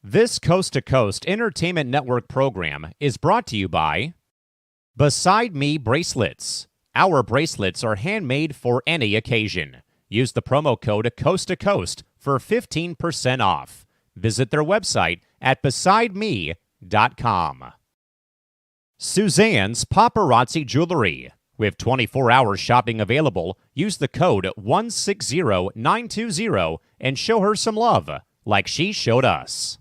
This Coast to Coast Entertainment Network program is brought to you by Beside Me Bracelets. Our bracelets are handmade for any occasion. Use the promo code Coast to Coast for 15% off. Visit their website at besideme.com. Suzanne's Paparazzi Jewelry. With 24-hour shopping available, use the code 160920 and show her some love, like she showed us.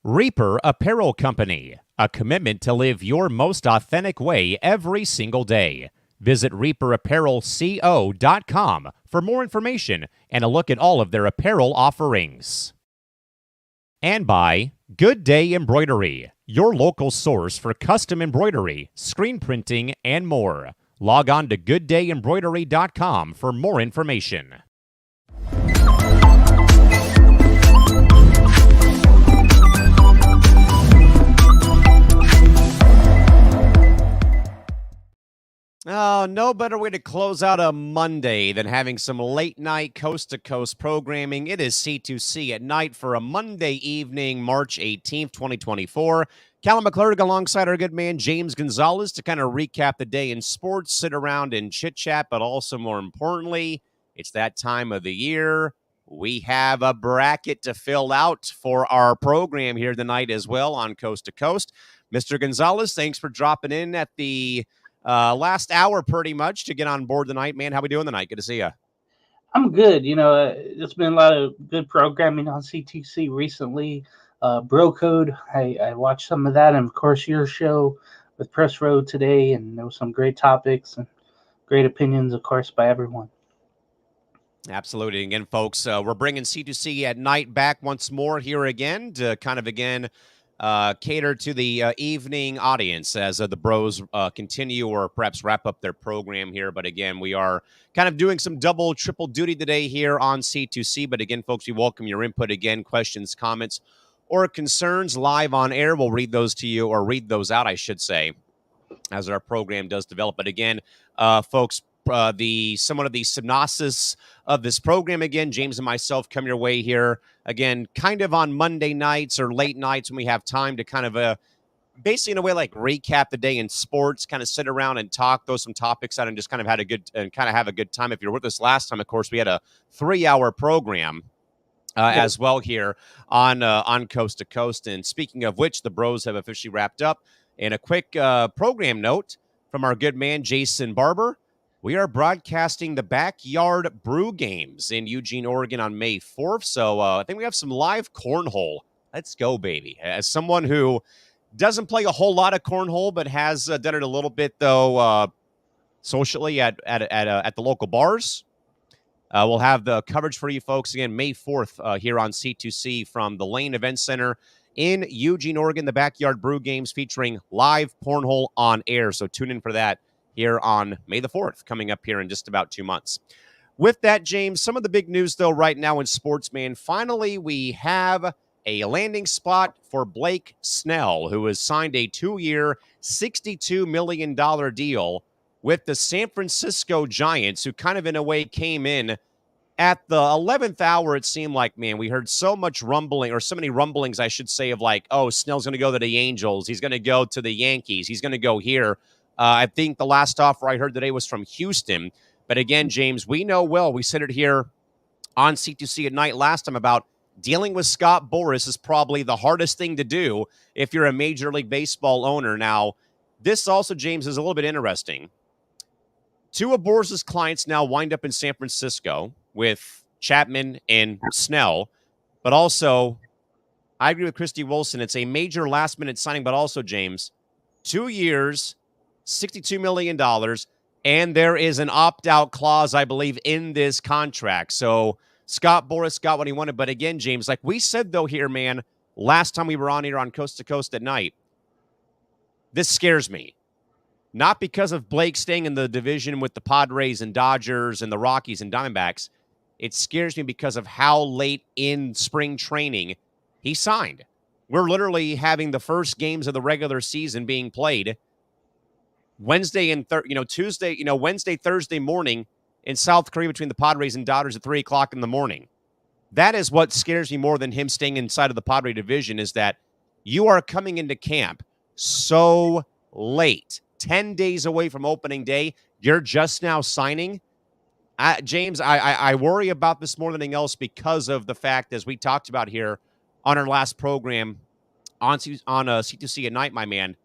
Reaper Apparel Company, a commitment to live your most authentic way every single day. Visit reaperapparelco.com for more information and a look at all of their apparel offerings. And by Good Day Embroidery, your local source for custom embroidery, screen printing, and more. Log on to gooddayembroidery.com for more information. Oh, no better way to close out a Monday than having some late-night coast-to-coast programming. It is C2C at night for a Monday evening, March 18th, 2024. Callan McClurg alongside our good man James Gonzales to kind of recap the day in sports, sit around and chit-chat, but also, more importantly, it's that time of the year. We have a bracket to fill out for our program here tonight as well on Coast to Coast. Mr. Gonzales, thanks for dropping in at the last hour pretty much to get on board tonight, man. How we doing tonight? Good to see you. I'm good. There's been a lot of good programming on C2C recently. Bro Code, I watched some of that, and of course your show with Press Road today, and there was some great topics and great opinions, of course, by everyone. Absolutely. Again, folks, we're bringing C2C at night back once more here again to kind of cater to the evening audience as the bros continue or perhaps wrap up their program here. But again, we are kind of doing some double, triple duty today here on C2C. But again, folks, we welcome your input again, questions, comments, or concerns live on air. We'll read those to you, or read those out, I should say, as our program does develop. But again, folks, somewhat of the synopsis of this program again. James and myself come your way here again, kind of on Monday nights or late nights when we have time to kind of basically in a way like recap the day in sports, kind of sit around and talk, throw some topics out, and just kind of have a good time. If you're with us last time, of course, we had a 3-hour program as well here on Coast to Coast. And speaking of which, the bros have officially wrapped up. And a quick program note from our good man Jason Barber. We are broadcasting the Backyard Brew Games in Eugene, Oregon on May 4th. So I think we have some live cornhole. Let's go, baby. As someone who doesn't play a whole lot of cornhole, but has done it a little bit, though, socially at the local bars, we'll have the coverage for you folks again May 4th here on C2C from the Lane Event Center in Eugene, Oregon, the Backyard Brew Games featuring live cornhole on air. So tune in for that here on May the 4th, coming up here in just about 2 months. With that, James, some of the big news, though, right now in sports, man. Finally, we have a landing spot for Blake Snell, who has signed a 2-year, $62 million deal with the San Francisco Giants, who kind of in a way came in at the 11th hour. It seemed like, man, we heard so much rumbling, or so many rumblings, I should say, of like, oh, Snell's going to go to the Angels. He's going to go to the Yankees. He's going to go here. I think the last offer I heard today was from Houston. But again, James, we know well, we said it here on C2C at night last time about dealing with Scott Boras is probably the hardest thing to do if you're a Major League Baseball owner. Now, this also, James, is a little bit interesting. 2 of Boras' clients now wind up in San Francisco with Chapman and Snell. But also, I agree with Christy Wilson. It's a major last-minute signing, but also, James, 2 years, $62 million, and there is an opt-out clause, I believe, in this contract. So Scott Boras got what he wanted. But again, James, like we said, though, here, man, last time we were on here on Coast to Coast at night, this scares me. Not because of Blake staying in the division with the Padres and Dodgers and the Rockies and Diamondbacks. It scares me because of how late in spring training he signed. We're literally having the first games of the regular season being played Wednesday and Wednesday, Thursday morning in South Korea between the Padres and Dodgers at 3 o'clock in the morning. that is what scares me more than him staying inside of the Padre division, is that you are coming into camp so late, 10 days away from opening day. You're just now signing. James, I worry about this more than anything else because of the fact, as we talked about here on our last program on C2C at night, my man,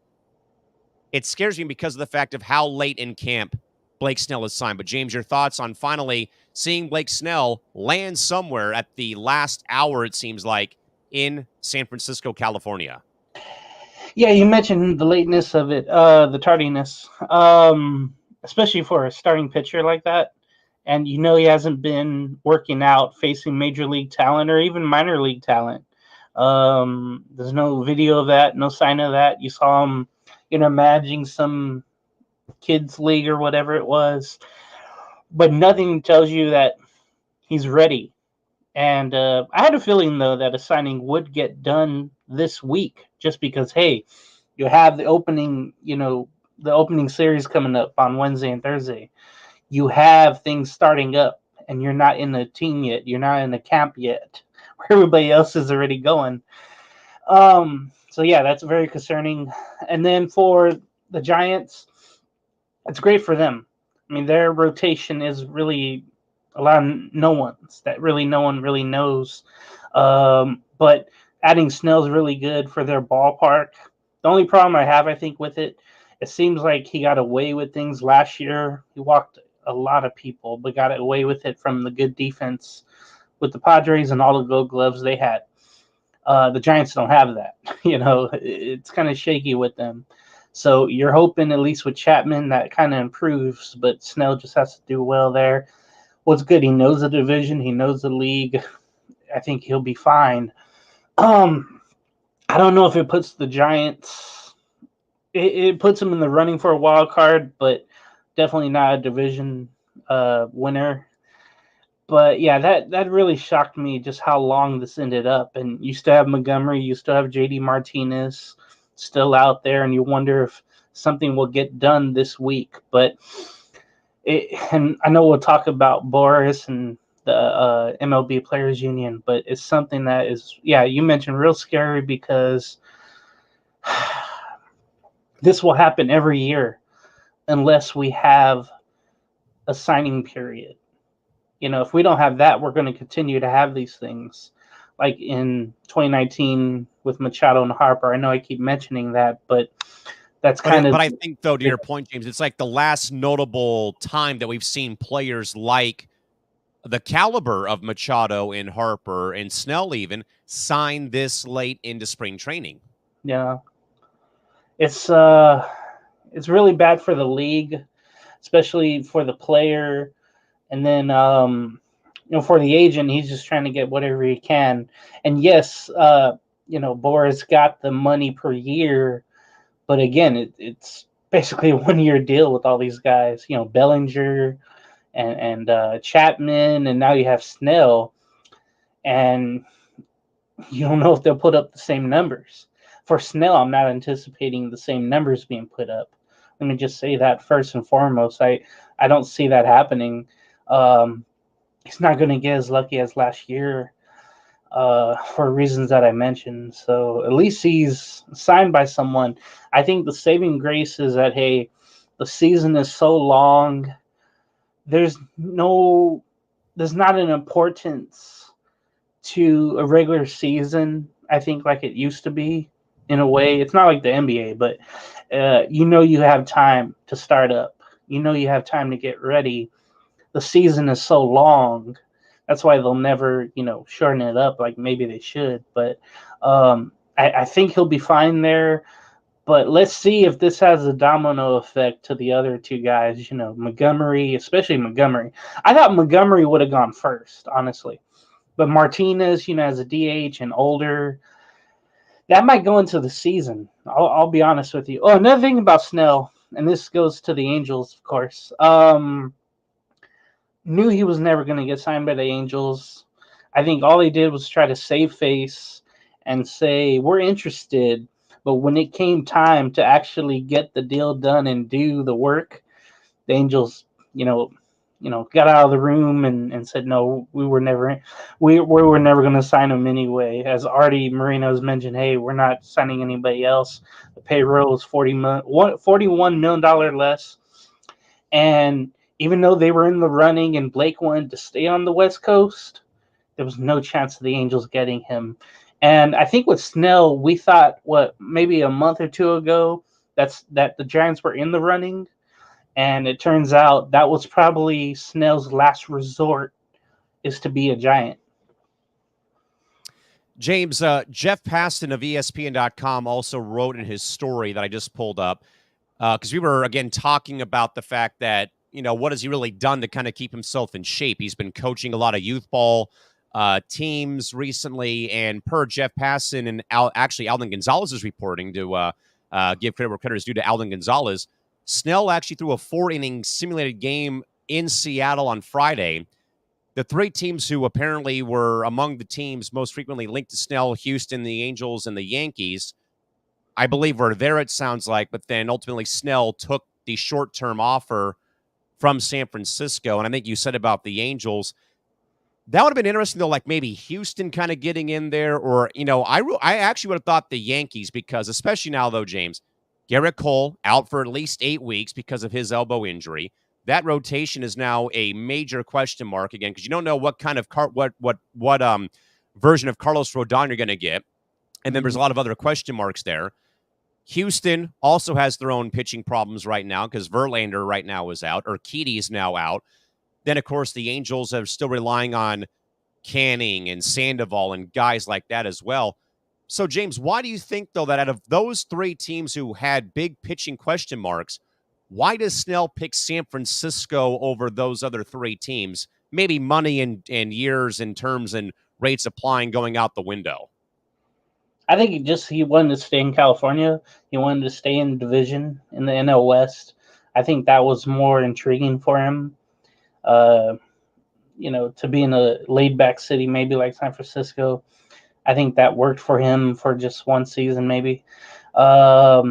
it scares me because of the fact of how late in camp Blake Snell is signed. But James, your thoughts on finally seeing Blake Snell land somewhere at the last hour, it seems like, in San Francisco, California? Yeah, you mentioned the lateness of it, the tardiness, especially for a starting pitcher like that. And you know he hasn't been working out facing major league talent or even minor league talent. There's no video of that, no sign of that. You saw him, managing some kids league or whatever it was, but nothing tells you that he's ready. And I had a feeling though that a signing would get done this week, just because hey, you have the opening, the opening series coming up on Wednesday and Thursday. You have things starting up, and you're not in the team yet. You're not in the camp yet, where everybody else is already going. So yeah, that's very concerning. And then for the Giants, it's great for them. I mean, their rotation is really a lot of no ones that really no one really knows. But adding Snell's really good for their ballpark. The only problem I have, I think, with it seems like he got away with things last year. He walked a lot of people, but got away with it from the good defense with the Padres and all the Gold Gloves they had. The Giants don't have that. It's kind of shaky with them. So you're hoping, at least with Chapman, that kind of improves, but Snell just has to do well there. What's good, he knows the division, he knows the league. I think he'll be fine. I don't know if it puts the Giants, it puts them in the running for a wild card, but definitely not a division winner. But yeah, that really shocked me, just how long this ended up. And you still have Montgomery, you still have JD Martinez still out there, and you wonder if something will get done this week. But and I know we'll talk about Boris and the MLB Players Union, but it's something that is, yeah, you mentioned, real scary, because this will happen every year unless we have a signing period. If we don't have that, we're going to continue to have these things. Like in 2019 with Machado and Harper. I know I keep mentioning that, but that's kind of. But I think, though, to your point, James, it's like the last notable time that we've seen players like the caliber of Machado and Harper and Snell even sign this late into spring training. Yeah, it's really bad for the league, especially for the player, and then for the agent, he's just trying to get whatever he can. And yes, Boris got the money per year, but again, it's basically a 1-year deal with all these guys. Bellinger and Chapman, and now you have Snell, and you don't know if they'll put up the same numbers. For Snell, I'm not anticipating the same numbers being put up. Let me just say that first and foremost. I don't see that happening. He's not going to get as lucky as last year for reasons that I mentioned. So at least he's signed by someone. I think the saving grace is that, hey, the season is so long. There's not an importance to a regular season, I think, like it used to be. In a way, it's not like the NBA, but you have time to start up. You have time to get ready. The season is so long. That's why they'll never, shorten it up like maybe they should. But I think he'll be fine there. But let's see if this has a domino effect to the other two guys, Montgomery, especially Montgomery. I thought Montgomery would have gone first, honestly. But Martinez, as a DH and older, that might go into the season. I'll be honest with you. Oh, another thing about Snell, and this goes to the Angels, of course. Knew he was never going to get signed by the Angels. I think all they did was try to save face and say, we're interested. But when it came time to actually get the deal done and do the work, the Angels, got out of the room and said no, we were never going to sign him anyway. As Artie Moreno's mentioned, hey, we're not signing anybody else. The payroll is $41 million less, and even though they were in the running and Blake wanted to stay on the West Coast, there was no chance of the Angels getting him. And I think with Snell, we thought maybe a month or two ago that the Giants were in the running, and it turns out that was probably Snell's last resort is to be a Giant. James, Jeff Paston of ESPN.com also wrote in his story that I just pulled up, because we were, again, talking about the fact that, what has he really done to kind of keep himself in shape? He's been coaching a lot of youth ball teams recently, and per Jeff Paston and actually Alden Gonzales is reporting, to give credit where credit is due to Alden Gonzales, Snell actually threw a 4-inning simulated game in Seattle on Friday. The three teams who apparently were among the teams most frequently linked to Snell, Houston, the Angels, and the Yankees, I believe were there, it sounds like, but then ultimately Snell took the short-term offer from San Francisco. And I think you said about the Angels, that would have been interesting, though, like maybe Houston kind of getting in there, or, I actually would have thought the Yankees, because especially now, though, James, Garrett Cole out for at least 8 weeks because of his elbow injury. That rotation is now a major question mark again, because you don't know what kind of version of Carlos Rodon you're going to get, and then there's a lot of other question marks there. Houston also has their own pitching problems right now because Verlander right now is out, Urquidy is now out. Then, of course, the Angels are still relying on Canning and Sandoval and guys like that as well. So, James, why do you think, though, that out of those three teams who had big pitching question marks, why does Snell pick San Francisco over those other three teams? Maybe money and years and terms and rates applying going out the window. I think he wanted to stay in California. He wanted to stay in division in the NL West. I think that was more intriguing for him. To be in a laid-back city, maybe like San Francisco. I think that worked for him for just one season, maybe. I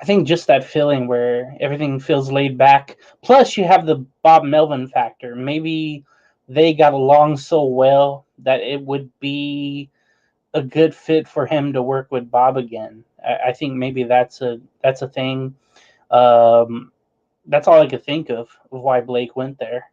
think just that feeling where everything feels laid back. Plus, you have the Bob Melvin factor. Maybe they got along so well that it would be a good fit for him to work with Bob again. I think maybe that's a thing. That's all I could think of why Blake went there.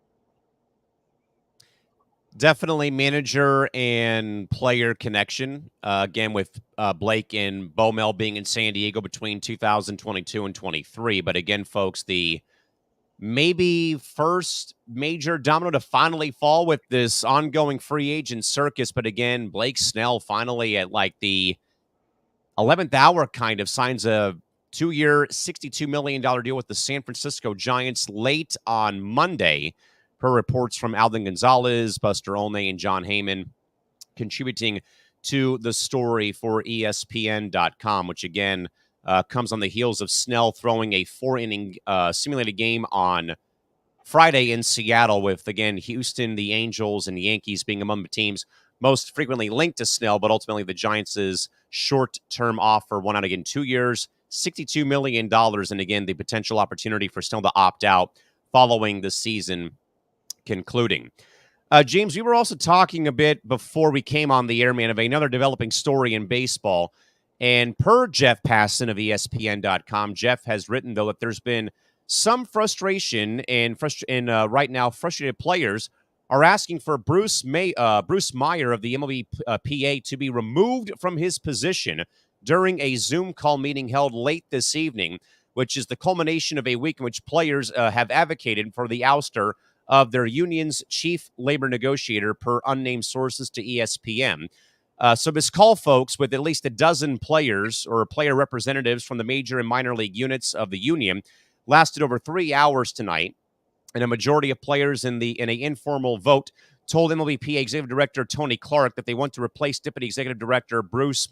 Definitely manager and player connection. Again, with Blake and Bomel being in San Diego between 2022 and 23. But again, folks, the maybe first major domino to finally fall with this ongoing free agent circus. But again, Blake Snell finally at like the 11th hour kind of signs a 2-year, $62 million deal with the San Francisco Giants late on Monday, per reports from Alden Gonzales, Buster Olney, and John Heyman, contributing to the story for ESPN.com, which again comes on the heels of Snell throwing a 4-inning simulated game on Friday in Seattle with, again, Houston, the Angels, and the Yankees being among the teams most frequently linked to Snell, but ultimately the Giants' short-term offer won out again 2 years, $62 million, and again, the potential opportunity for Snell to opt out following the season concluding. James, we were also talking a bit before we came on the air, man, of another developing story in baseball. And per Jeff Passon of ESPN.com, Jeff has written, though, that there's been some frustration and right now frustrated players are asking for Bruce Meyer of the MLB PA to be removed from his position during a Zoom call meeting held late this evening, which is the culmination of a week in which players have advocated for the ouster of their union's chief labor negotiator, per unnamed sources to ESPN. So this call, folks, with at least a dozen players or player representatives from the major and minor league units of the union, lasted over 3 hours tonight, and a majority of players in an informal vote told MLBPA Executive Director Tony Clark that they want to replace Deputy Executive Director Bruce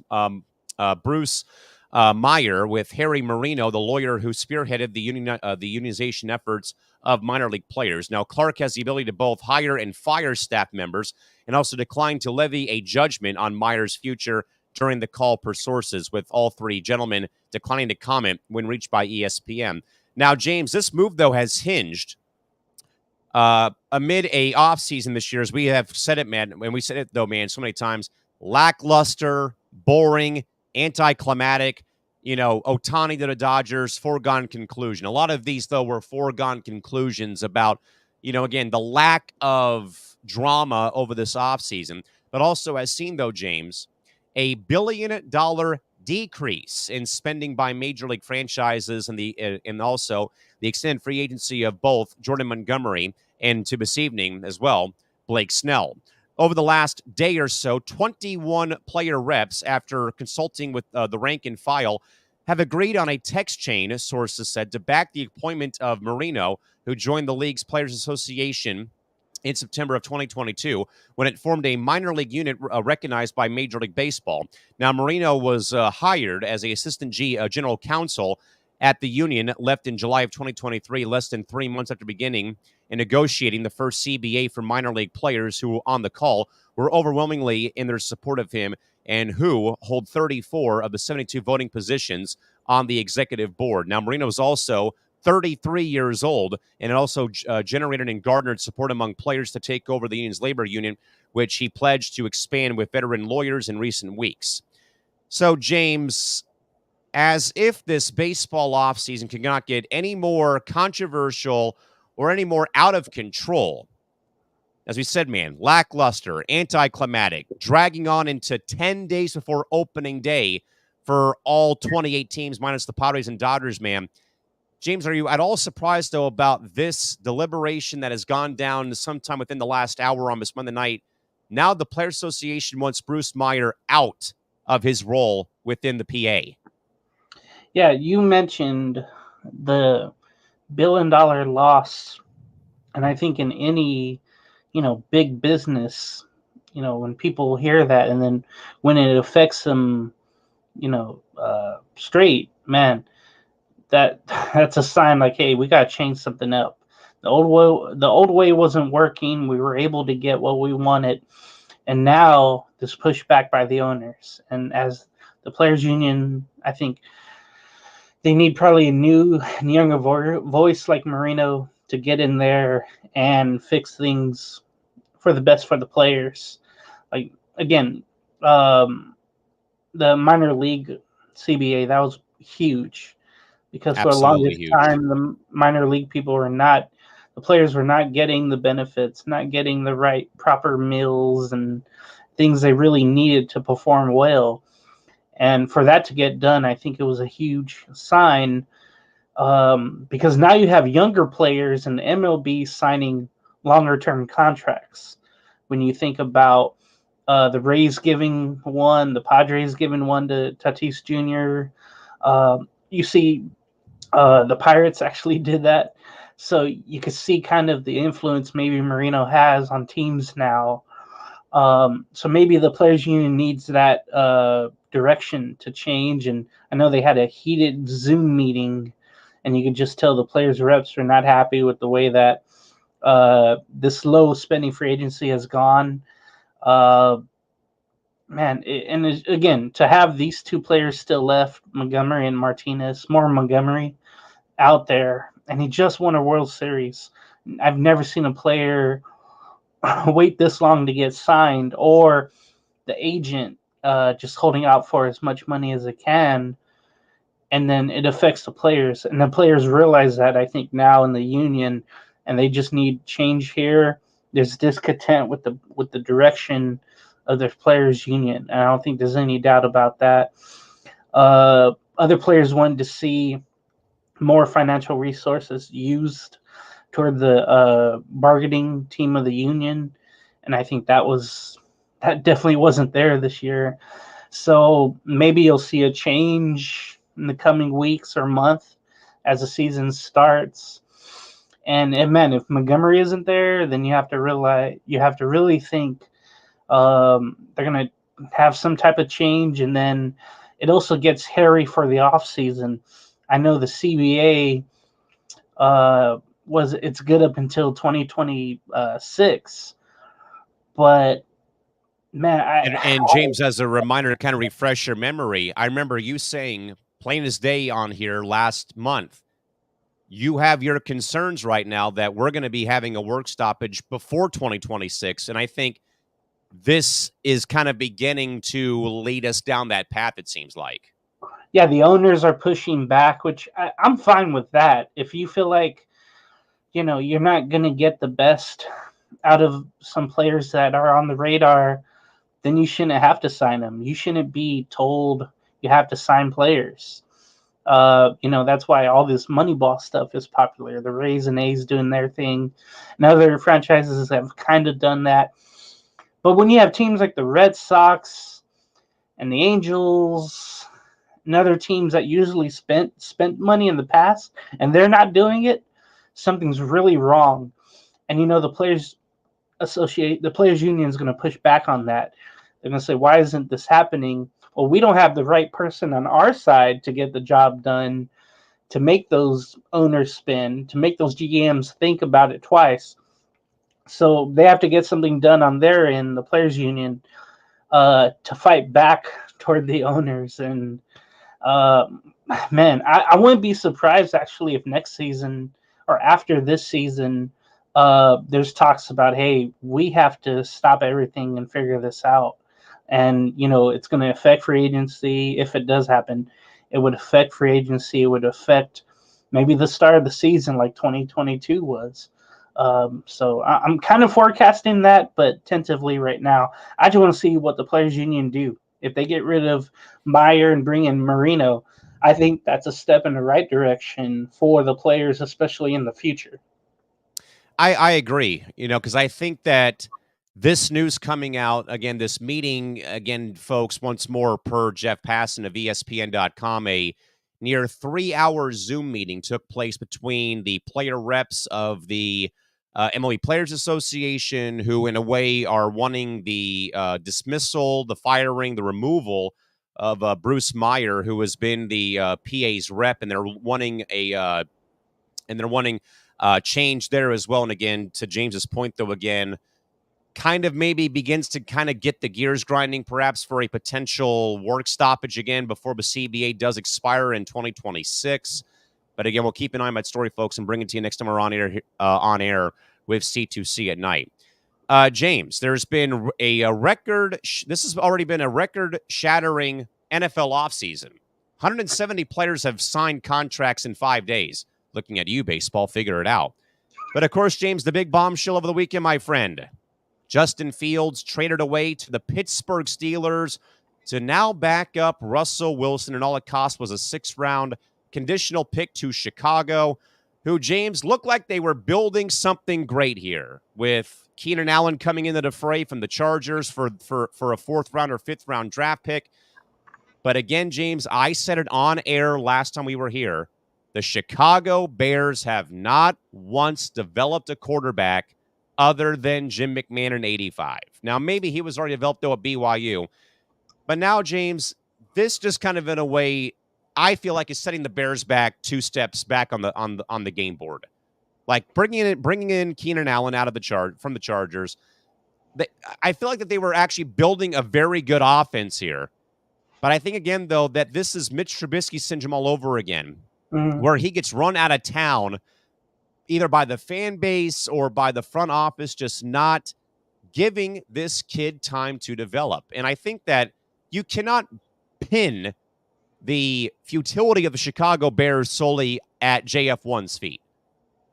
Meyer with Harry Marino, the lawyer who spearheaded the unionization efforts of minor league players. Now, Clark has the ability to both hire and fire staff members, and also declined to levy a judgment on Meyer's future during the call, per sources, with all three gentlemen declining to comment when reached by ESPN. Now, James, this move, though, has hinged amid a off season this year, as we have said it, man, and we said it though, man, so many times, lackluster, boring, anticlimactic. Otani to the Dodgers, foregone conclusion. A lot of these, though, were foregone conclusions about, again, the lack of drama over this offseason, but also as seen, though, James, $1 billion decrease in spending by major league franchises and also the extended free agency of both Jordan Montgomery and to this evening as well, Blake Snell. Over the last day or so, 21 player reps, after consulting with the rank and file, have agreed on a text chain, sources said, to back the appointment of Marino, who joined the league's Players Association in September of 2022, when it formed a minor league unit recognized by Major League Baseball. Now, Marino was hired as a assistant general counsel at the union, left in July of 2023, less than 3 months after beginning and negotiating the first CBA for minor league players who, on the call, were overwhelmingly in their support of him and who hold 34 of the 72 voting positions on the executive board. Now, Marino is also 33 years old, and it also generated and garnered support among players to take over the union's labor union, which he pledged to expand with veteran lawyers in recent weeks. So, James, as if this baseball offseason cannot get any more controversial or any more out of control. As we said, man, lackluster, anticlimactic, dragging on into 10 days before opening day for all 28 teams minus the Padres and Dodgers, man. James, are you at all surprised, though, about this deliberation that has gone down sometime within the last hour on this Monday night? Now the Players Association wants Bruce Meyer out of his role within the PA. Yeah, you mentioned the $1 billion loss, and I think in any, big business, when people hear that, and then when it affects them, straight, man, that's a sign like, hey, we got to change something up. The old way wasn't working. We were able to get what we wanted, and now this pushback by the owners, and as the players union, I think they need probably a new and younger voice like Marino to get in there and fix things for the best for the players. Like, again, the minor league CBA, that was huge, because for the Absolutely longest huge. time the minor league the players were not getting the benefits, not getting the right proper meals and things they really needed to perform well. And for that to get done, I think it was a huge sign, because now you have younger players in the MLB signing longer term contracts. When you think about the Rays giving one, the Padres giving one to Tatis Jr., you see the Pirates actually did that. So you could see kind of the influence maybe Marino has on teams now. So maybe the Players Union needs that direction to change. And I know they had a heated Zoom meeting, and you could just tell the players' reps are not happy with the way that this low spending free agency has gone. And again, to have these two players still left, Montgomery and Martinez, more Montgomery, out there, and he just won a World Series. I've never seen a player wait this long to get signed, or the agent just holding out for as much money as it can, and then it affects the players, and the players realize that, I think, now in the union, and they just need change here. There's discontent with the direction of the players union, and I don't think there's any doubt about that. Other players wanted to see more financial resources used toward the bargaining team of the union, and I think that definitely wasn't there this year. So maybe you'll see a change in the coming weeks or month as the season starts. And man, if Montgomery isn't there, then you have to really think they're gonna have some type of change, and then it also gets hairy for the off season. I know the CBA it's good up until 2026, but man, And James, as a reminder to kind of refresh your memory, I remember you saying plain as day on here last month, you have your concerns right now that we're going to be having a work stoppage before 2026. And I think this is kind of beginning to lead us down that path, it seems like. Yeah, the owners are pushing back, which I'm fine with that. If you feel like, you're not going to get the best out of some players that are on the radar, then you shouldn't have to sign them. You shouldn't be told you have to sign players. That's why all this Moneyball stuff is popular. The Rays and A's doing their thing, and other franchises have kind of done that. But when you have teams like the Red Sox and the Angels and other teams that usually spent money in the past and they're not doing it, something's really wrong. And the players union is going to push back on that. They're going to say, why isn't this happening? Well, we don't have the right person on our side to get the job done, to make those owners spin, to make those GMs think about it twice. So they have to get something done on their end, the players union, to fight back toward the owners. And uh, man, I wouldn't be surprised actually if next season or after this season, there's talks about, hey, we have to stop everything and figure this out. And it's going to affect free agency if it does happen. It would affect free agency. It would affect maybe the start of the season like 2022 was. So I'm kind of forecasting that, but tentatively right now. I just want to see what the players union do. If they get rid of Meyer and bring in Marino, I think that's a step in the right direction for the players, especially in the future. I agree, because I think that this news coming out, again, this meeting, again, folks, once more per Jeff Passan of ESPN.com, a near 3-hour Zoom meeting took place between the player reps of the MLB Players Association, who in a way are wanting the dismissal, the firing, the removal of Bruce Meyer, who has been the PA's rep, and they're wanting change there as well. And again, to James's point, though, again, kind of maybe begins to kind of get the gears grinding, perhaps for a potential work stoppage again before the CBA does expire in 2026. But again, we'll keep an eye on that story, folks, and bring it to you next time we're on air with C2C at night. James, there's been a record. This has already been a record-shattering NFL offseason. 170 players have signed contracts in 5 days. Looking at you, baseball, figure it out. But of course, James, the big bombshell over the weekend, my friend. Justin Fields traded away to the Pittsburgh Steelers to now back up Russell Wilson, and all it cost was a 6th-round conditional pick to Chicago, who, James, looked like they were building something great here with Keenan Allen coming into the fray from the Chargers for a 4th-round or 5th-round draft pick. But again, James, I said it on air last time we were here. The Chicago Bears have not once developed a quarterback other than Jim McMahon in '85. Now, maybe he was already developed, though, at BYU. But now, James, this just kind of in a way, I feel like is setting the Bears back 2 steps back on the game board. Like bringing in Keenan Allen out of from the Chargers. I feel like that they were actually building a very good offense here. But I think, again, though, that this is Mitch Trubisky syndrome all over again, where he gets run out of town either by the fan base or by the front office, just not giving this kid time to develop. And I think that you cannot pin the futility of the Chicago Bears solely at JF1's feet.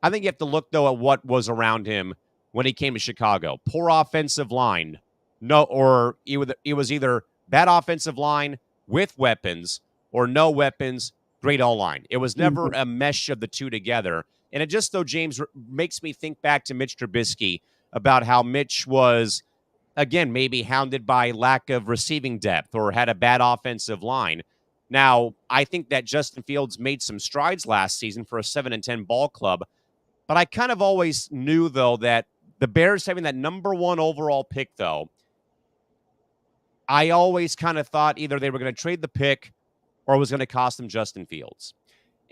I think you have to look, though, at what was around him when he came to Chicago. Poor offensive line. Or it was either bad offensive line with weapons or no weapons, great O-line. It was never a mesh of the two together. And it just, though, James, makes me think back to Mitch Trubisky about how Mitch was, again, maybe hounded by lack of receiving depth or had a bad offensive line. Now, I think that Justin Fields made some strides last season for a 7-10 ball club. But I kind of always knew, though, that the Bears having that number 1 overall pick, though, I always kind of thought either they were going to trade the pick or it was going to cost them Justin Fields.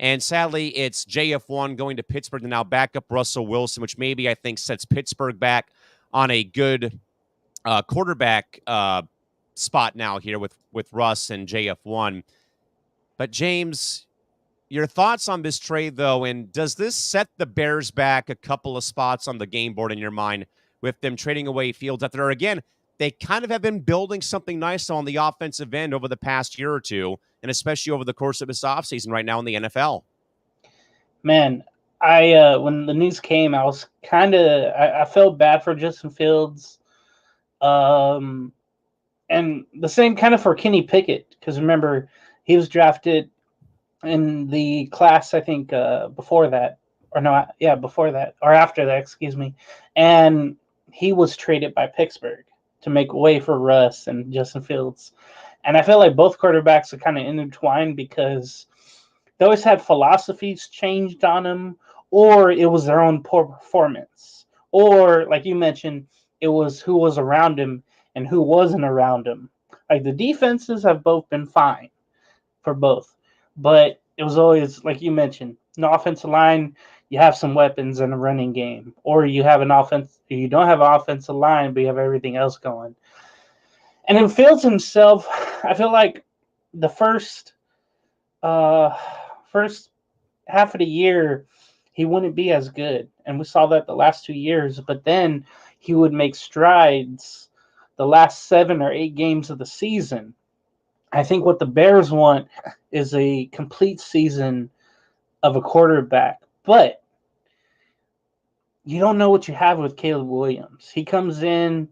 And sadly, it's JF1 going to Pittsburgh to now back up Russell Wilson, which maybe I think sets Pittsburgh back on a good quarterback spot now here with Russ and JF1. But James, Your thoughts on this trade, though, and does this set the Bears back a couple of spots on the game board in your mind with them trading away Fields after, again, they kind of have been building something nice on the offensive end over the past year or two, and especially over the course of this offseason right now in the NFL? Man, when the news came, I was I felt bad for Justin Fields, um, and the same kind of for Kenny Pickett because remember he was drafted in the class I think before that, or no, yeah, before that or after that, excuse me, and he was traded by Pittsburgh to make way for Russ and Justin Fields, and I feel like both quarterbacks are kind of intertwined because they always had philosophies changed on them, or it was their own poor performance, or like you mentioned, it was who was around him and who wasn't around him. Like the defenses have both been fine for both, but it was always like you mentioned, no offensive line. You have some weapons in a running game, or you have an offense. You don't have an offensive line, but you have everything else going. And in Fields himself, I feel like the uh, first half of the year he wouldn't be as good, and we saw that the last 2 years. But then he would make strides the last 7 or 8 games of the season. I think what the Bears want is a complete season of a quarterback, but you don't know what you have with Caleb Williams. He comes in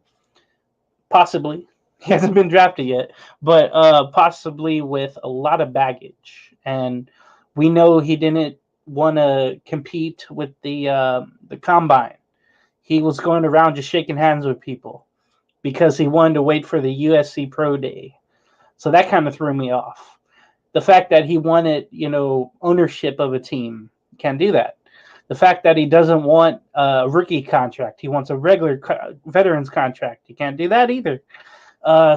possibly. He hasn't been drafted yet, but possibly with a lot of baggage. And we know he didn't want to compete with the combine. He was going around just shaking hands with people because he wanted to wait for the USC Pro Day. So that kind of threw me off. The fact that he wanted, ownership of a team, can't do that. The fact that he doesn't want a rookie contract, he wants a regular veterans contract. You can't do that either.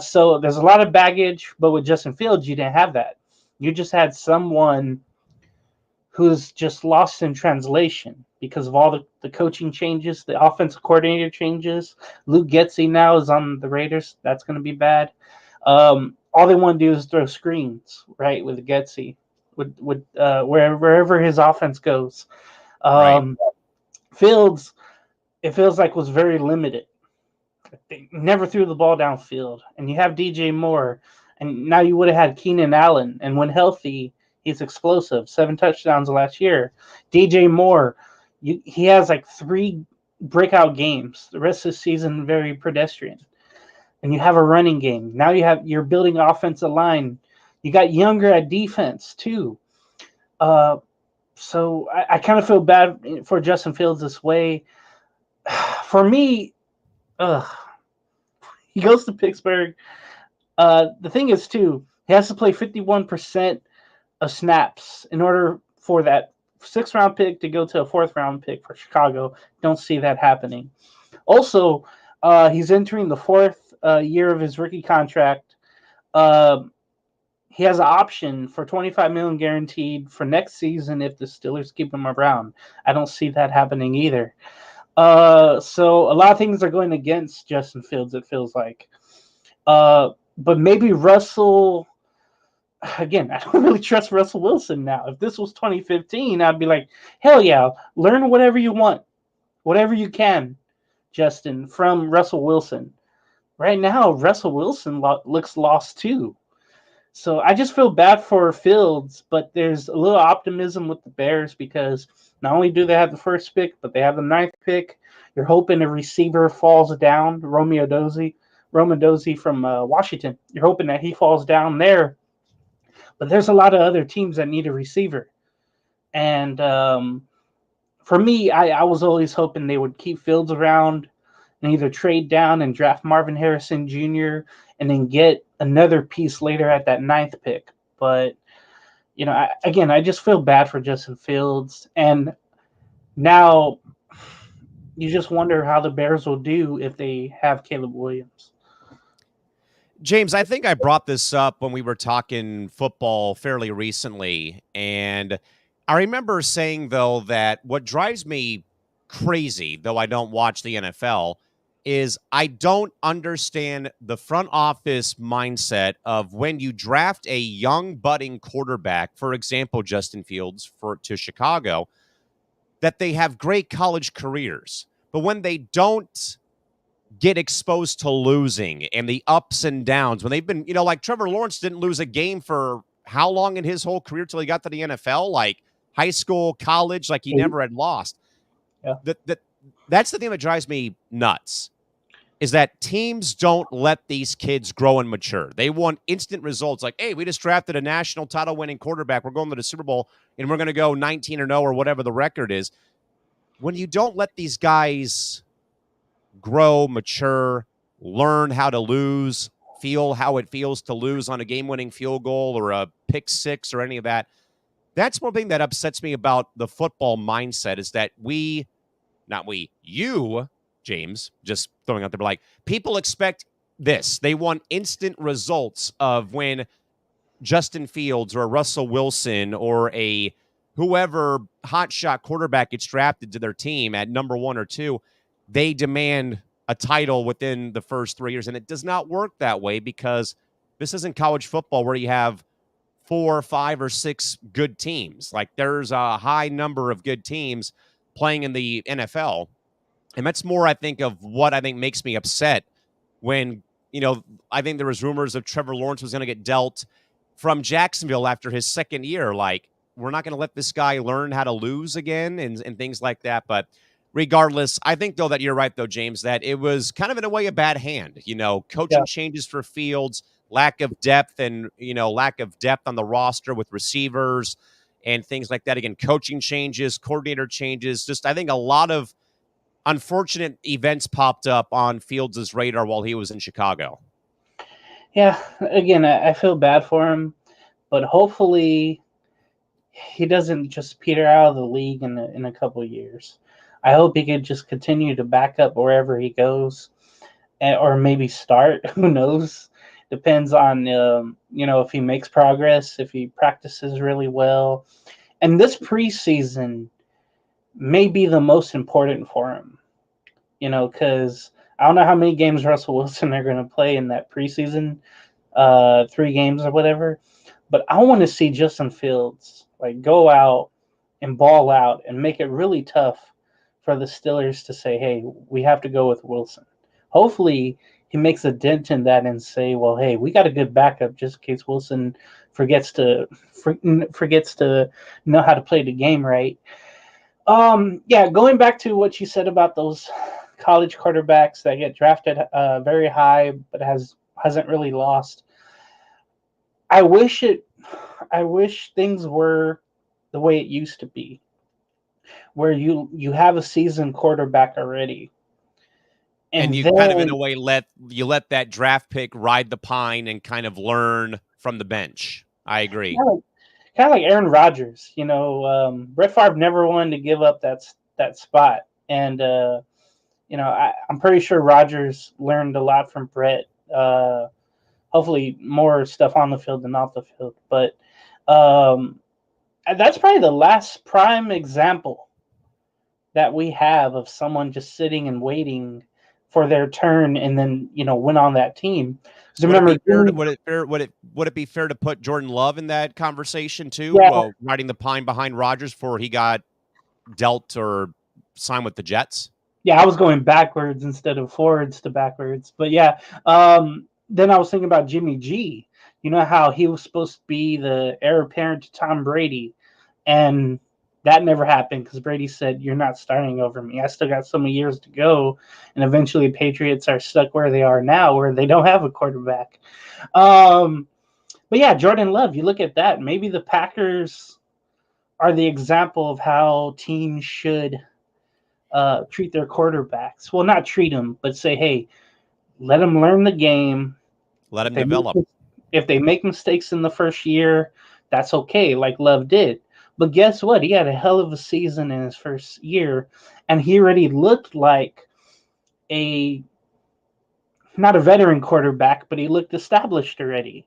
So there's a lot of baggage, but with Justin Fields, you didn't have that. You just had someone who's just lost in translation because of all the coaching changes, the offensive coordinator changes. Luke Getsy now is on the Raiders. That's going to be bad. All they want to do is throw screens, right, with Getsy, with wherever his offense goes. Right. Fields, it feels like was very limited. They never threw the ball downfield, and you have DJ Moore, and now you would have had Keenan Allen, and when healthy, he's explosive. 7 touchdowns last year. DJ Moore, he has like 3 breakout games. The rest of the season very pedestrian. And you have a running game. Now you're building offensive line. You got younger at defense too. So I kind of feel bad for Justin Fields this way. For me, he goes to Pittsburgh. The thing is, too, he has to play 51% of snaps in order for that 6th-round pick to go to a 4th-round pick for Chicago. Don't see that happening. Also, he's entering the 4th year of his rookie contract. He has an option for $25 million guaranteed for next season if the Steelers keep him around. I don't see that happening either. So a lot of things are going against Justin Fields, it feels like. But maybe Russell, again, I don't really trust Russell Wilson now. If this was 2015, I'd be like, hell yeah, learn whatever you want, whatever you can, Justin, from Russell Wilson. Right now, Russell Wilson looks lost too. So I just feel bad for Fields, but there's a little optimism with the Bears because not only do they have the 1st pick, but they have the 9th pick. You're hoping a receiver falls down, Roman Dozie from Washington. You're hoping that he falls down there. But there's a lot of other teams that need a receiver. And for me, I was always hoping they would keep Fields around and either trade down and draft Marvin Harrison Jr. and then get another piece later at that 9th pick. But, I just feel bad for Justin Fields. And now you just wonder how the Bears will do if they have Caleb Williams. James, I think I brought this up when we were talking football fairly recently. And I remember saying, though, that what drives me crazy, though I don't watch the NFL, is I don't understand the front office mindset of when you draft a young budding quarterback, for example, Justin Fields to Chicago, that they have great college careers. But when they don't get exposed to losing and the ups and downs, when they've been, like Trevor Lawrence didn't lose a game for how long in his whole career till he got to the NFL, like high school, college, like he never had lost. Yeah. That's the thing that drives me nuts, is that teams don't let these kids grow and mature. They want instant results like, hey, we just drafted a national title winning quarterback. We're going to the Super Bowl and we're going to go 19-0 or whatever the record is. When you don't let these guys grow, mature, learn how to lose, feel how it feels to lose on a game-winning field goal or a pick six or any of that, that's one thing that upsets me about the football mindset, is that you, James, just throwing out there, but like, people expect this. They want instant results of when Justin Fields or a Russell Wilson or a whoever hotshot quarterback gets drafted to their team at number 1 or 2, they demand a title within the first 3 years. And it does not work that way, because this isn't college football where you have 4, 5, or 6 good teams. Like, there's a high number of good teams playing in the NFL. And that's more, I think, of what I think makes me upset when, I think there was rumors of Trevor Lawrence was going to get dealt from Jacksonville after his second year. Like, we're not going to let this guy learn how to lose again and things like that. But regardless, I think, though, that you're right, though, James, that it was kind of, in a way, a bad hand. Coaching changes for Fields, lack of depth on the roster with receivers and things like that. Again, coaching changes, coordinator changes. Just, I think, a lot of unfortunate events popped up on Fields' radar while he was in Chicago. Yeah, again, I feel bad for him, but hopefully he doesn't just peter out of the league in a couple of years. I hope he could just continue to back up wherever he goes, or maybe start. Who knows? Depends on if he makes progress, if he practices really well. And this preseason may be the most important for him, because I don't know how many games Russell Wilson are going to play in that preseason, 3 games or whatever. But I want to see Justin Fields go out and ball out and make it really tough for the Steelers to say, hey, we have to go with Wilson. Hopefully he makes a dent in that and say, well, hey, we got a good backup just in case Wilson forgets to know how to play the game right. Going back to what you said about those college quarterbacks that get drafted very high but hasn't really lost. I wish things were the way it used to be, where you have a seasoned quarterback already, and you then, kind of, in a way, let that draft pick ride the pine and kind of learn from the bench. I agree. Kind of like Aaron Rodgers. Brett Favre never wanted to give up that spot, and I'm pretty sure Rodgers learned a lot from Brett. Hopefully more stuff on the field than off the field. But that's probably the last prime example that we have of someone just sitting and waiting for their turn and then, win on that team. So would it be fair to put Jordan Love in that conversation too? Yeah. Riding the pine behind Rodgers before he got dealt or signed with the Jets? Yeah, I was going backwards instead of forwards to backwards. But yeah, then I was thinking about Jimmy G. You know how he was supposed to be the heir apparent to Tom Brady, and that never happened because Brady said, you're not starting over me. I still got so many years to go. And eventually Patriots are stuck where they are now, where they don't have a quarterback. But yeah, Jordan Love, you look at that. Maybe the Packers are the example of how teams should treat their quarterbacks. Well, not treat them, but say, hey, let them learn the game. Let them develop. If they make mistakes in the first year, that's okay, like Love did. But guess what? He had a hell of a season in his first year, and he already looked like not a veteran quarterback, but he looked established already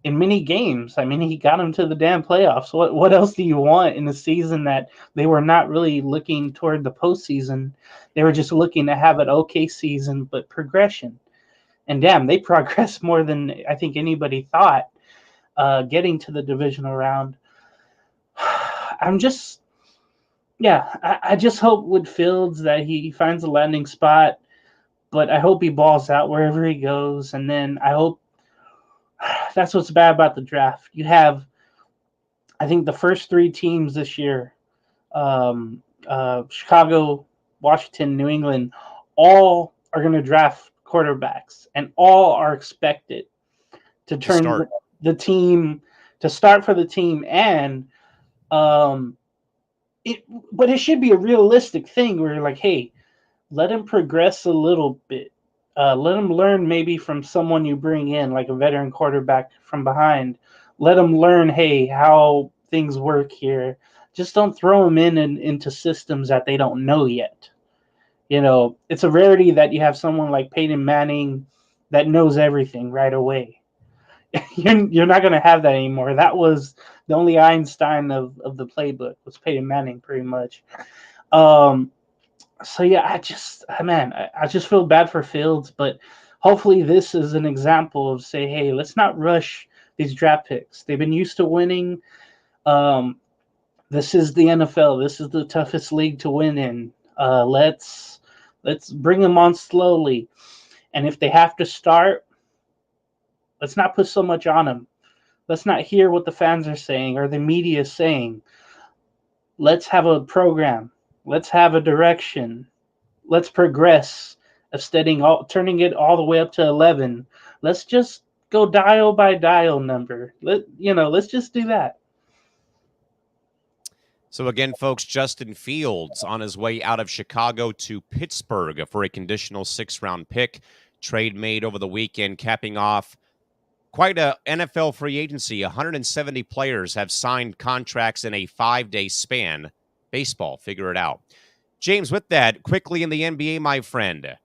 in many games. I mean, he got them to the damn playoffs. What else do you want in a season that they were not really looking toward the postseason? They were just looking to have an okay season, but progression. And damn, they progressed more than I think anybody thought. Getting to the divisional round, I'm just, yeah, I just hope with Fields that he finds a landing spot, but I hope he balls out wherever he goes. And then I hope that's what's bad about the draft. You have, I think, the first three teams this year, Chicago, Washington, New England, all are going to draft quarterbacks, and all are expected to To turn start. the team to start for the team, and um, but it should be a realistic thing where you're like, hey, let him progress a little bit. Let him learn maybe from someone you bring in, like a veteran quarterback from behind. Let him learn, hey, how things work here. Just don't throw him into systems that they don't know yet. You know, it's a rarity that you have someone like Peyton Manning that knows everything right away. You're not going to have that anymore. That was the only Einstein of the playbook was Peyton Manning, pretty much. Um, so yeah, I just feel bad for Fields, but hopefully this is an example of say, hey, let's not rush these draft picks. They've been used to winning. Um, this is the NFL. This is the toughest league to win in. Let's bring them on slowly, and if they have to start, let's not put so much on them. Let's not hear what the fans are saying or the media is saying. Let's have a program. Let's have a direction. Let's progress of turning it all the way up to 11. Let's just go dial by dial number. Let's just do that. So again, folks, Justin Fields on his way out of Chicago to Pittsburgh for a conditional 6th-round pick. Trade made over the weekend, capping off quite a NFL free agency. 170 players have signed contracts in a 5-day span. Baseball, figure it out. James, with that, quickly in the NBA, my friend,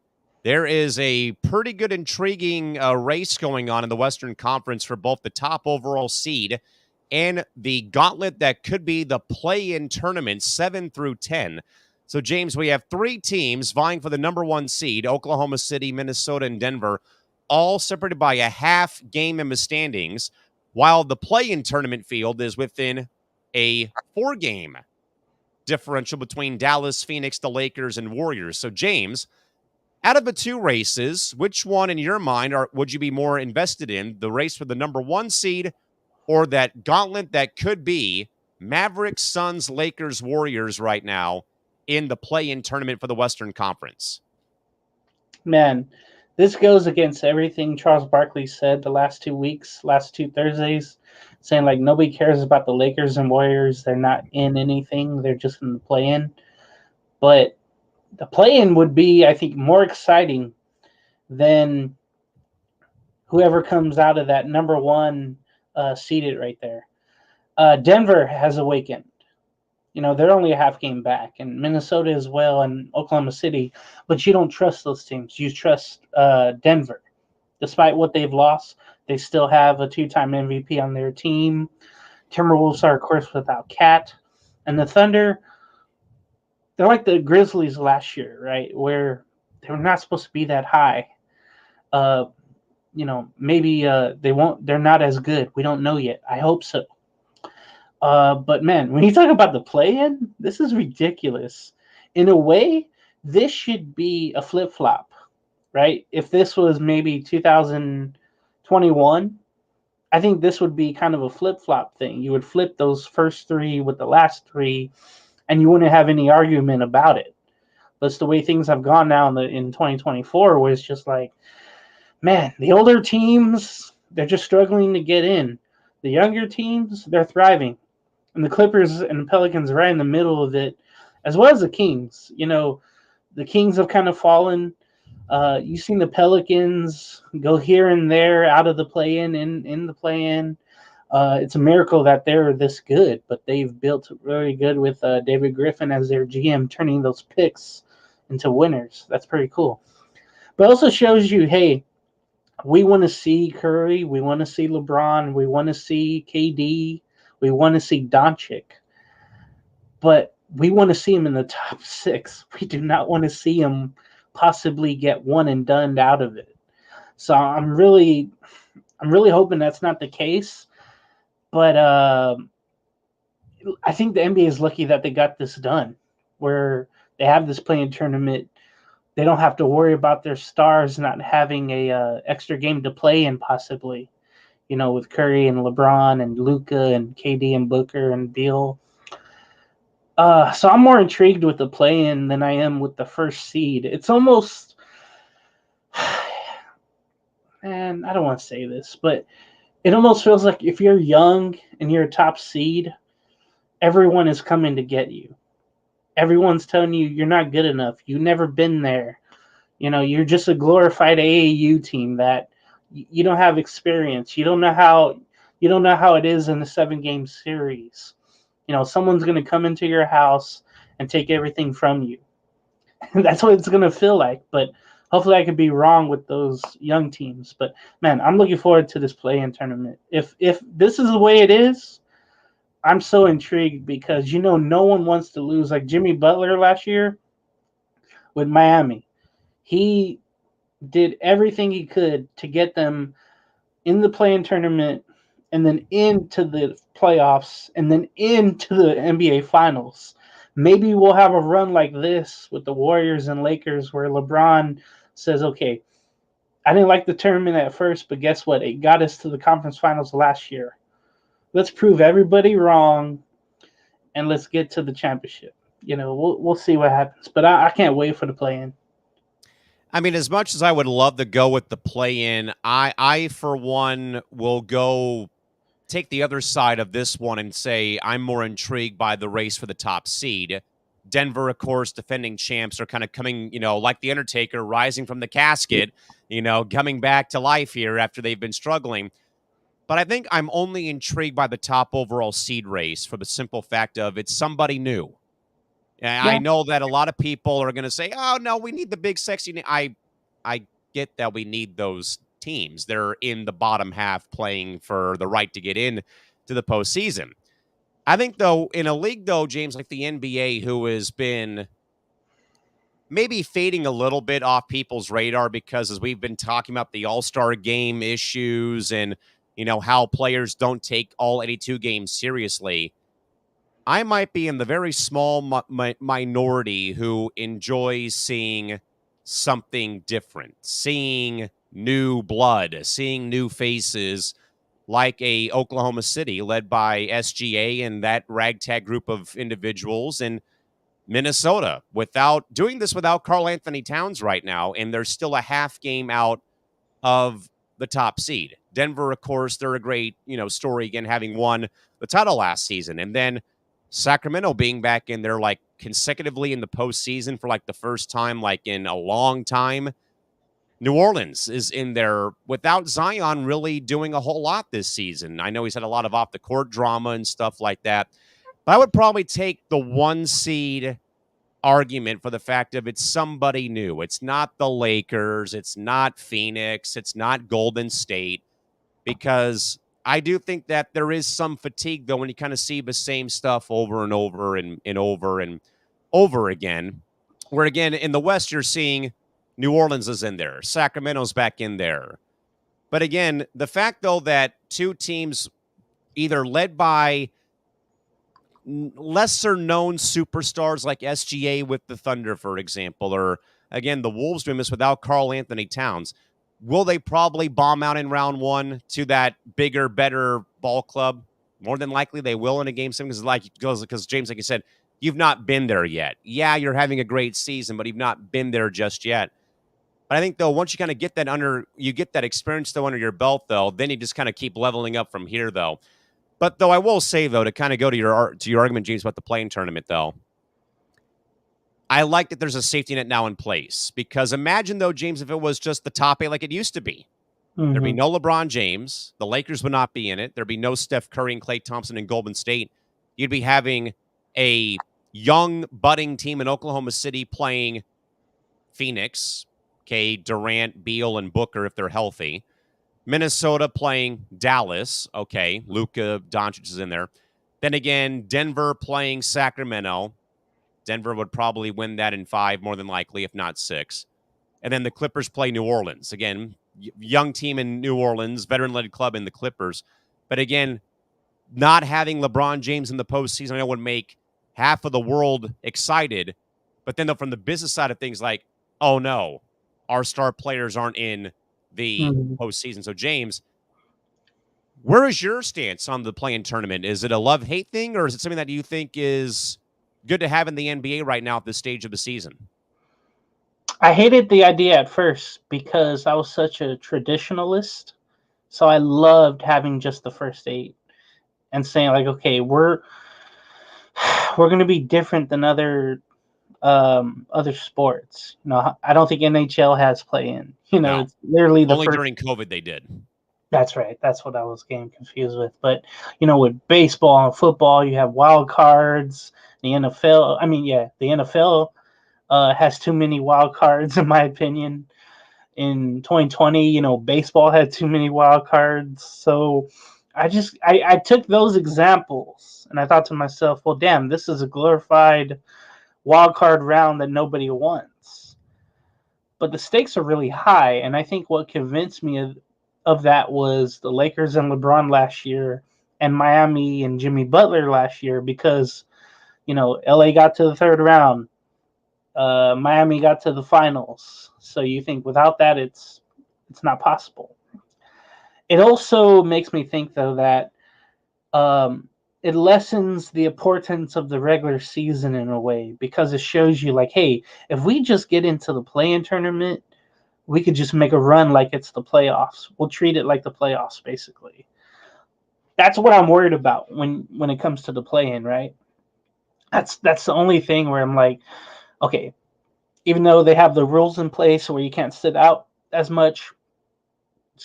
there is a pretty good, intriguing race going on in the Western Conference for both the top overall seed and the gauntlet that could be the play-in tournament, 7 through 10. So, James, we have 3 teams vying for the number 1 seed, Oklahoma City, Minnesota, and Denver, all separated by a half game in the standings, while the play-in tournament field is within a 4-game differential between Dallas, Phoenix, the Lakers, and Warriors. So, James, out of the 2 races, which one in your mind would you be more invested in, the race for the number 1 seed or that gauntlet that could be Mavericks, Suns, Lakers, Warriors right now in the play-in tournament for the Western Conference? Man, this goes against everything Charles Barkley said the last 2 weeks, last 2 Thursdays, saying like nobody cares about the Lakers and Warriors. They're not in anything. They're just in the play-in. But the play-in would be, I think, more exciting than whoever comes out of that number 1 seated right there. Denver has awakened. You know, they're only a half game back, and Minnesota as well, and Oklahoma City. But you don't trust those teams. You trust Denver. Despite what they've lost, they still have a 2-time MVP on their team. Timberwolves are, of course, without Cat. And the Thunder, they're like the Grizzlies last year, right? Where they were not supposed to be that high. Uh, maybe they're not as good. We don't know yet. I hope so. But man, when you talk about the play-in, this is ridiculous. In a way, this should be a flip-flop, right? If this was maybe 2021, I think this would be kind of a flip-flop thing. You would flip those first 3 with the last 3, and you wouldn't have any argument about it. But it's the way things have gone now in 2024, where it's just like, man, the older teams, they're just struggling to get in. The younger teams, they're thriving. And the Clippers and the Pelicans are right in the middle of it, as well as the Kings. You know, the Kings have kind of fallen. You've seen the Pelicans go here and there out of the play-in, in the play-in. It's a miracle that they're this good, but they've built really good with David Griffin as their GM, turning those picks into winners. That's pretty cool. But it also shows you, hey, We want to see Curry. We want to see LeBron. We want to see KD. We want to see Doncic. But we want to see him in the top six. We do not want to see him possibly get one and done out of it. So I'm really hoping that's not the case. But I think the NBA is lucky that they got this done, where they have this playing tournament. They don't have to worry about their stars not having a extra game to play in, possibly. You know, with Curry and LeBron and Luca and KD and Booker and Beal. So I'm more intrigued with the play-in than I am with the first seed. It's almost, man, I don't want to say this, but it almost feels like if you're young and you're a top seed, everyone is coming to get you. Everyone's telling you you're not good enough. You've never been there. You know, you're just a glorified AAU team that you don't have experience. You don't know how it is in the 7-game series. You know, someone's going to come into your house and take everything from you. That's what it's going to feel like. But hopefully I could be wrong with those young teams. But man, I'm looking forward to this play-in tournament. If this is the way it is, I'm so intrigued because no one wants to lose. Like Jimmy Butler last year with Miami, he did everything he could to get them in the play-in tournament and then into the playoffs and then into the NBA finals. Maybe we'll have a run like this with the Warriors and Lakers where LeBron says, okay, I didn't like the tournament at first, but guess what? It got us to the conference finals last year. Let's prove everybody wrong and let's get to the championship. We'll see what happens. But I can't wait for the play-in. I mean, as much as I would love to go with the play-in, I for one will go take the other side of this one and say I'm more intrigued by the race for the top seed. Denver, of course, defending champs, are kind of coming, like the Undertaker, rising from the casket, coming back to life here after they've been struggling. But I think I'm only intrigued by the top overall seed race for the simple fact of it's somebody new. And I Yeah. know that a lot of people are going to say, "Oh no, we need the big sexy." I get that we need those teams. They're in the bottom half playing for the right to get in to the postseason. I think though, in a league though, James, like the NBA, who has been maybe fading a little bit off people's radar because as we've been talking about the All-Star game issues and how players don't take all 82 games seriously. I might be in the very small minority who enjoys seeing something different, seeing new blood, seeing new faces, like a Oklahoma City led by SGA and that ragtag group of individuals, and Minnesota without Karl Anthony Towns right now, and they're still a half game out of the top seed. Denver, of course, they're a great, story again, having won the title last season. And then Sacramento being back in there like consecutively in the postseason for like the first time, like in a long time. New Orleans is in there without Zion really doing a whole lot this season. I know he's had a lot of off the court drama and stuff like that. But I would probably take the 1 seed argument for the fact of it's somebody new. It's not the Lakers, it's not Phoenix, it's not Golden State, because I do think that there is some fatigue though when you kind of see the same stuff over and over and over and over again. Where again in the West you're seeing New Orleans is in there, Sacramento's back in there. But again, the fact though that two teams either led by lesser known superstars like SGA with the Thunder, for example, or again, the Wolves doing this without Karl Anthony Towns. Will they probably bomb out in round one to that bigger, better ball club? More than likely they will in a game 7 because James, like you said, you've not been there yet. Yeah, you're having a great season, but you've not been there just yet. But I think though, once you kind of get that experience though under your belt though, then you just kind of keep leveling up from here though. But though I will say though, to kind of go to your argument, James, about the play-in tournament though, I like that there's a safety net now in place because imagine though, James, if it was just the top 8 like it used to be, there'd be Mm-hmm. no LeBron James, the Lakers would not be in it, there'd be no Steph Curry and Klay Thompson in Golden State. You'd be having a young budding team in Oklahoma City playing Phoenix, okay, Durant, Beal, and Booker if they're healthy. Minnesota playing Dallas. Okay, Luka Doncic is in there. Then again, Denver playing Sacramento. Denver would probably win that in 5, more than likely, if not 6. And then the Clippers play New Orleans. Again, young team in New Orleans, veteran-led club in the Clippers. But again, not having LeBron James in the postseason, I know would make half of the world excited. But then from the business side of things, like, oh no, our star players aren't in the postseason. So, James, where is your stance on the play-in tournament? Is it a love-hate thing, or is it something that you think is good to have in the NBA right now at this stage of the season? I hated the idea at first because I was such a traditionalist. So I loved having just the first 8 and saying like, okay, we're going to be different than other sports. I don't think NHL has play-in. No. It's literally the Only first. during COVID they did. That's right. That's what I was getting confused with. But with baseball and football, you have wild cards. The NFL. I mean, yeah, the NFL has too many wild cards, in my opinion. In 2020, baseball had too many wild cards. So I took those examples and I thought to myself, well, damn, this is a glorified wild card round that nobody wants. But the stakes are really high. And I think what convinced me of that was the Lakers and LeBron last year and Miami and Jimmy Butler last year, because, LA got to the third round. Miami got to the finals. So you think without that, it's not possible. It also makes me think, though, that it lessens the importance of the regular season in a way, because it shows you like, hey, if we just get into the play-in tournament, we could just make a run like it's the playoffs. We'll treat it like the playoffs, basically. That's what I'm worried about when it comes to the play-in, right? That's the only thing where I'm like, okay, even though they have the rules in place where you can't sit out as much,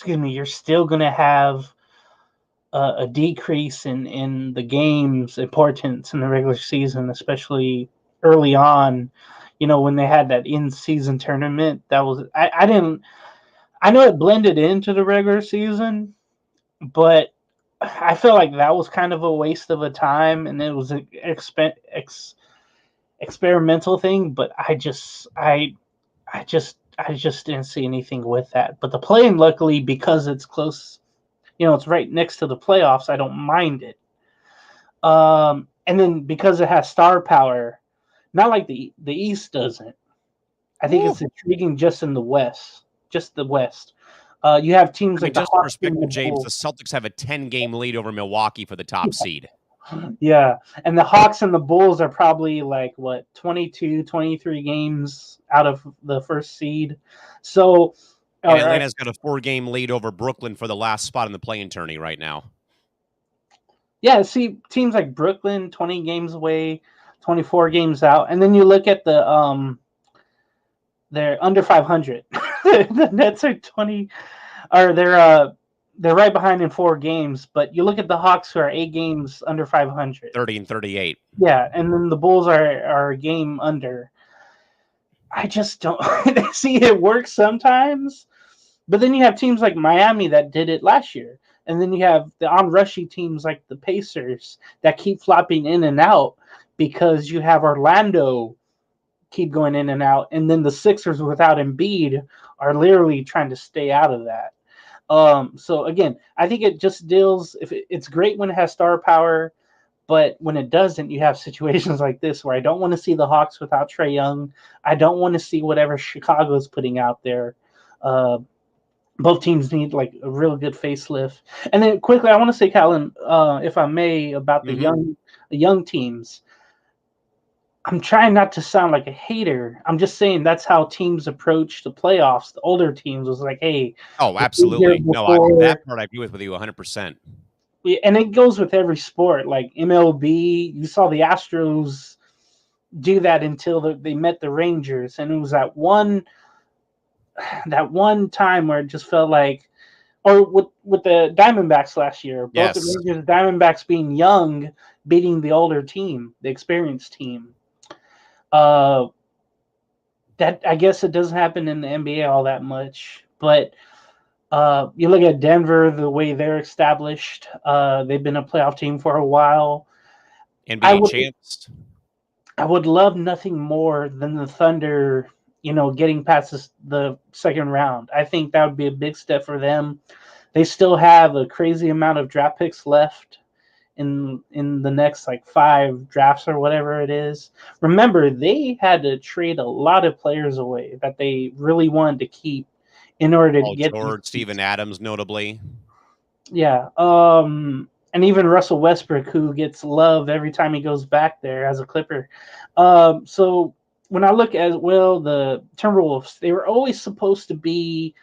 you're still going to have a decrease in the game's importance in the regular season, especially early on. When they had that in-season tournament, that was I know it blended into the regular season, but I feel like that was kind of a waste of a time, and it was an experimental thing. But I just didn't see anything with that. But the play-in, luckily, because it's close, it's right next to the playoffs, I don't mind it. And then because it has star power, not like the East doesn't. I think it's intriguing just in the West, just the West. You have teams like the just for Hawks and perspective, the James, the Bulls. Celtics have a 10-game lead over Milwaukee for the top seed. Yeah, and the Hawks and the Bulls are probably like, 22, 23 games out of the first seed. So, and Atlanta's got a 4-game lead over Brooklyn for the last spot in the play-in tourney right now. Yeah, see, teams like Brooklyn, 20 games away, 24 games out. And then you look at they're under 500. The Nets are 20, or they're right behind in 4 games. But you look at the Hawks, who are 8 games under 500. 30 and 38. Yeah, and then the Bulls are a game under. I just don't see it work sometimes. But then you have teams like Miami that did it last year. And then you have the on-rushy teams like the Pacers that keep flopping in and out, because you have Orlando keep going in and out. And then the Sixers without Embiid are literally trying to stay out of that. So, again, I think it just deals – it's great when it has star power, but when it doesn't, you have situations like this where I don't want to see the Hawks without Trae Young. I don't want to see whatever Chicago's putting out there. Both teams need like a real good facelift. And then quickly, I want to say, Callan, if I may, about the young teams. I'm trying not to sound like a hater. I'm just saying that's how teams approach the playoffs. The older teams was like, hey. Oh, absolutely. No, that part I agree with you 100%. And it goes with every sport. Like MLB, you saw the Astros do that until they met the Rangers. And it was that one time where it just felt like, or with the Diamondbacks last year, both the Rangers and Diamondbacks being young, beating the older team, the experienced team. That, I guess, it doesn't happen in the NBA all that much, but You look at Denver, the way they're established. They've been a playoff team for a while. I NBA would champs. I would love nothing more than the Thunder, getting past the second round. I think that would be a big step for them. They still have a crazy amount of draft picks left in the next like 5 drafts or whatever it is. Remember, they had to trade a lot of players away that they really wanted to keep in order to Paul get these George, Steven pieces. Adams, notably. Yeah. And even Russell Westbrook, who gets love every time he goes back there as a Clipper. So when I look at, well, the Timberwolves, they were always supposed to be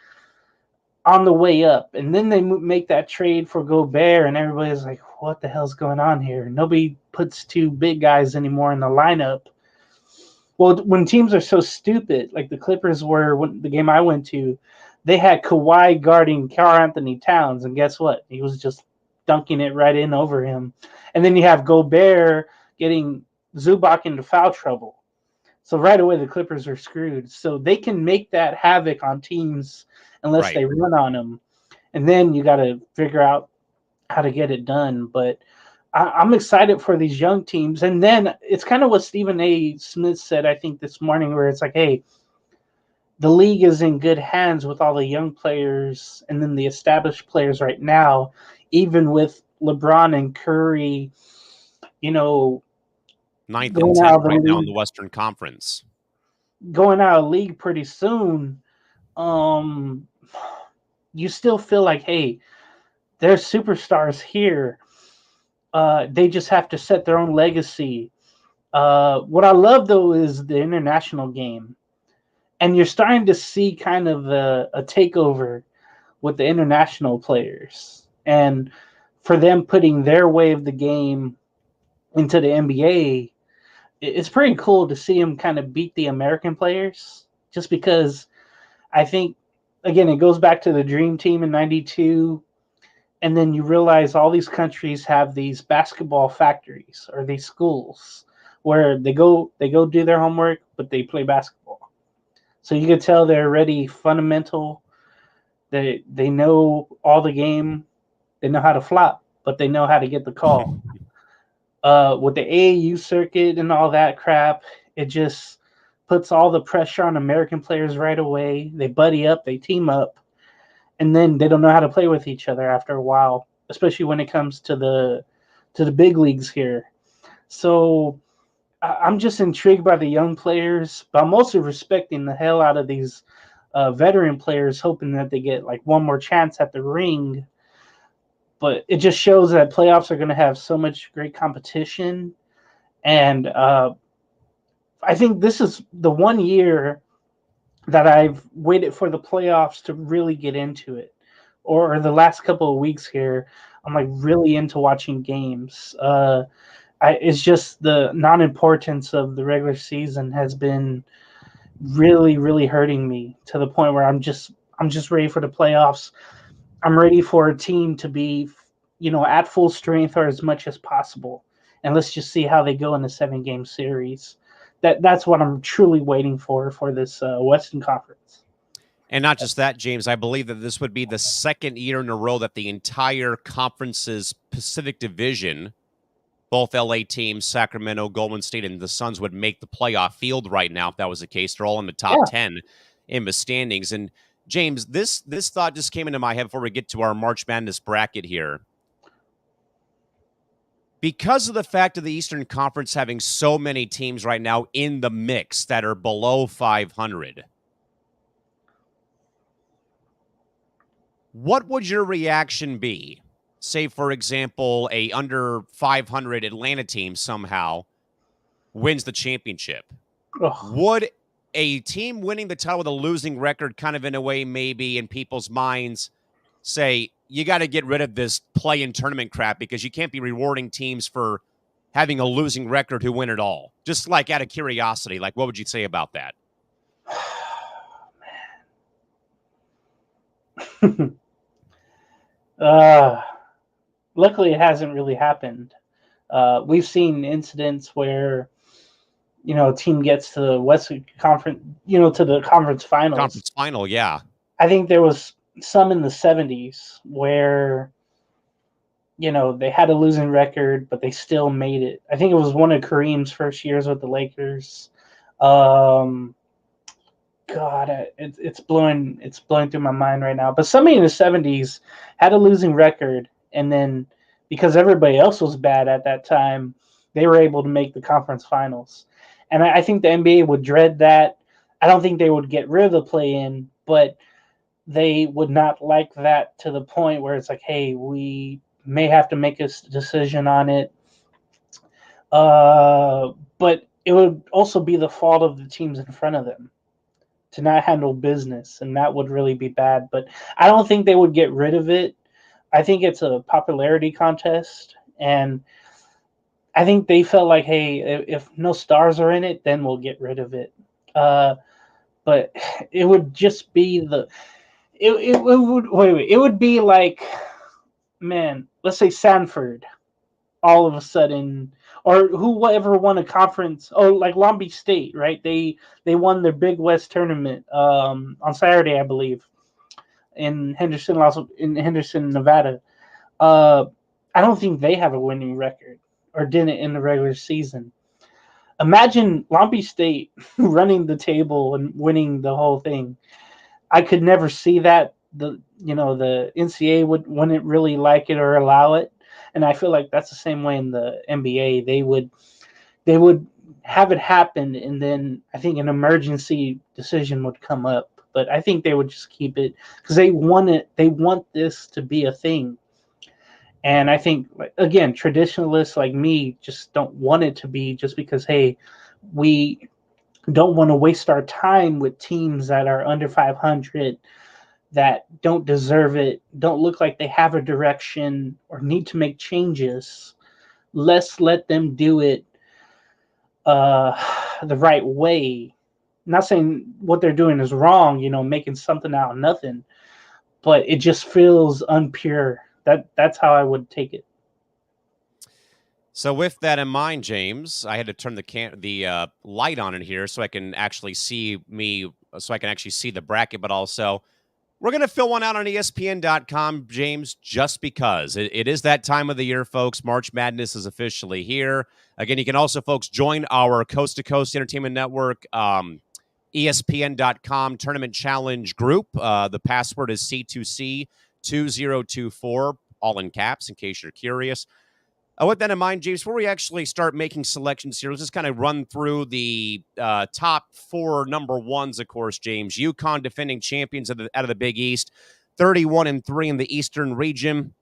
on the way up, and then they make that trade for Gobert, and everybody's like, "What the hell's going on here?" Nobody puts two big guys anymore in the lineup. Well, when teams are so stupid, like the Clippers were when the game I went to, they had Kawhi guarding Karl Anthony Towns, and guess what? He was just dunking it right in over him. And then you have Gobert getting Zubac into foul trouble. So right away the Clippers are screwed. So they can make that havoc on teams unless Right. they run on them, and then you got to figure out how to get it done. But I'm excited for these young teams. And then it's kind of what Stephen A. Smith said, I think, this morning, where it's like, hey, the league is in good hands with all the young players and then the established players right now, even with LeBron and Curry, you know, Ninth and going out 10th of the right now in league, the Western Conference. pretty soon. Um, you still feel like, hey, there's superstars here. They just have to set their own legacy. What I love though is the international game, and you're starting to see kind of a takeover with the international players, and for them putting their way of the game into the NBA, it's pretty cool to see them kind of beat the American players. Just because I think, again, it goes back to the Dream Team in '92, and then you realize all these countries have these basketball factories or these schools where they go do their homework, but they play basketball. So you can tell they're already fundamental. They know all the game. They know how to flop, but they know how to get the call. With the AAU circuit and all that crap, it just puts all the pressure on American players right away. They buddy up, they team up, and then they don't know how to play with each other after a while, especially when it comes to the big leagues here. So I'm just intrigued by the young players, but I'm also respecting the hell out of these veteran players, hoping that they get like one more chance at the ring. But it just shows that playoffs are going to have so much great competition, and I think this is the one year that I've waited for the playoffs to really get into it, or the last couple of weeks here. I'm like really into watching games. It's just the non-importance of the regular season has been really, really hurting me to the point where I'm just ready for the playoffs. I'm ready for a team to be, at full strength or as much as possible, and let's just see how they go in the 7-game series. That's what I'm truly waiting for this Western Conference. And not just that, James, I believe that this would be the second year in a row that the entire conference's Pacific Division, both LA teams, Sacramento, Golden State, and the Suns would make the playoff field right now if that was the case. They're all in the top Yeah. 10 in the standings. And James, this thought just came into my head before we get to our March Madness bracket here. Because of the fact of the Eastern Conference having so many teams right now in the mix that are below 500, what would your reaction be? Say, for example, a under 500 Atlanta team somehow wins the championship. Ugh. Would a team winning the title with a losing record kind of in a way maybe in people's minds say, you got to get rid of this play-in tournament crap because you can't be rewarding teams for having a losing record who win it all? Just like out of curiosity, like what would you say about that? uh, Luckily, it hasn't really happened. We've seen incidents where a team gets to the Western Conference, to the conference finals. Conference final, yeah. I think there was some in the 70s where they had a losing record, but they still made it. I think it was one of Kareem's first years with the Lakers. Um, God, it's blowing through my mind right now. But somebody in the 70s had a losing record, and then because everybody else was bad at that time, they were able to make the conference finals. And I think the NBA would dread that. I don't think they would get rid of the play-in, but they would not like that to the point where it's like, hey, we may have to make a decision on it. But it would also be the fault of the teams in front of them to not handle business, and that would really be bad. But I don't think they would get rid of it. I think it's a popularity contest, and I think they felt like, hey, if no stars are in it, then we'll get rid of it. Uh, but it would just be it would wait, it would be like, man, let's say Sanford all of a sudden, or whoever won a conference. Oh, like Long Beach State, right? They won their Big West tournament on Saturday, I believe, in Henderson, Nevada. Uh, I don't think they have a winning record or didn't in the regular season. Imagine Long Beach State running the table and winning the whole thing. I could never see that. The NCAA wouldn't really like it or allow it, and I feel like that's the same way in the NBA. They would have it happen, and then I think an emergency decision would come up. But I think they would just keep it because they want it. They want this to be a thing, and I think, again, traditionalists like me just don't want it to be, just because, hey, we don't want to waste our time with teams that are under 500, that don't deserve it, don't look like they have a direction or need to make changes. Let's let them do it uh, the right way. Not saying what they're doing is wrong, making something out of nothing, but it just feels unpure. That's how I would take it. So with that in mind, James, I had to turn the light on in here so I can actually see the bracket, but also we're going to fill one out on ESPN.com, James, just because it is that time of the year, folks. March Madness is officially here. Again, you can also, folks, join our Coast to Coast Entertainment Network ESPN.com Tournament Challenge group. The password is C2C 2024, all in caps, in case you're curious. With that in mind, James, before we actually start making selections here, let's just kind of run through the top four number ones, of course, James. UConn defending champions out of the Big East, 31-3 in the Eastern region.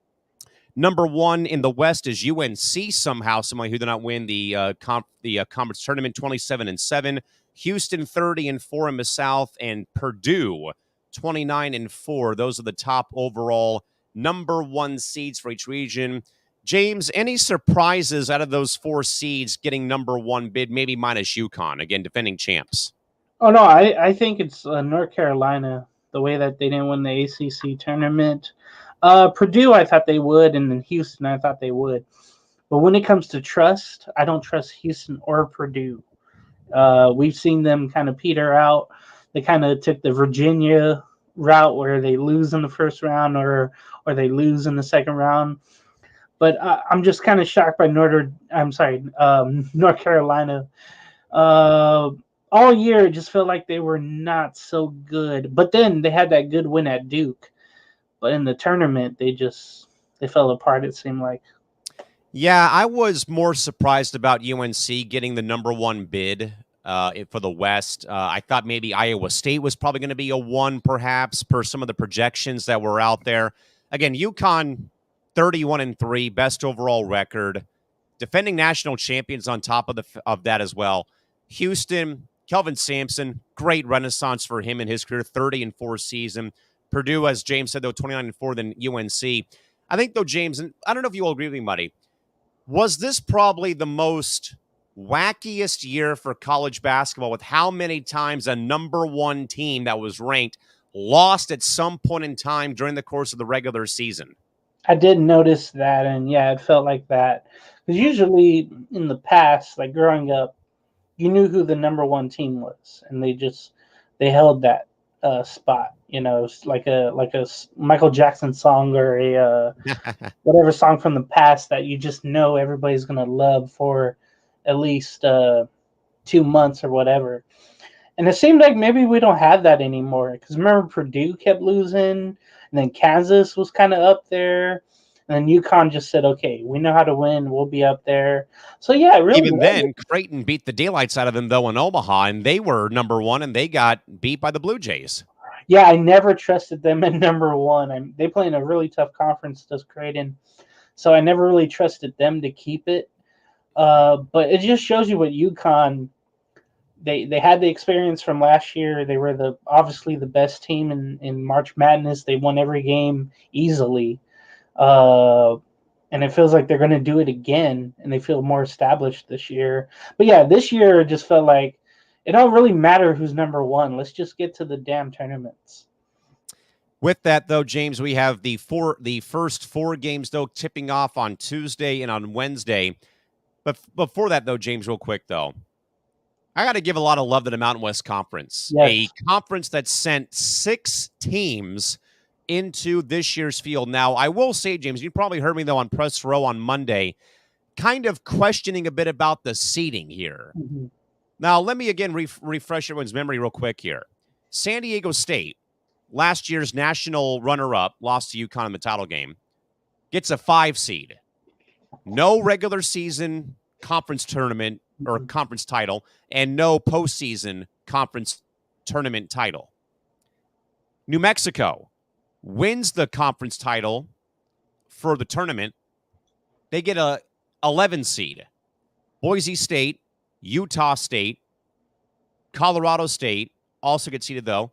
Number one in the West is UNC somehow, somebody who did not win the conference tournament, 27-7. Houston, 30-4 in the South, and Purdue, 29-4. Those are the top overall number one seeds for each region. James, any surprises out of those four seeds getting number one bid, maybe minus UConn, again, defending champs? Oh, no, I think it's North Carolina, the way that they didn't win the ACC tournament. Purdue, I thought they would, and then Houston, I thought they would. But when it comes to trust, I don't trust Houston or Purdue. We've seen them kind of peter out. They kind of took the Virginia route where they lose in the first round, or they lose in the second round. But I'm just kind of shocked by North Carolina. Uh, all year, it just felt like they were not so good. But then they had that good win at Duke. But in the tournament, they fell apart, it seemed like. Yeah, I was more surprised about UNC getting the number one bid for the West. I thought maybe Iowa State was probably going to be a one, perhaps, per some of the projections that were out there. Again, UConn, 31-3, best overall record, defending national champions on top of that as well. Houston, Kelvin Sampson, great renaissance for him in his career, 30-4 season. Purdue, as James said, though, 29-4 than UNC. I think, though, James, and I don't know if you all agree with me, buddy, was this probably the most wackiest year for college basketball, with how many times a number one team that was ranked lost at some point in time during the course of the regular season? I did notice that, and yeah, it felt like that. Because usually in the past, like growing up, you knew who the number one team was, and they held that spot. It's like a Michael Jackson song or a whatever song from the past that you just know everybody's gonna love for at least 2 months or whatever. And it seemed like maybe we don't have that anymore. Because remember, Purdue kept losing, and then Kansas was kind of up there, and then UConn just said, "Okay, we know how to win. We'll be up there." So yeah, it really Even was. then, Creighton beat the daylights out of them, though, in Omaha, and they were number one, and they got beat by the Blue Jays. Yeah, I never trusted them at number one. They play in a really tough conference, does Creighton, so I never really trusted them to keep it. But it just shows you what UConn. They had the experience from last year. They were obviously the best team in March Madness. They won every game easily, uh, and it feels like they're going to do it again. And they feel more established this year. But yeah, this year it just felt like it don't really matter who's number one. Let's just get to the damn tournaments. With that, though, James, we have the first 4 games, though, tipping off on Tuesday and on Wednesday. But before that, though, James, real quick, though, I got to give a lot of love to the Mountain West Conference, Yes. a conference that sent 6 teams into this year's field. Now, I will say, James, you probably heard me, though, on Press Row on Monday, kind of questioning a bit about the seeding here. Mm-hmm. Now, let me again refresh everyone's memory real quick here. San Diego State, last year's national runner-up, lost to UConn in the title game, gets a 5 seed. No regular season conference tournament or conference title, and no postseason conference tournament title. New Mexico wins the conference title for the tournament. They get a 11 seed. Boise State, Utah State, Colorado State also get seeded, though.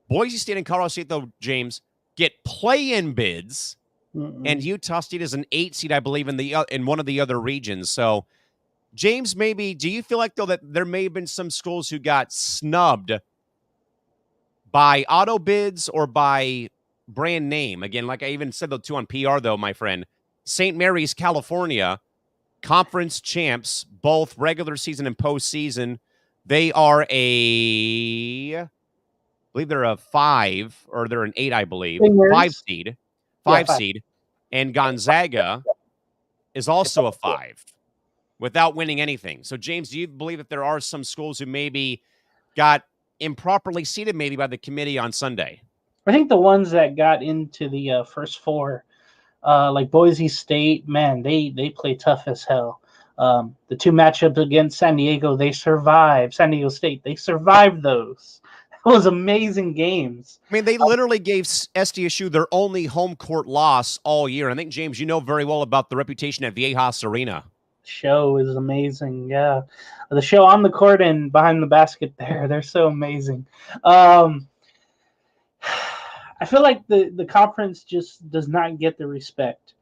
Boise State and Colorado State, though, James, get play-in bids, and Utah State is an 8 seed, I believe, in one of the other regions. So, James, maybe, do you feel like, though, that there may have been some schools who got snubbed by auto bids or by brand name? Again, like I even said, though, too, on PR, though, my friend, St. Mary's, California, conference champs, both regular season and postseason. They are I believe they're a 5, or they're an 8, I believe. 5 seed. 5 seed. And Gonzaga is also a 5 without winning anything. So, James, do you believe that there are some schools who maybe got improperly seeded maybe by the committee on Sunday? I think the ones that got into the first 4, like Boise State, man, they play tough as hell. The 2 matchups against San Diego, they survived. San Diego State, they survived those. That was amazing games. I mean, they literally gave SDSU their only home court loss all year. I think, James, you know very well about the reputation at Viejas Arena. Show is amazing. Yeah, the show on the court and behind the basket they're so amazing. I feel like the conference just does not get the respect,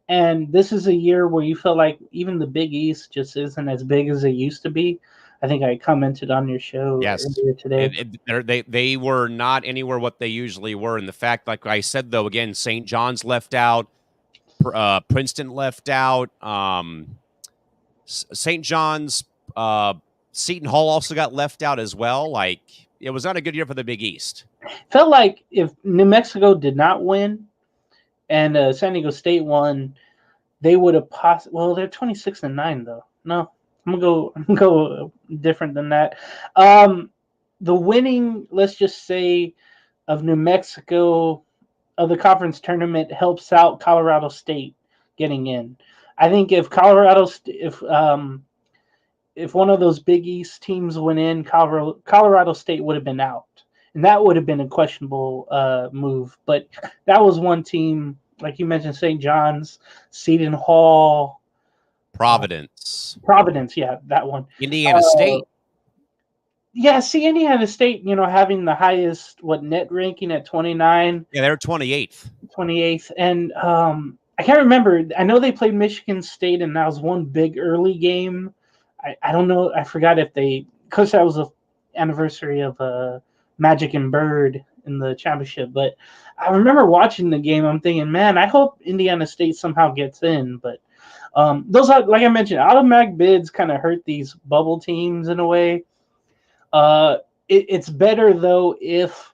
and this is a year where you feel like even the Big East just isn't as big as it used to be. I think I commented on your show earlier today. They were not anywhere what they usually were, and the fact, like I said, though, again, St. John's left out, Princeton left out, St. John's, Seton Hall also got left out as well. Like, it was not a good year for the Big East. Felt like if New Mexico did not win and San Diego State won, they would have well, they're 26-9 though. No, I'm gonna go different than that. The winning, let's just say, of New Mexico of the conference tournament helps out Colorado State getting in. I think if if one of those Big East teams went in, Colorado State would have been out, and that would have been a questionable move. But that was one team, like you mentioned, St. John's, Seton Hall, Providence, yeah, that one. Indiana State. Yeah, see, Indiana State, having the highest net ranking at 29. Yeah, they're 28th. 28th, and I can't remember. I know they played Michigan State, and that was one big early game. I don't know. I forgot because that was the anniversary of Magic and Bird in the championship. But I remember watching the game. I'm thinking, man, I hope Indiana State somehow gets in. But those are, like I mentioned, automatic bids kind of hurt these bubble teams in a way. It's better though if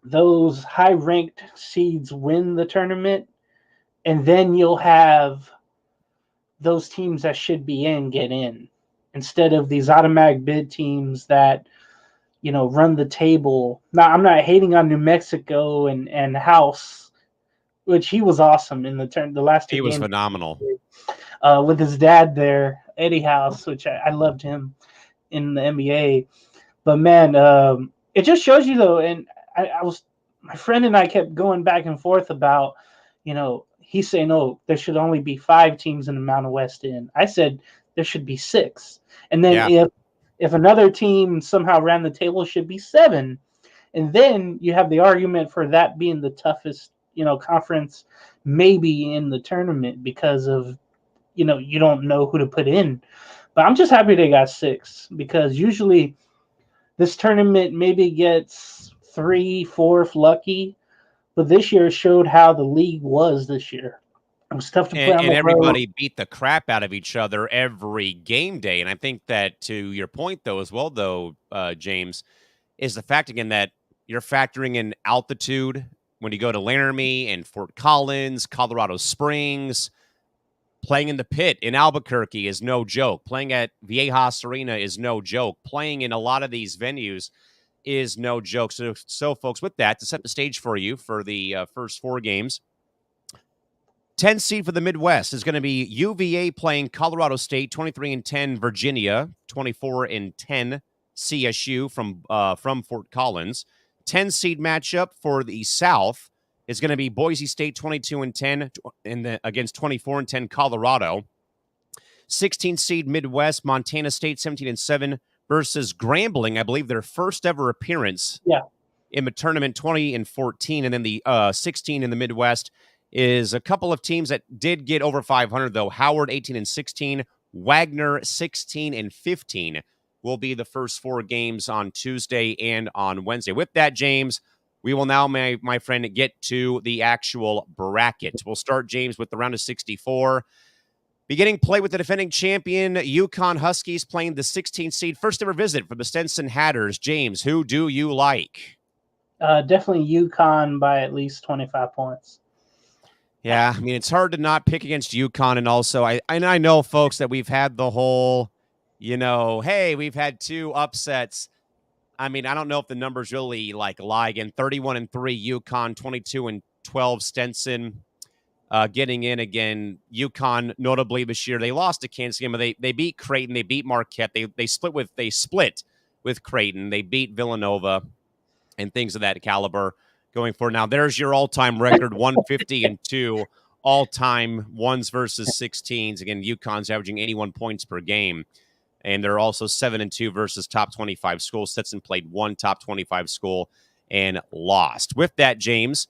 those high ranked seeds win the tournament, and then you'll have those teams that should be in get in instead of these automatic bid teams that run the table. Now, I'm not hating on New Mexico and House, which he was awesome in the last two He was games phenomenal. with his dad there, Eddie House, which I loved him in the NBA. But man, it just shows you though, and I was my friend and I kept going back and forth about, he's saying, "Oh, there should only be 5 teams in the Mountain West." In I said there should be 6, and then Yeah. if another team somehow ran the table, it should be 7, and then you have the argument for that being the toughest, conference maybe in the tournament because of you don't know who to put in. But I'm just happy they got 6 because usually this tournament maybe gets 3, 4th lucky, but this year showed how the league was this year. It was tough to play on And the road. everybody beat the crap out of each other every game day. And I think that to your point, though, as well, though, James, is the fact again that you're factoring in altitude when you go to Laramie and Fort Collins, Colorado Springs. Playing in the pit in Albuquerque is no joke. Playing at Viejas Arena is no joke. Playing in a lot of these venues is no joke. So folks, with that, to set the stage for you for the first 4 games, 10 seed for the Midwest is going to be UVA playing Colorado State, 23-10 Virginia, 24-10 CSU from Fort Collins. 10 seed matchup for the South is going to be Boise State, 22-10 against 24-10 Colorado. 16 seed Midwest, Montana State, 17-7 versus Grambling. I believe their first ever appearance in the tournament, 20-14, and then the 16 in the Midwest is a couple of teams that did get over 500, though. Howard, 18-16. Wagner, 16-15 will be the first 4 games on Tuesday and on Wednesday. With that, James, we will now, my friend, get to the actual bracket. We'll start, James, with the round of 64. Beginning play with the defending champion, Yukon Huskies, playing the 16th seed. First ever visit for the Stenson Hatters. James, who do you like? Definitely Yukon by at least 25 points. Yeah, I mean, it's hard to not pick against UConn. And also, I know, folks, that we've had the whole, hey, we've had 2 upsets. I mean, I don't know if the numbers really lie. Again, 31-3 UConn, 22-12 Stenson getting in again. UConn, notably this year, they lost to Kansas game, but they beat Creighton, they beat Marquette, they split with Creighton, they beat Villanova, and things of that caliber. Going for now, there's your all-time record, 150-2 all-time 1s versus 16s. Again, UConn's averaging 81 points per game, and they're also 7-2 versus top 25 schools. Stetson played 1 top 25 school and lost. With that, James,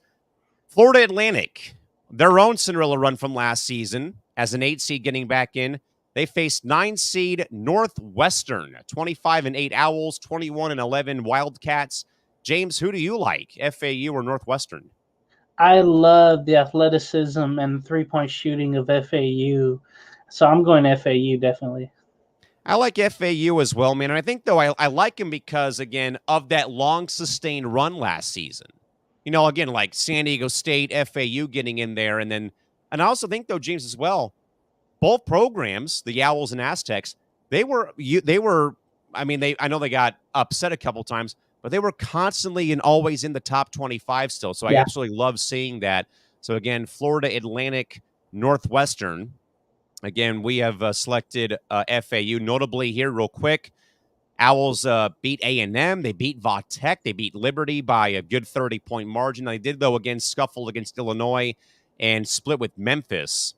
Florida Atlantic, their own Cinderella run from last season as an 8 seed getting back in. They faced 9 seed Northwestern, 25-8 Owls, 21-11 Wildcats. James, who do you like, FAU or Northwestern? I love the athleticism and 3-point shooting of FAU, so I'm going FAU definitely. I like FAU as well, man. And I think, though, I like him because, again, of that long sustained run last season. Again, like San Diego State, FAU getting in there. And I also think, though, James, as well, both programs, the Owls and Aztecs, I know they got upset a couple times, but they were constantly and always in the top 25 still. So I absolutely love seeing that. So again, Florida Atlantic, Northwestern. Again, we have selected FAU. Notably here, real quick, Owls beat A&M. They beat Va-Tech. They beat Liberty by a good 30-point margin. They did, though, again, scuffle against Illinois and split with Memphis,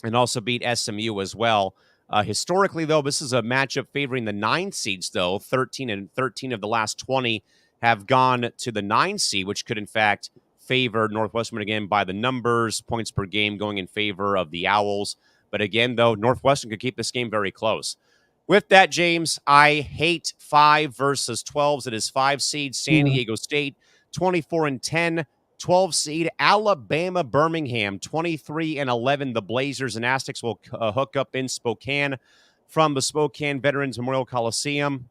and also beat SMU as well. Historically, though, this is a matchup favoring the 9 seeds, though. 13 of the last 20 have gone to the 9 seed, which could, in fact, favor Northwestern again by the numbers, points per game going in favor of the Owls. But again, though, Northwestern could keep this game very close. With that, James, I hate 5 versus 12s. It is 5 seed San Diego State, 24-10. 12 seed Alabama Birmingham, 23-11. The Blazers and Aztecs will hook up in Spokane from the Spokane Veterans Memorial Coliseum,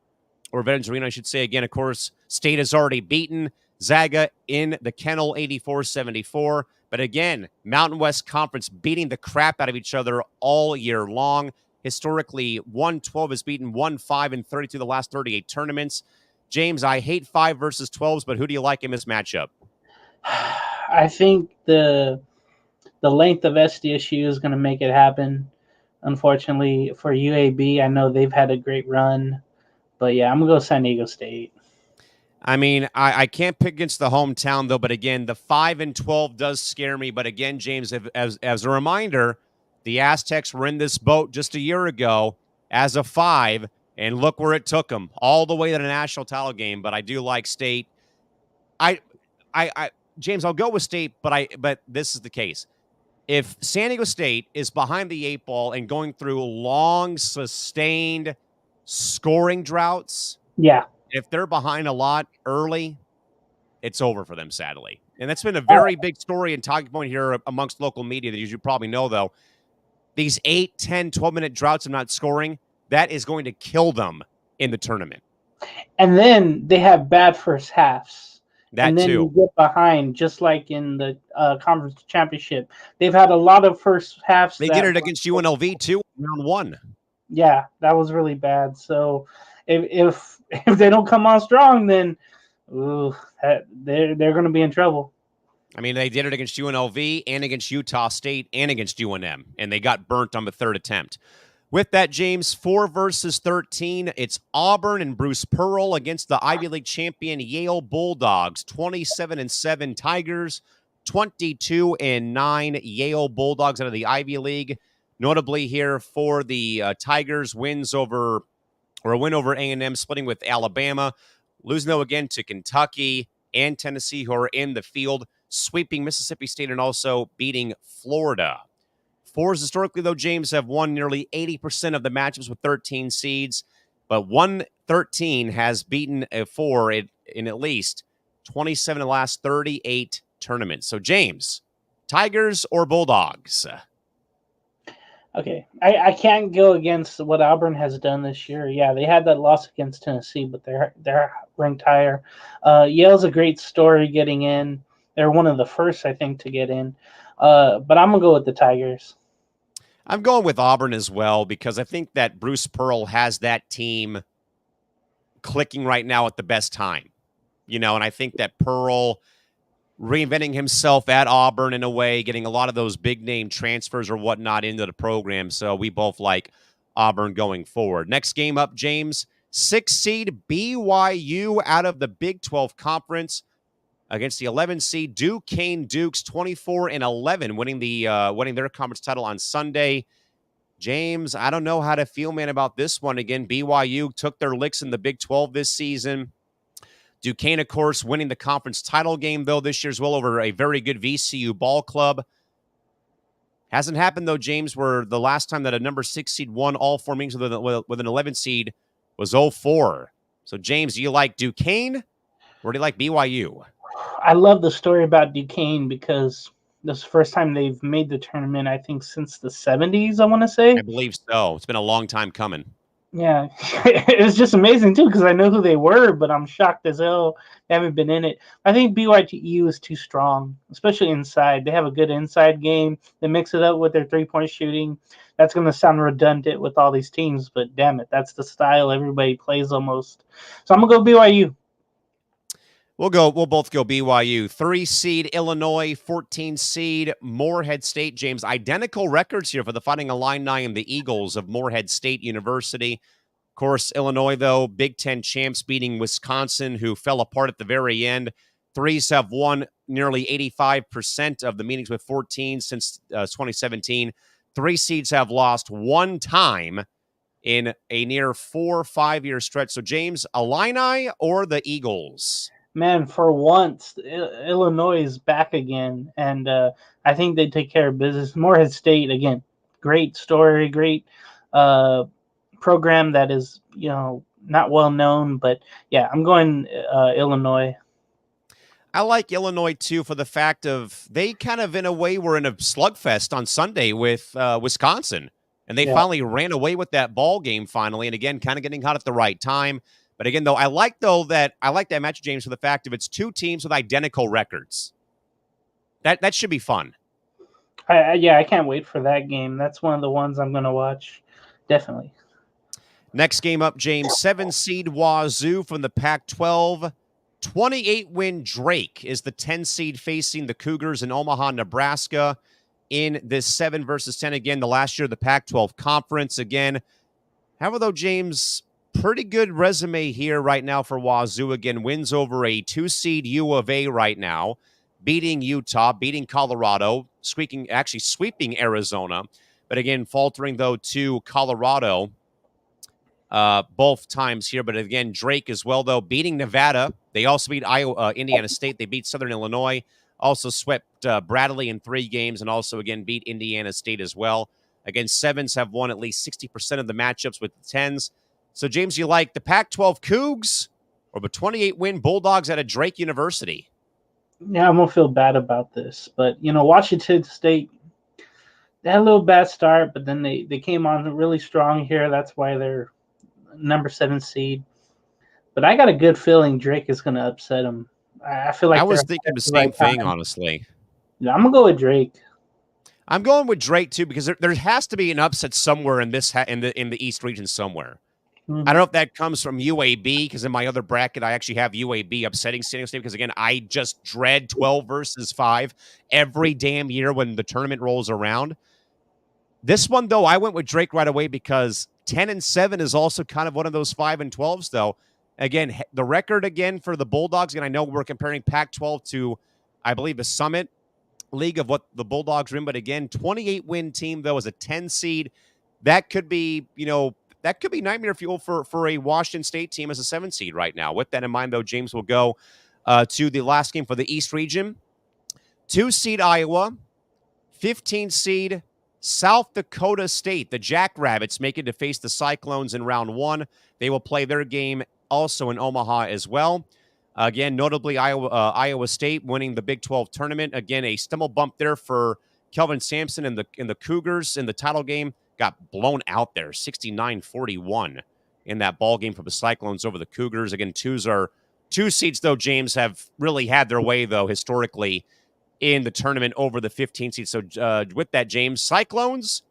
or Veterans Arena, I should say. Again, of course, State has already beaten Zaga in the kennel 84-74. But again, Mountain West Conference beating the crap out of each other all year long. Historically, 112 has beaten 1-5 in 32 the last 38 tournaments. James, I hate 5 versus 12s, but who do you like in this matchup? I think the length of SDSU is going to make it happen. Unfortunately for UAB, I know they've had a great run, but yeah, I'm gonna go San Diego State. I mean, I can't pick against the hometown though, but again, the 5 and 12 does scare me. But again, James, as a reminder, the Aztecs were in this boat just a year ago as a 5, and look where it took them, all the way to the national title game. But I do like State. I James, I'll go with State, but this is the case. If San Diego State is behind the 8 ball and going through long, sustained scoring droughts, Yeah. if they're behind a lot early, it's over for them, sadly. And that's been a very big story and talking point here amongst local media that you should probably know, though. These 8, 10, 12-minute droughts of not scoring, that is going to kill them in the tournament. And then they have bad first halves. That and then too. You get behind, just like in the conference championship. They've had a lot of first halves. They did it against UNLV, too, round 1. Yeah, that was really bad. So if they don't come on strong, then they're going to be in trouble. I mean, they did it against UNLV and against Utah State and against UNM, and they got burnt on the third attempt. With that, James, 4 versus 13, it's Auburn and Bruce Pearl against the Ivy League champion Yale Bulldogs. 27-7 Tigers, 22-9 Yale Bulldogs out of the Ivy League. Notably here for the Tigers, a win over A&M, splitting with Alabama, losing though again to Kentucky and Tennessee, who are in the field, sweeping Mississippi State and also beating Florida. 4s historically, though, James, have won nearly 80% of the matchups with 13 seeds, but 1-13 has beaten a 4 in at least 27 of the last 38 tournaments. So, James, Tigers or Bulldogs? Okay, I can't go against what Auburn has done this year. Yeah, they had that loss against Tennessee, but they're ranked higher. Yale's a great story getting in. They're one of the first, I think, to get in. But I'm gonna go with the Tigers. I'm going with Auburn as well because I think that Bruce Pearl has that team clicking right now at the best time. And I think that Pearl reinventing himself at Auburn in a way, getting a lot of those big name transfers or whatnot into the program. So we both like Auburn going forward. Next game up, James, 6 seed BYU out of the Big 12 Conference against the 11 seed Duquesne Dukes, 24-11, winning their conference title on Sunday. James, I don't know how to feel, man, about this one. Again, BYU took their licks in the Big 12 this season. Duquesne, of course, winning the conference title game, though, this year as well over a very good VCU ball club. Hasn't happened, though, James, where the last time that a number 6 seed won all 4 meetings with an 11 seed was 04. So, James, do you like Duquesne or do you like BYU? I love the story about Duquesne because this is the first time they've made the tournament, I think, since the 70s, I want to say. I believe so. It's been a long time coming. Yeah, it's just amazing, too, because I know who they were, but I'm shocked as hell they haven't been in it. I think BYU is too strong, especially inside. They have a good inside game. They mix it up with their three-point shooting. That's going to sound redundant with all these teams, but damn it, that's the style everybody plays almost. So I'm going to go BYU. We'll both go BYU. 3 seed Illinois, 14 seed Morehead State. James, identical records here for the Fighting Illini and the Eagles of Morehead State University. Of course, Illinois, though, Big Ten champs beating Wisconsin, who fell apart at the very end. 3s have won nearly 85% of the meetings with 14 since 2017. 3 seeds have lost 1 time in a near 4 or 5 year stretch. So, James, Illini or the Eagles? Man, for once, Illinois is back again, and I think they take care of business. Morehead State, again, great story, great program that is, not well known, but yeah, I'm going Illinois. I like Illinois, too, for the fact of they kind of, in a way, were in a slugfest on Sunday with Wisconsin, and they finally ran away with that ball game finally, and again, kind of getting hot at the right time. But again, though, I like that matchup, James, for the fact of it's two teams with identical records. That should be fun. I can't wait for that game. That's one of the ones I'm going to watch. Definitely. Next game up, James, 7 seed Wazoo from the Pac-12. 28-win Drake is the 10 seed facing the Cougars in Omaha, Nebraska in this 7 versus 10. Again, the last year of the Pac-12 conference. Again, however, though, James, pretty good resume here right now for Wazoo. Again, wins over a 2 seed U of A right now, beating Utah, beating Colorado, sweeping Arizona. But again, faltering, though, to Colorado both times here. But again, Drake as well, though, beating Nevada. They also beat Indiana State. They beat Southern Illinois. Also swept Bradley in 3 games and also, again, beat Indiana State as well. Again, 7s have won at least 60% of the matchups with the 10s. So, James, you like the Pac-12 Cougs or the 28-win Bulldogs out of Drake University? Yeah, I'm going to feel bad about this. But, Washington State, they had a little bad start, but then they came on really strong here. That's why they're number 7 seed. But I got a good feeling Drake is going to upset them. I feel like I was thinking the same thing, honestly. Yeah, I'm going to go with Drake. I'm going with Drake, too, because there has to be an upset somewhere in the East region somewhere. Mm-hmm. I don't know if that comes from UAB, because in my other bracket, I actually have UAB upsetting San Diego State, because, again, I just dread 12 versus 5 every damn year when the tournament rolls around. This one, though, I went with Drake right away because 10-7 is also kind of one of those 5 and 12s, though. Again, the record, again, for the Bulldogs, and I know we're comparing Pac-12 to, I believe, the Summit League of what the Bulldogs are in, but again, 28-win team, though, as a 10 seed. That could be, nightmare fuel for a Washington State team as a 7 seed right now. With that in mind, though, James will go to the last game for the East region. 2 seed Iowa, 15 seed South Dakota State. The Jackrabbits make it to face the Cyclones in round 1. They will play their game also in Omaha as well. Again, notably Iowa State winning the Big 12 tournament. Again, a stumble bump there for Kelvin Sampson and the Cougars in the title game. Got blown out there, 69-41 in that ball game for the Cyclones over the Cougars. Again, 2 seeds, though, James, have really had their way, though, historically in the tournament over the 15 seeds. So with that, James, Cyclones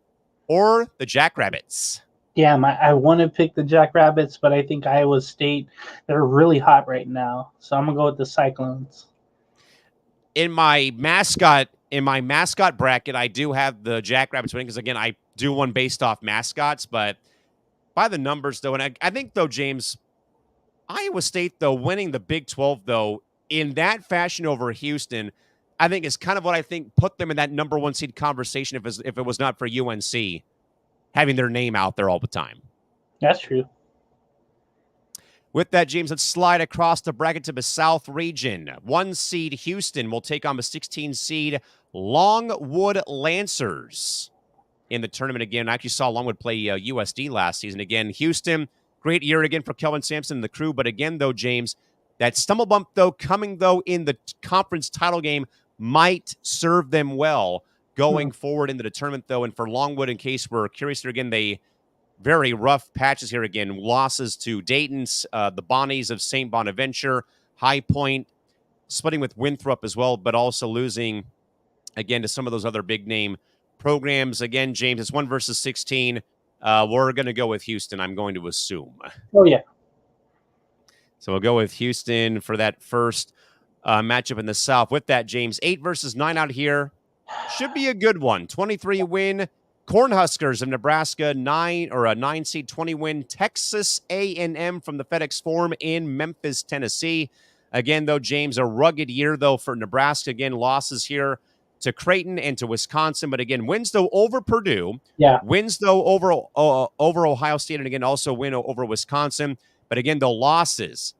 or the Jackrabbits? Yeah, I want to pick the Jackrabbits, but I think Iowa State, they're really hot right now. So I'm going to go with the Cyclones. In my mascot bracket, I do have the Jackrabbits winning because, again, I do one based off mascots, but by the numbers, though, and I think, though, James, Iowa State, though, winning the Big 12, though, in that fashion over Houston, I think is kind of what I think put them in that number 1 seed conversation if it was not for UNC having their name out there all the time. That's true. With that, James, let's slide across the bracket to the South region. 1 seed Houston will take on the 16 seed Longwood Lancers in the tournament again. I actually saw Longwood play USD last season. Again, Houston, great year again for Kelvin Sampson and the crew. But again, though, James, that stumble bump, though, coming, though, in the conference title game might serve them well going forward into the tournament, though. And for Longwood, in case we're curious here again, they very rough patches here again. Losses to Dayton's, the Bonnies of St. Bonaventure, High Point, splitting with Winthrop as well, but also losing, again, to some of those other big-name programs. Again, James, it's 1 versus 16. We're going to go with Houston, I'm going to assume. Oh, yeah. So we'll go with Houston for that first matchup in the South. With that, James, 8 versus 9 out here. Should be a good one. 23 win. Cornhuskers of Nebraska, 9 seed, 20 win. Texas A&M from the FedEx Forum in Memphis, Tennessee. Again, though, James, a rugged year, though, for Nebraska. Again, losses here to Creighton and to Wisconsin. But again, wins, though, over Purdue. Yeah. Wins, though, over Ohio State. And again, also win over Wisconsin. But again, though, losses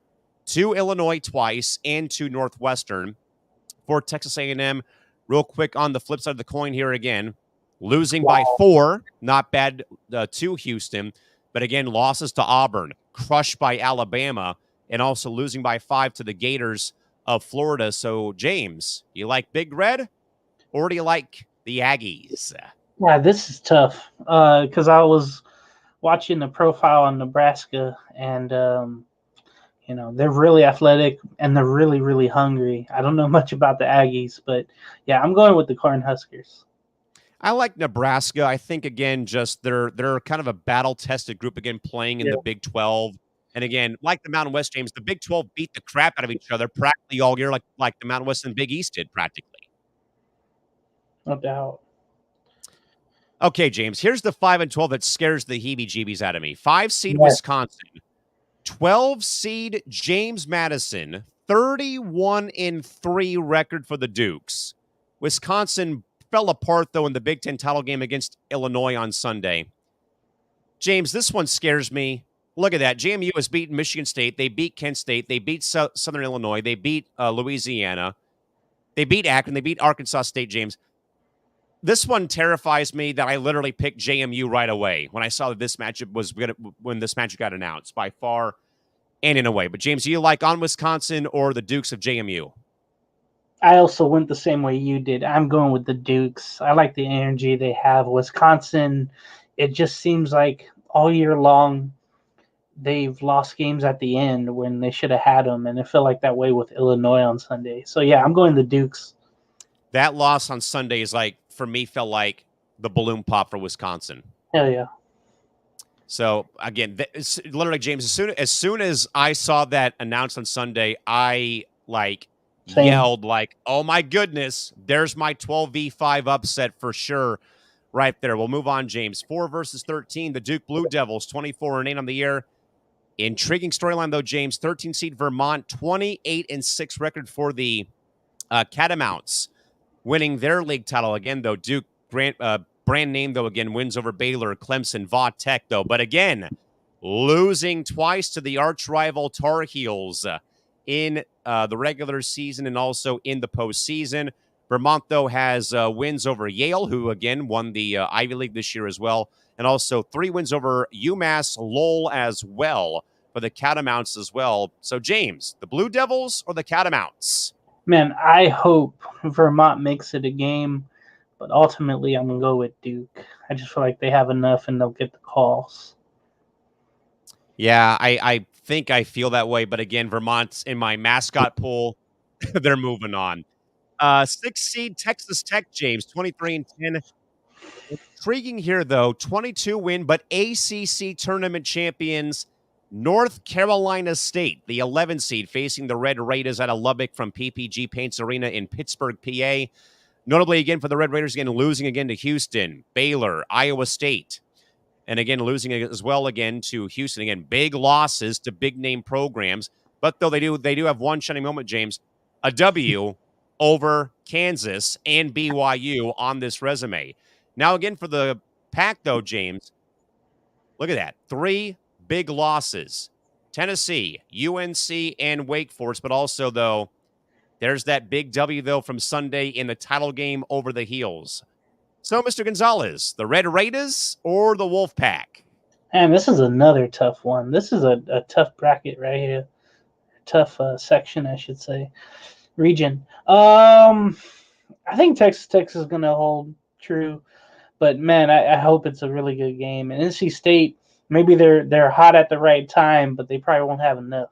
to Illinois twice and to Northwestern for Texas A&M. Real quick on the flip side of the coin here again. Losing by 4, not bad to Houston. But again, losses to Auburn, crushed by Alabama, and also losing by 5 to the Gators of Florida. So, James, you like Big Red or do you like the Aggies? Yeah, this is tough because I was watching the profile on Nebraska, and You know, they're really athletic and they're really, really hungry. I don't know much about the Aggies, but yeah, I'm going with the Cornhuskers. I like Nebraska. I think again, just they're kind of a battle tested group again, playing in Yeah, the Big 12. And again, like the Mountain West, James, the Big 12 beat the crap out of each other practically all year, like the Mountain West and Big East did practically. no doubt. Okay, James, here's the 5 and 12 that scares the heebie-jeebies out of me. 5 seed Yes. Wisconsin, 12 seed James Madison, 31-3 record for the Dukes. Wisconsin fell apart though in the Big 10 title game against Illinois on Sunday. James, this one scares me. Look at that. JMU has beaten Michigan State. They beat Kent State. They beat Southern Illinois. They beat Louisiana. They beat Akron. They beat Arkansas State, James. This one terrifies me that I literally picked JMU right away when I saw that this matchup was going to, when this matchup got announced by far and in a way. But James, do you like on Wisconsin or the Dukes of JMU? I also went the same way you did. I'm going with the Dukes. I like the energy they have. Wisconsin, it just seems like all year long they've lost games at the end when they should have had them, and it felt like that way with Illinois on Sunday. So yeah, I'm going the Dukes. That loss on Sunday is like, for me, felt like the balloon pop for Wisconsin. Hell yeah. So again, literally, James, as soon as I saw that announced on Sunday, I Same. yelled like, "Oh my goodness, there's my 12v5 upset for sure." Right there. We'll move on, James. 4 versus 13. The Duke Blue Devils, 24-8 on the year. Intriguing storyline, though, James. 13 seed Vermont, 28-6 record for the Catamounts, winning their league title. Again, though, Duke, brand name, though, again, wins over Baylor, Clemson, Vaught Tech, though. But again, losing twice to the arch rival Tar Heels in the regular season and also in the postseason. Vermont, though, has wins over Yale, who, again, won the Ivy League this year as well, and also 3 wins over UMass Lowell as well for the Catamounts as well. So, James, the Blue Devils or the Catamounts? Man, I hope Vermont makes it a game, but ultimately I'm going to go with Duke. I just feel like they have enough and they'll get the calls. Yeah, I think I feel that way, but again, Vermont's in my mascot pool. They're moving on. 6 seed Texas Tech, James, 23-10. Intriguing here, though, 22 win, but ACC tournament champions North Carolina State, the 11 seed, facing the Red Raiders out of Lubbock from PPG Paints Arena in Pittsburgh, PA. Notably, again, for the Red Raiders, again, losing again to Houston, Baylor, Iowa State, and again, losing as well again to Houston. Again, big losses to big name programs. But though they do have one shining moment, James, a W over Kansas and BYU on this resume. Now, again, for the Pack, though, James, look at that. 3 big losses. Tennessee, UNC, and Wake Forest. But also, though, there's that big W, though, from Sunday in the title game over the Heels. So, Mr. Gonzales, the Red Raiders or the Wolf Pack? Man, this is another tough one. This is a tough bracket right here. Tough section, I should say. Region. I think Texas Tech is going to hold true, but man, I hope it's a really good game. And NC State, maybe they're hot at the right time, but they probably won't have enough.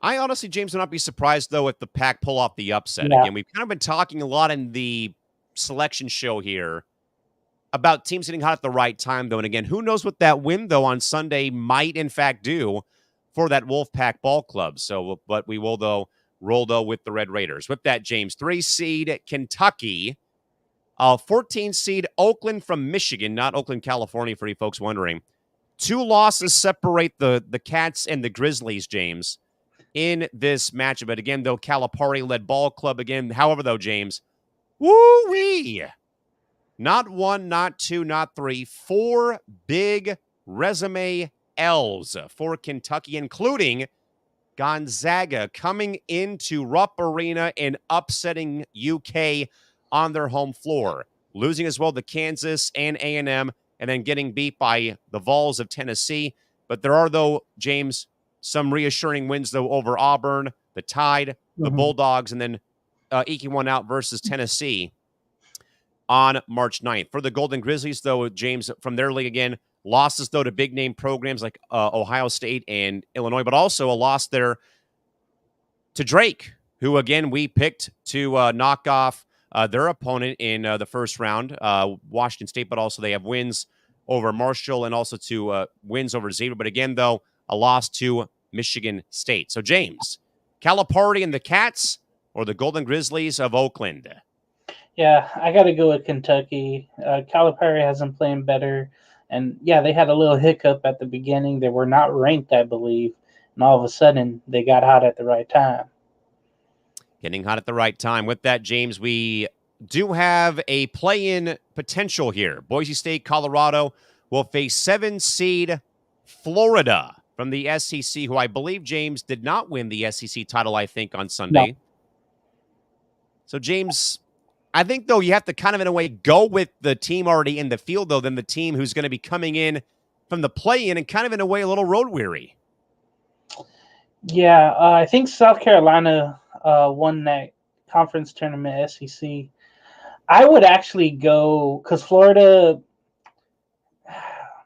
I honestly, James, would not be surprised, though, if the Pack pull off the upset. Yeah. Again, we've kind of been talking a lot in the selection show here about teams hitting hot at the right time, though. And again, who knows what that win, though, on Sunday might, in fact, do for that Wolfpack ball club. So, but we will, though, roll, though, with the Red Raiders. With that, James, 3 seed Kentucky, 14 seed Oakland from Michigan, not Oakland, California, for you folks wondering. 2 losses separate the Cats and the Grizzlies, James, in this matchup. But again, though, Calipari-led ball club again. However, though, James, woo-wee! Not 1, not 2, not 3, 4 big resume L's for Kentucky, including Gonzaga coming into Rupp Arena and upsetting UK on their home floor, losing as well to Kansas and A&M, and then getting beat by the Vols of Tennessee. But there are, though, James, some reassuring wins, though, over Auburn, the Tide, the Bulldogs, and then eking one out versus Tennessee on March 9th. For the Golden Grizzlies, though, James, from their league again, Losses, though, to big-name programs like Ohio State and Illinois, but also a loss there to Drake, who, again, we picked to knock off their opponent in the first round, Washington State, but also they have wins over Marshall and also to wins over Xavier. But again, though, a loss to Michigan State. So, James, Calipari and the Cats or the Golden Grizzlies of Oakland? Yeah, I got to go with Kentucky. Calipari hasn't played better. And yeah, they had a little hiccup at the beginning. They were not ranked, I believe. And all of a sudden, they got hot at the right time. Getting hot at the right time. With that, James, we do have a play-in potential here. Boise State, Colorado will face 7-seed Florida from the SEC, who I believe, James, did not win the SEC title, I think, on Sunday. No. So, James, I think, though, you have to kind of, in a way, go with the team already in the field, though, than the team who's going to be coming in from the play-in and kind of, in a way, a little road-weary. Yeah, I think South Carolina won that conference tournament, SEC. I would actually go, because Florida,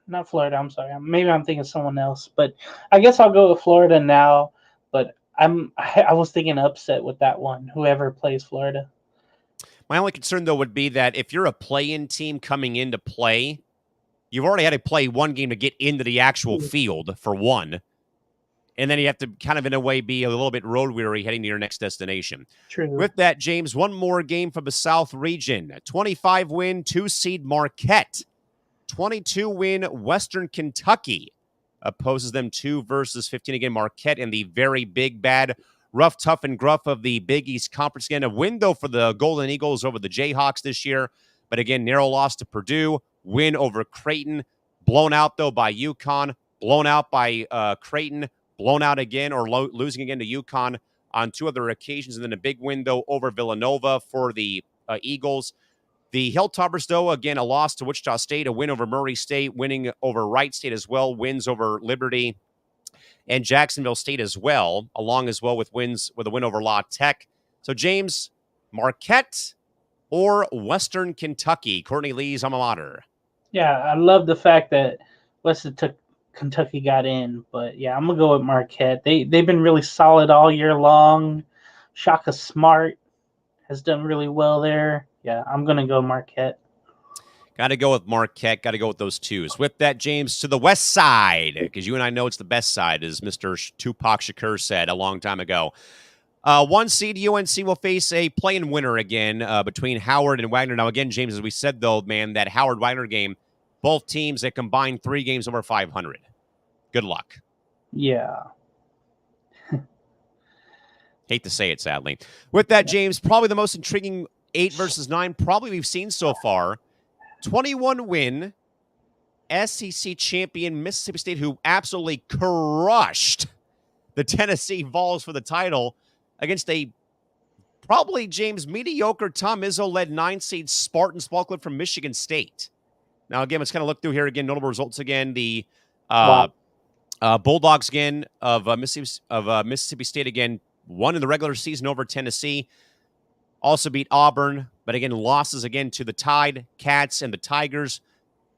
not Florida, I'm sorry. Maybe I'm thinking someone else, but I guess I'll go with Florida now. But I was thinking upset with that one, whoever plays Florida. My only concern, though, would be that if you're a play-in team coming into play, you've already had to play one game to get into the actual field, for one. And then you have to kind of, in a way, be a little bit road-weary heading to your next destination. True. With that, James, one more game from the South region. 25-win, 2-seed Marquette. 22-win Western Kentucky opposes them 2 versus 15. Again, Marquette in the very big, bad, rough, tough, and gruff of the Big East Conference. Again, a win, though, for the Golden Eagles over the Jayhawks this year. But again, narrow loss to Purdue, win over Creighton, blown out, though, by UConn, blown out by Creighton, blown out again or losing again to UConn on 2 other occasions, and then a big win, though, over Villanova for the Eagles. The Hilltoppers, though, again, a loss to Wichita State, a win over Murray State, winning over Wright State as well, wins over Liberty and Jacksonville State as well, along as well with wins with a win over La Tech. So, James, Marquette or Western Kentucky, Courtney Lee's alma mater? Yeah, I love the fact that Western Kentucky got in, but yeah, I'm gonna go with Marquette. They've been really solid all year long. Shaka Smart has done really well there. Yeah, I'm gonna go Marquette. Got to go with Marquette. Got to go with those 2s. With that, James, to the west side, because you and I know it's the best side, as Mr. Tupac Shakur said a long time ago. 1-seed UNC will face a play-in winner again between Howard and Wagner. Now, again, James, as we said, though, man, that Howard-Wagner game, both teams that combined 3 games over 500. Good luck. Yeah. Hate to say it, sadly. With that, James, probably the most intriguing 8 versus 9 probably we've seen so far. 21-win SEC champion Mississippi State, who absolutely crushed the Tennessee Vols for the title against a probably, James, mediocre Tom Izzo-led 9-seed Spartans ball club from Michigan State. Now, again, let's kind of look through here again. Notable results again. The Bulldogs again of Mississippi State again won in the regular season over Tennessee. Also beat Auburn, but again, losses again to the Tide, Cats, and the Tigers.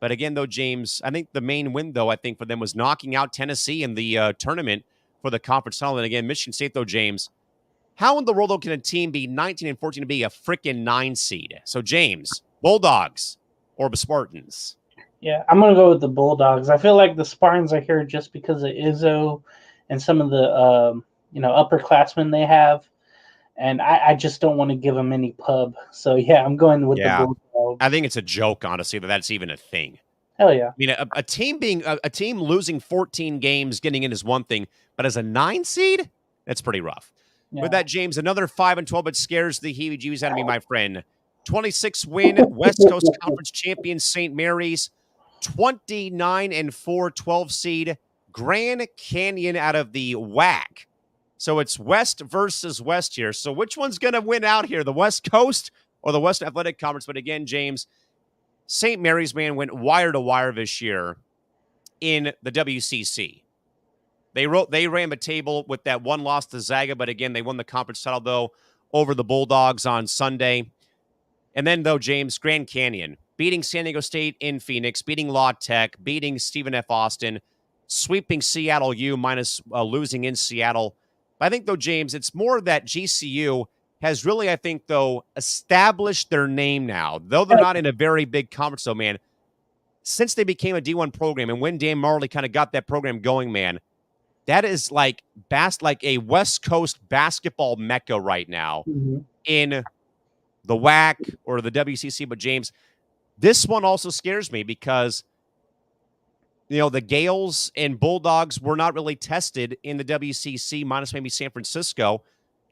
But again, though, James, I think the main win, though, I think for them was knocking out Tennessee in the tournament for the conference title. And again, Michigan State, though, James, how in the world, though, can a team be 19 and 14 to be a freaking 9-seed? So, James, Bulldogs or the Spartans? Yeah, I'm going to go with the Bulldogs. I feel like the Spartans are here just because of Izzo and some of the upperclassmen they have. And I just don't want to give them any pub. So, yeah, I'm going with the Bulldogs. I think it's a joke, honestly, that that's even a thing. Hell yeah. I mean, a team losing 14 games getting in is one thing, but as a 9-seed, that's pretty rough. Yeah. With that, James, another 5-12, but scares the heebie-jeebies out of me, my friend. 26-win West Coast Conference champion St. Mary's, 29-4, 12-seed Grand Canyon out of the WAC. So it's West versus West here. So which one's going to win out here, the West Coast or the West Athletic Conference? But again, James, St. Mary's, man, went wire to wire this year in the WCC. They ran the table with that one loss to Zaga, but again, they won the conference title, though, over the Bulldogs on Sunday. And then, though, James, Grand Canyon, beating San Diego State in Phoenix, beating La Tech, beating Stephen F. Austin, sweeping Seattle U minus losing in Seattle. But I think, though, James, it's more that GCU has really, I think, though, established their name now. Though they're not in a very big conference, though, man, since they became a D1 program and when Dan Marley kind of got that program going, man, that is like a West Coast basketball mecca right now in the WAC or the WCC. But, James, this one also scares me because, the Gales and Bulldogs were not really tested in the WCC, minus maybe San Francisco.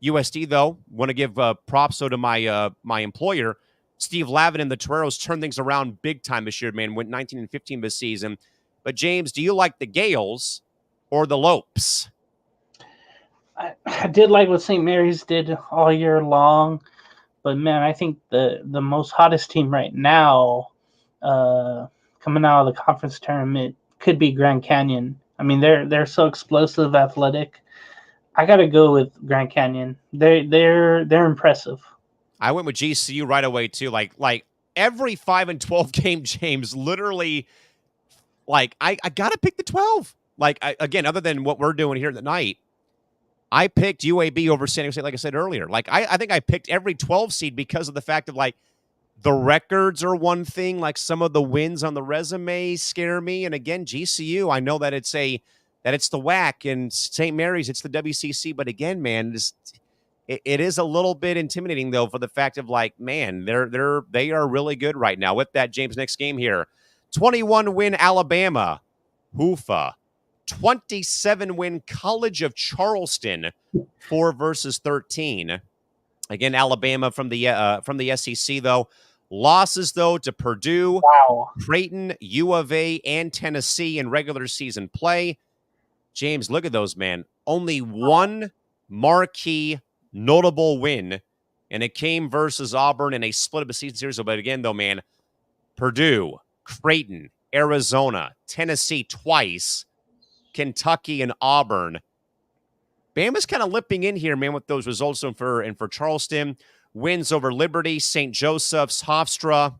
USD, though, want to give props to my employer. Steve Lavin and the Toreros turned things around big time this year, man. Went 19-15 this season. But, James, do you like the Gales or the Lopes? I did like what St. Mary's did all year long. But, man, I think the most hottest team right now coming out of the conference tournament could be Grand Canyon. I mean, they're so explosive, athletic. I got to go with Grand Canyon. They're impressive. I went with GCU right away, too. Like every 5 and 12 game, James, literally, I got to pick the 12. Again, other than what we're doing here tonight, I picked UAB over San Diego State, like I said earlier. I think I picked every 12 seed because of the fact of, the records are one thing. Some of the wins on the resume scare me. And again, GCU, I know that it's the WAC, and St. Mary's, it's the WCC. But again, man, it is a little bit intimidating, though, for the fact of, man, they are really good right now. With that, James, next game here, 21-win Alabama, Hoofa. 27-win College of Charleston, 4-13. Again, Alabama from the SEC, though. Losses, though, to Purdue, Creighton, U of A, and Tennessee in regular season play. James, look at those, man. Only one marquee notable win, and it came versus Auburn in a split of a season series. But again, though, man, Purdue, Creighton, Arizona, Tennessee twice, Kentucky, and Auburn. Bama's kind of limping in here, man, with those results. And for Charleston, wins over Liberty, St. Joseph's, Hofstra,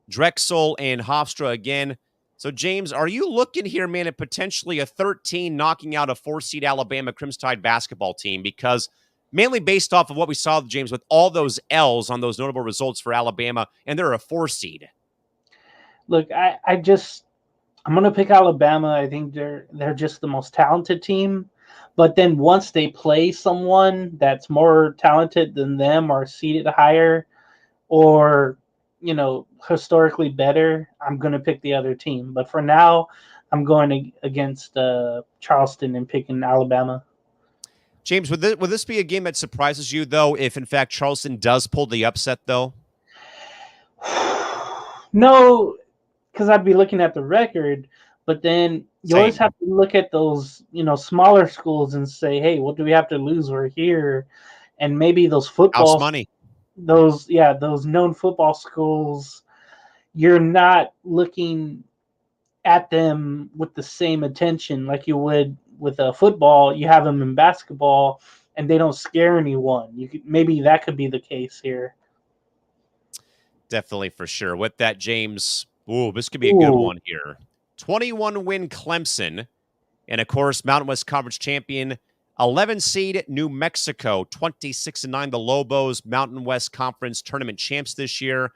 Drexel, and Hofstra again. So, James, are you looking here, man, at potentially a 13 knocking out a 4-seed Alabama Crimson Tide basketball team? Because mainly based off of what we saw, James, with all those L's on those notable results for Alabama, and they're a 4-seed. Look, I'm going to pick Alabama. I think they're just the most talented team. But then once they play someone that's more talented than them or seeded higher or, historically better, I'm going to pick the other team. But for now, I'm going against Charleston and picking Alabama. James, would this be a game that surprises you, though, if, in fact, Charleston does pull the upset, though? No, because I'd be looking at the record, but then you always have to look at those, smaller schools and say, hey, what do we have to lose? We're here. And maybe those football money. Those known football schools, you're not looking at them with the same attention like you would with a football. You have them in basketball and they don't scare anyone. Maybe that could be the case here. Definitely, for sure. With that, James, this could be a good one here. 21-win Clemson, and of course, Mountain West Conference champion, 11-seed New Mexico, 26-9. The Lobos, Mountain West Conference tournament champs this year.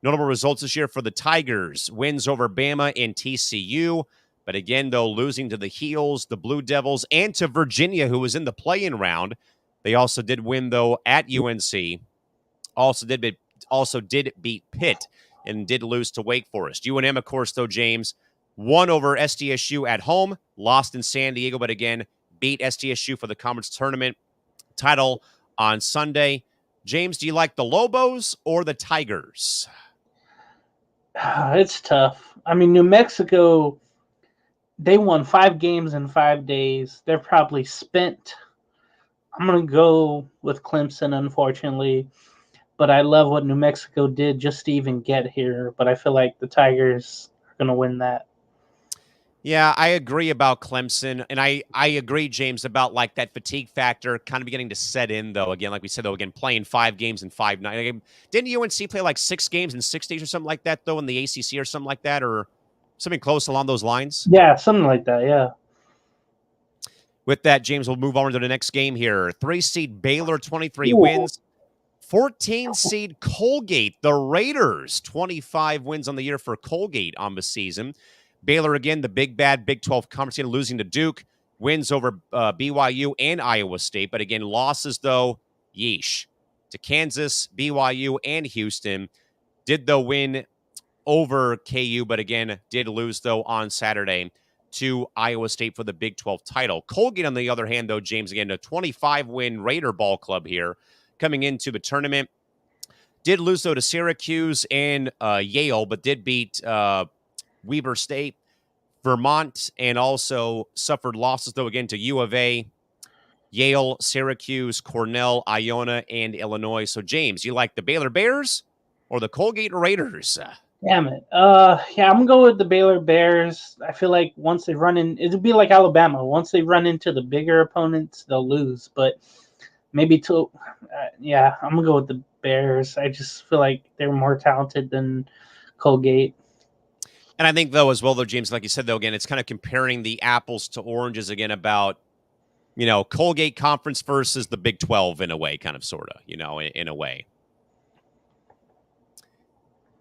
Notable results this year for the Tigers: wins over Bama and TCU, but again, though, losing to the Heels, the Blue Devils, and to Virginia, who was in the play-in round. They also did win, though, at UNC. Also did beat Pitt and did lose to Wake Forest. UNM, of course, though, James, won over SDSU at home, lost in San Diego, but again, beat SDSU for the conference tournament title on Sunday. James, do you like the Lobos or the Tigers? It's tough. I mean, New Mexico, they won 5 games in 5 days. They're probably spent. I'm going to go with Clemson, unfortunately. But I love what New Mexico did just to even get here. But I feel like the Tigers are going to win that. Yeah, I agree about Clemson, and I agree, James, about like that fatigue factor kind of beginning to set in. Though, again, like we said, though, again, playing 5 games in 5 nights. Like, didn't UNC play like 6 games in 6 days or something like that, though, in the ACC or something like that, or something close along those lines? Yeah, something like that. Yeah. With that, James, we'll move on to the next game here. 3 seed Baylor, 23 Ooh. wins. 14 seed Colgate, the Raiders, 25 wins on the year for Colgate on the season. Baylor, again, the big bad Big 12 conference, losing to Duke, wins over BYU and Iowa State. But again, losses, though, yeesh, to Kansas, BYU, and Houston. Did, though, win over KU, but again, did lose, though, on Saturday to Iowa State for the Big 12 title. Colgate, on the other hand, though, James, again, a 25-win Raider ball club here coming into the tournament. Did lose, though, to Syracuse and Yale, but did beat Weber State, Vermont, and also suffered losses, though, again, to U of A, Yale, Syracuse, Cornell, Iona, and Illinois. So, James, you like the Baylor Bears or the Colgate Raiders? Damn it. Yeah, I'm gonna go with the Baylor Bears. I feel like once they run in, it'll be like Alabama. Once they run into the bigger opponents, they'll lose. But maybe yeah, I'm gonna go with the Bears. I just feel like they're more talented than Colgate. And I think, though, as well, though, James, like you said, though, again, it's kind of comparing the apples to oranges again about, Colgate Conference versus the Big 12 in a way, kind of, sort of, in a way.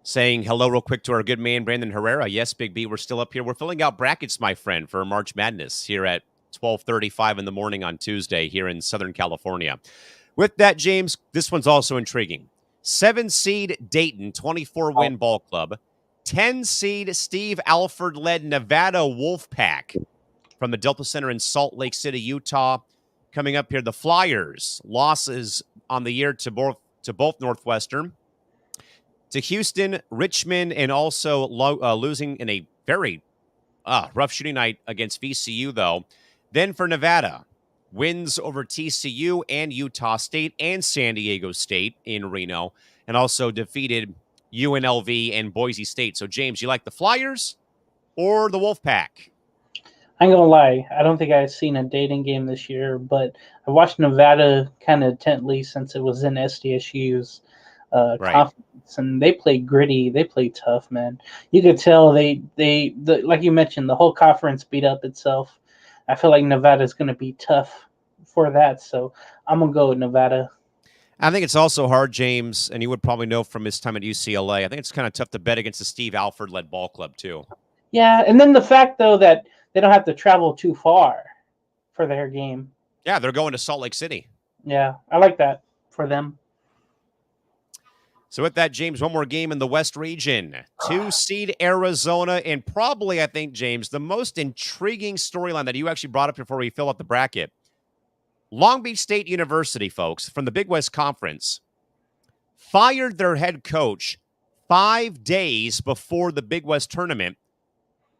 Saying hello real quick to our good man, Brandon Herrera. Yes, Big B, we're still up here. We're filling out brackets, my friend, for March Madness here at 12:35 in the morning on Tuesday here in Southern California. With that, James, this one's also intriguing. 7-seed Dayton, 24-win ball club. 10-seed Steve Alford-led Nevada Wolfpack from the Delta Center in Salt Lake City, Utah. Coming up here, the Flyers, losses on the year to both Northwestern, to Houston, Richmond, and also losing in a very rough shooting night against VCU, though. Then for Nevada, wins over TCU and Utah State and San Diego State in Reno, and also defeated UNLV and Boise State. So, James, you like the Flyers or the Wolfpack? I ain't gonna lie, I don't think I've seen a dating game this year, but I watched Nevada kind of intently since it was in SDSU's conference, and they play gritty, they play tough, man. You could tell like you mentioned, the whole conference beat up itself. I feel like Nevada's gonna be tough for that, so I'm gonna go with Nevada. I think it's also hard, James, and you would probably know from his time at UCLA. I think it's kind of tough to bet against the Steve Alford-led ball club, too. Yeah, and then the fact, though, that they don't have to travel too far for their game. Yeah, they're going to Salt Lake City. Yeah, I like that for them. So with that, James, one more game in the West region. 2-seed Arizona, and probably, I think, James, the most intriguing storyline that you actually brought up before we fill out the bracket. Long Beach State University, folks, from the Big West Conference, fired their head coach 5 days before the Big West tournament,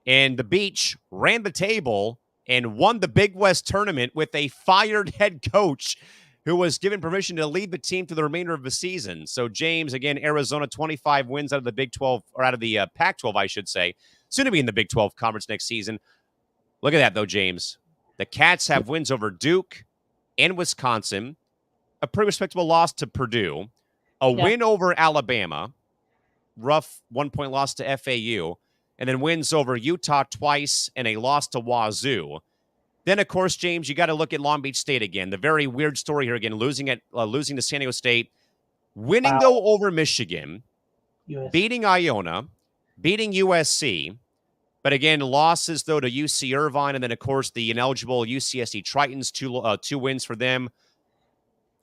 and the Beach ran the table and won the Big West tournament with a fired head coach who was given permission to lead the team through the remainder of the season. So, James, again, Arizona, 25 wins out of the Big 12, or out of the Pac-12, I should say, soon to be in the Big 12 conference next season. Look at that, though, James. The Cats have wins over Duke and Wisconsin, a pretty respectable loss to Purdue, a win over Alabama, rough 1-point loss to FAU, and then wins over Utah twice and a loss to Wazoo. Then, of course, James, you got to look at Long Beach State again. The very weird story here again, losing to San Diego State, winning, though, over Michigan, beating Iona, beating USC, but again, losses, though, to UC Irvine, and then, of course, the ineligible UCSD Tritons, two wins for them,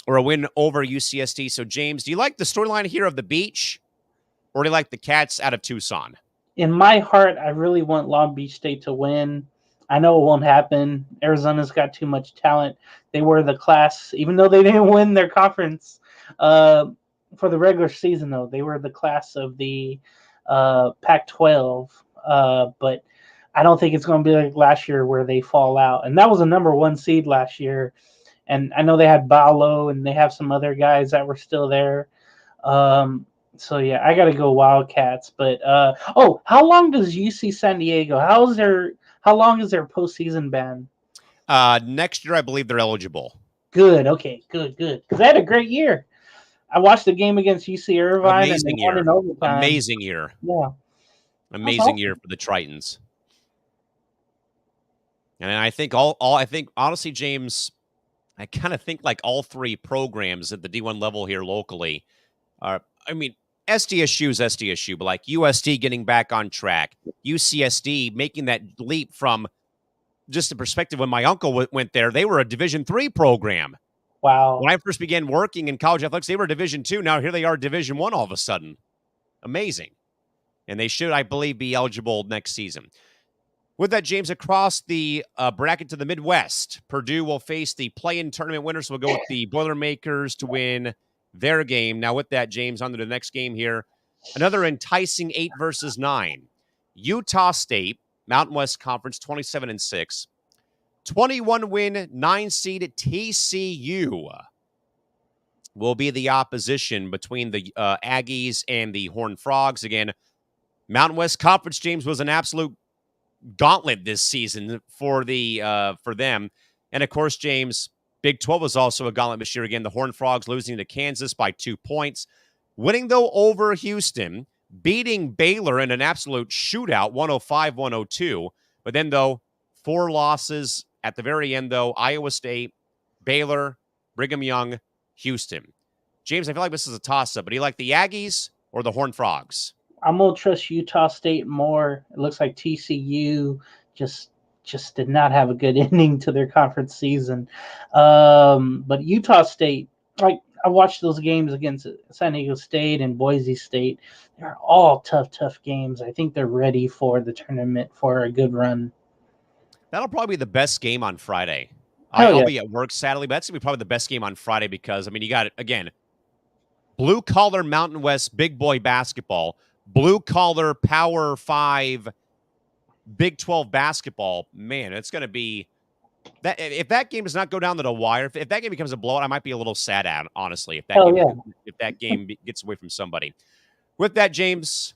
or a win over UCSD. So, James, do you like the storyline here of the Beach, or do you like the Cats out of Tucson? In my heart, I really want Long Beach State to win. I know it won't happen. Arizona's got too much talent. They were the class, even though they didn't win their conference for the regular season, though. They were the class of the Pac-12. But I don't think it's going to be like last year where they fall out. And that was a number 1 seed last year. And I know they had Balo and they have some other guys that were still there. So, yeah, I got to go Wildcats. But, how long does UC San Diego? How long is their postseason ban? Next year, I believe they're eligible. Good. Okay. Good. Good. Because they had a great year. I watched the game against UC Irvine and they Amazing won year. in overtime. Amazing year. Yeah, that's Amazing year awesome. for the Tritons. And I think I think honestly, James, I kind of think like all three programs at the D1 level here locally are, I mean, SDSU is SDSU, but like USD getting back on track, UCSD making that leap from just the perspective when my uncle went there, they were a Division III program. Wow. When I first began working in college athletics, they were Division II. Now here they are Division I all of a sudden. Amazing. And they should, I believe, be eligible next season. With that, James, across the bracket to the Midwest, Purdue will face the play-in tournament winners. So we'll go with the Boilermakers to win their game. Now, with that, James, on to the next game here. Another enticing 8 versus 9. Utah State, Mountain West Conference, 27-6. 21-win, 9-seed TCU will be the opposition between the Aggies and the Horned Frogs. Again, Mountain West Conference, James, was an absolute gauntlet this season for them. And of course, James, Big 12 was also a gauntlet this year. Again, the Horned Frogs losing to Kansas by 2 points, winning though over Houston, beating Baylor in an absolute shootout, 105-102. But then though, 4 losses at the very end though: Iowa State, Baylor, Brigham Young, Houston. James, I feel like this is a toss-up, but do you like the Aggies or the Horned Frogs? I'm gonna trust Utah State more. It looks like TCU just did not have a good ending to their conference season. But Utah State, like I watched those games against San Diego State and Boise State. They're all tough games. I think they're ready for the tournament for a good run. That'll probably be the best game on Friday. Hell I'll yeah. be at work Saturday, but that's going to be probably the best game on Friday because, I mean, you got, again, blue-collar Mountain West big boy basketball, blue-collar Power 5 Big 12 basketball. Man, it's going to be that. If that game does not go down to the wire, if that game becomes a blowout, I might be a little sad at, honestly, Hell yeah. if that game gets away from somebody. With that, James,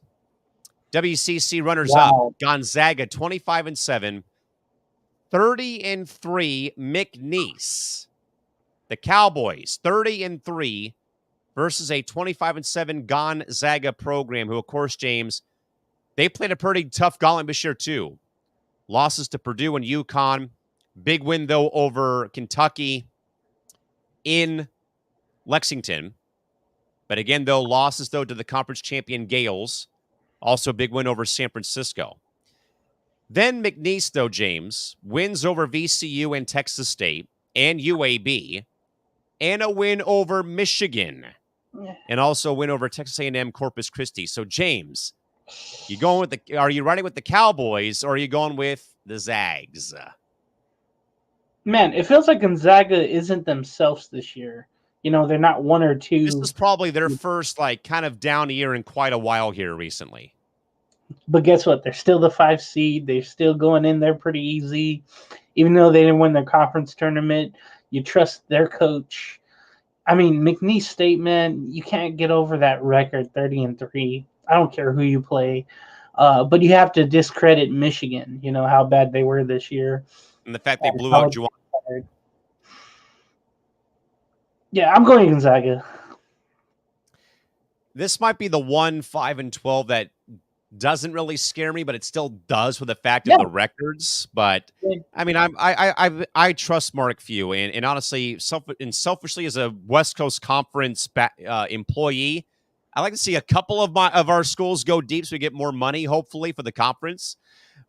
WCC runners-up, Wow. Gonzaga, 25-7. 30-3 McNeese. The Cowboys, 30-3 versus a 25-7 Gonzaga program, who, of course, James, they played a pretty tough gauntlet this year, too. Losses to Purdue and UConn. Big win, though, over Kentucky in Lexington. But again, though, losses, though, to the conference champion Gales. Also a big win over San Francisco. Then McNeese, though, James, wins over VCU and Texas State and UAB, and a win over Michigan, and also a win over Texas A&M Corpus Christi. So, James, are you riding with the Cowboys, or are you going with the Zags? Man, it feels like Gonzaga isn't themselves this year. You know, they're not one or two. This is probably their first, like, kind of down year in quite a while here recently. But guess what? They're still the 5 seed. They're still going in there pretty easy. Even though they didn't win their conference tournament, you trust their coach. I mean, McNeese State, man, you can't get over that record, 30-3. I don't care who you play. But you have to discredit Michigan, you know, how bad they were this year. And the fact they blew out Juwan. Yeah, I'm going Gonzaga. This might be the 5-12 that doesn't really scare me, but it still does with the fact of the records. But I mean, I trust Mark Few, and honestly, selfishly as a West Coast Conference employee, I like to see a couple of our schools go deep so we get more money, hopefully, for the conference.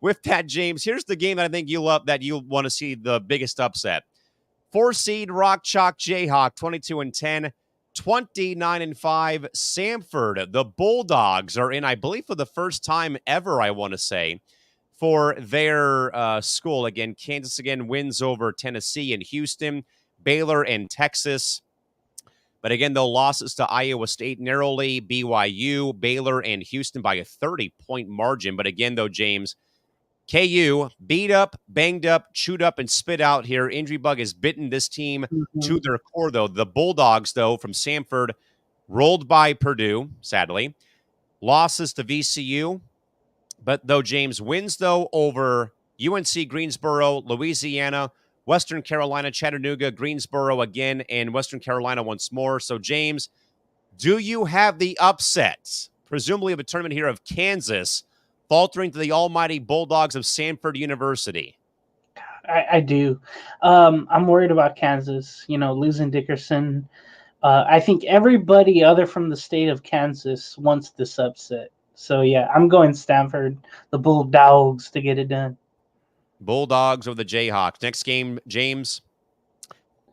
With that, James, here's the game that I think you'll want to see the biggest upset. 4-seed Rock Chalk Jayhawk, 22-10. 29-5 Samford. The Bulldogs are in, I believe, for the first time ever, I want to say, for their school. Again, Kansas again wins over Tennessee and Houston, Baylor and Texas. But again, though, losses to Iowa State narrowly, BYU, Baylor, and Houston by a 30-point margin. But again, though, James, KU beat up, banged up, chewed up, and spit out here. Injury bug has bitten this team to their core, though. The Bulldogs, though, from Samford, rolled by Purdue, sadly. Losses to VCU. But, though, James wins, though, over UNC Greensboro, Louisiana, Western Carolina, Chattanooga, Greensboro again, and Western Carolina once more. So, James, do you have the upset, presumably of a tournament here, of Kansas faltering to the almighty Bulldogs of Sanford University? I do. I'm worried about Kansas. Losing Dickerson. I think everybody other from the state of Kansas wants this upset. So yeah, I'm going Stanford, the Bulldogs, to get it done. Bulldogs over the Jayhawks. Next game, James.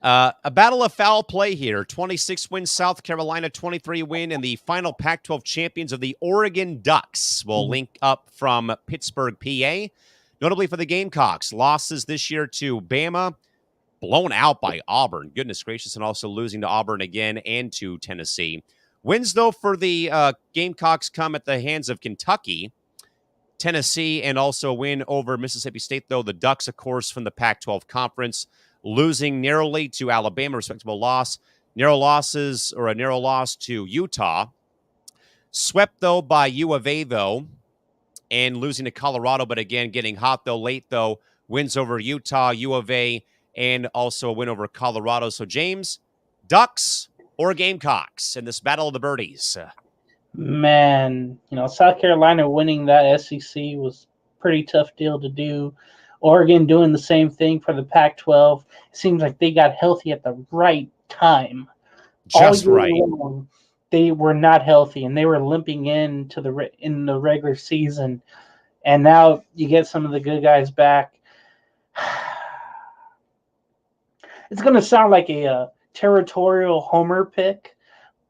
A battle of foul play here. 26 win South Carolina, 23 win, and the final Pac-12 champions of the Oregon Ducks will link up from Pittsburgh, PA. Notably for the Gamecocks, losses this year to Bama, blown out by Auburn. Goodness gracious, and also losing to Auburn again and to Tennessee. Wins, though, for the Gamecocks come at the hands of Kentucky, Tennessee, and also a win over Mississippi State, though. The Ducks, of course, from the Pac-12 Conference, losing narrowly to Alabama, respectable loss. Narrow losses, or a narrow loss to Utah. Swept, though, by U of A, though, and losing to Colorado, but again, getting hot, though, late, though. Wins over Utah, U of A, and also a win over Colorado. So, James, Ducks or Gamecocks in this battle of the birdies? Man, South Carolina winning that SEC was a pretty tough deal to do. Oregon doing the same thing for the Pac-12. It seems like they got healthy at the right time. Just right. Long, they were not healthy, and they were limping in the regular season. And now you get some of the good guys back. It's going to sound like a territorial homer pick,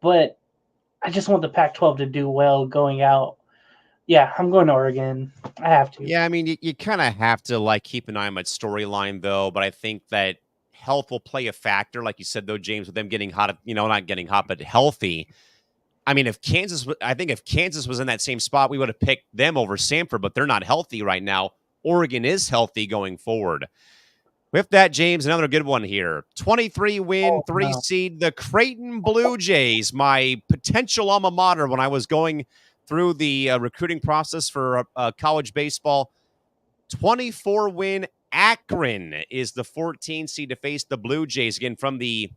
but I just want the Pac-12 to do well going out. Yeah, I'm going to Oregon. I have to. Yeah, I mean, you kind of have to keep an eye on that storyline, though. But I think that health will play a factor, like you said, though, James, with them getting hot. Not getting hot, but healthy. I mean, if Kansas was in that same spot, we would have picked them over Sanford. But they're not healthy right now. Oregon is healthy going forward. With that, James, another good one here. 23 win, 3 seed, the Creighton Blue Jays, my potential alma mater when I was going through the recruiting process for college baseball. 24 win Akron is the 14 seed to face the Blue Jays. Again, from the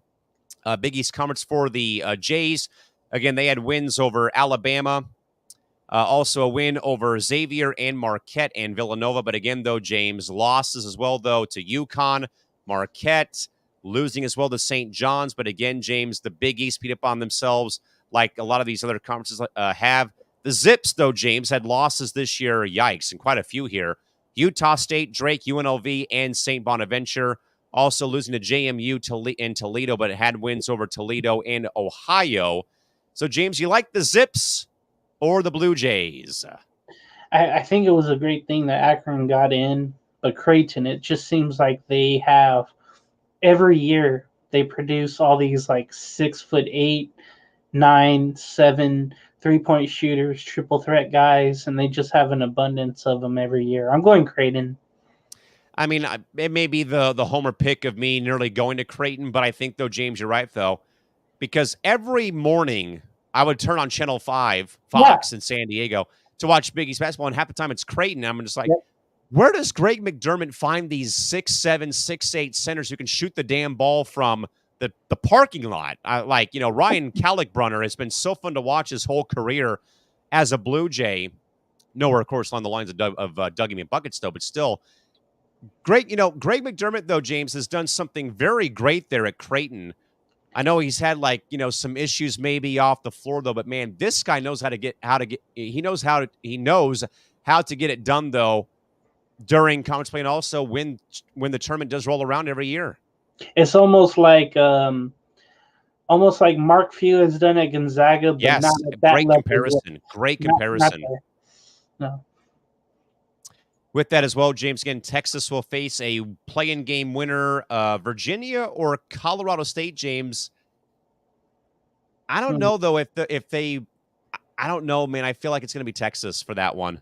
Big East Conference for the Jays. Again, they had wins over Alabama. Also a win over Xavier and Marquette and Villanova. But again, though, James, losses as well, though, to UConn, Marquette, losing as well to St. John's. But again, James, the Big East beat up on themselves like a lot of these other conferences have. The Zips, though, James, had losses this year. Yikes, and quite a few here. Utah State, Drake, UNLV, and St. Bonaventure. Also losing to JMU in Toledo, but it had wins over Toledo and Ohio. So, James, you like the Zips or the Blue Jays? I think it was a great thing that Akron got in, but Creighton, it just seems like they have every year they produce all these 6'8", 9, 7 3-point shooters, triple threat guys, and they just have an abundance of them every year. I'm going Creighton. I mean, it may be the homer pick of me nearly going to Creighton, but I think, though, James, you're right, though, because every morning I would turn on Channel 5, Fox in San Diego, to watch Big East basketball, and half the time it's Creighton. I'm just like, where does Greg McDermott find these 6'7", 6'8" centers who can shoot the damn ball from the parking lot? Ryan Kalkbrunner has been so fun to watch his whole career as a Blue Jay. Nowhere, of course, along the lines of Dougie McBuckets, though, but still. Greg McDermott, though, James, has done something very great there at Creighton. I know he's had some issues maybe off the floor, though, but man, this guy knows how to get he knows how to get it done, though, during conference play, and also when the tournament does roll around every year. It's almost like Mark Few has done at Gonzaga, but yes, not at that great level comparison. yet. Great comparison. No. With that as well, James, again, Texas will face a play-in game winner, Virginia or Colorado State, James. I don't know, though, I don't know, man. I feel like it's going to be Texas for that one.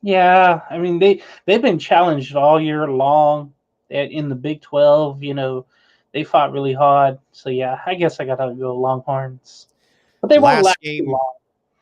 Yeah, I mean, they've been challenged all year long in the Big 12. They fought really hard. So, yeah, I guess I got to go Longhorns. But they won't last too long.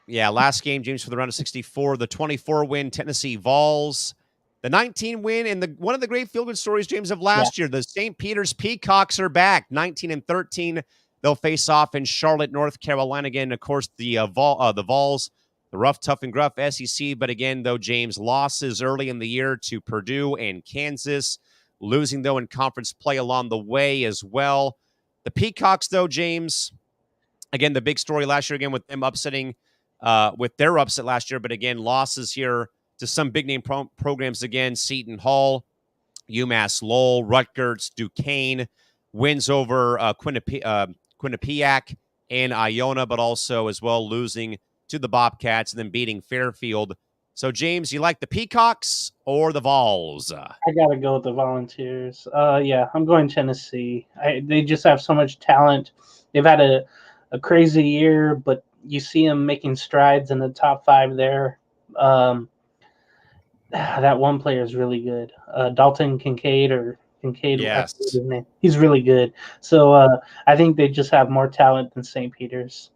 Yeah, last game, James, for the round of 64, the 24-win Tennessee Vols The 19 win and one of the great feel-good stories, James, of Yeah. last year. The St. Peter's Peacocks are back, 19-13. They'll face off in Charlotte, North Carolina. Again, of course, the Vols, the rough, tough, and gruff SEC. But again, though, James, losses early in the year to Purdue and Kansas, losing, though, in conference play along the way as well. The Peacocks, though, James, again, the big story last year, again, with them upsetting with their upset last year. But again, losses here to some big-name programs again, Seton Hall, UMass Lowell, Rutgers, Duquesne, wins over Quinnipiac and Iona, but also as well losing to the Bobcats and then beating Fairfield. So, James, you like the Peacocks or the Vols? I gotta go with the Volunteers. Yeah, I'm going Tennessee. They just have so much talent. They've had a crazy year, but you see them making strides in the top 5 there. That one player is really good. Dalton Kincaid. Yes. His name. He's really good. So I think they just have more talent than St. Peter's.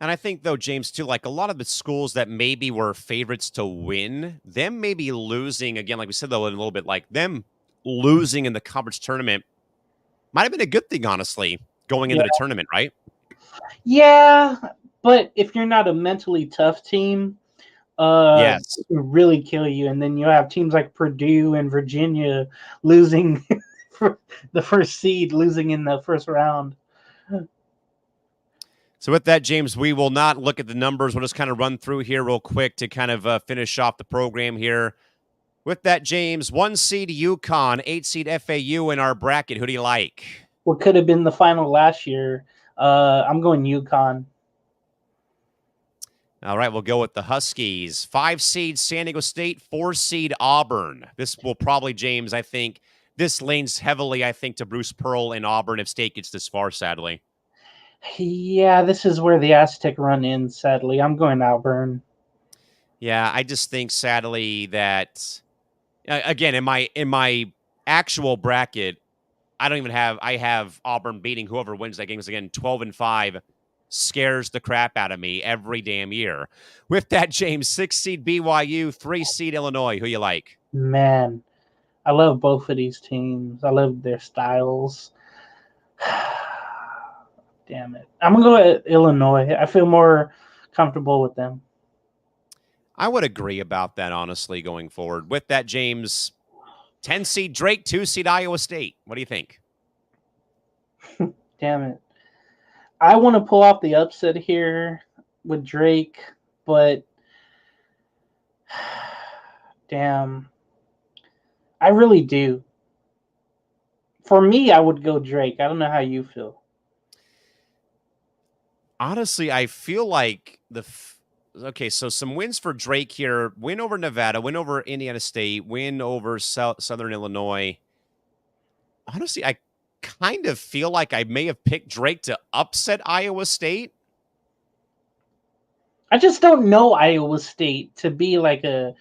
And I think, though, James, too, like a lot of the schools that maybe were favorites to win, them maybe losing, again, like we said, though, in a little bit, like them losing in the conference tournament might have been a good thing, honestly, going into the tournament, right? Yeah, but if you're not a mentally tough team, Yes. it can really kill you. And then you have teams like Purdue and Virginia losing for the first seed, losing in the first round. So with that, James, we will not look at the numbers. We'll just kind of run through here real quick to kind of finish off the program here. With that, James, 1 seed UConn, 8 seed FAU in our bracket. Who do you like? What could have been the final last year? I'm going UConn. All right, we'll go with the Huskies. 5 seed San Diego State, 4 seed Auburn. This will probably, James, I think, this leans heavily, I think, to Bruce Pearl and Auburn if State gets this far, sadly. Yeah, this is where the Aztec run ends, sadly. I'm going Auburn. Yeah, I just think, sadly, that, again, in my actual bracket, I have Auburn beating whoever wins that game. Again, 12-5 scares the crap out of me every damn year. With that, James, 6 seed BYU, 3 seed Illinois. Who you like? Man, I love both of these teams. I love their styles. Damn it. I'm going to go with Illinois. I feel more comfortable with them. I would agree about that, honestly, going forward. With that, James, 10 seed Drake, 2 seed Iowa State. What do you think? Damn it. I want to pull off the upset here with Drake, but damn, I really do. For me, I would go Drake. I don't know how you feel. Honestly, I feel like okay, so some wins for Drake here. Win over Nevada, win over Indiana State, win over Southern Illinois. Honestly, I kind of feel like I may have picked Drake to upset Iowa State. I just don't know Iowa State to be like a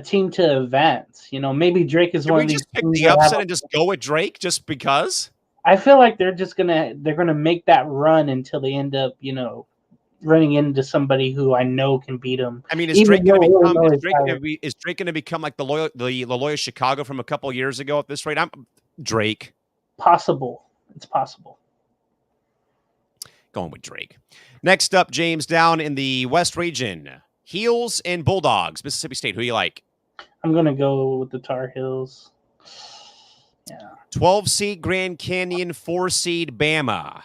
team to advance. You know, maybe Drake is one of these just pick teams the upset and just go with Drake just because? I feel like they're gonna make that run until they end up, running into somebody who I know can beat them. I mean, is Drake going to become like the Loyola Chicago from a couple years ago at this rate? I'm Drake. Possible. It's possible. Going with Drake. Next up, James, down in the West region, Heels and Bulldogs, Mississippi State. Who you like? I'm gonna go with the Tar Heels. Yeah. 12 seed Grand Canyon, 4 seed Bama.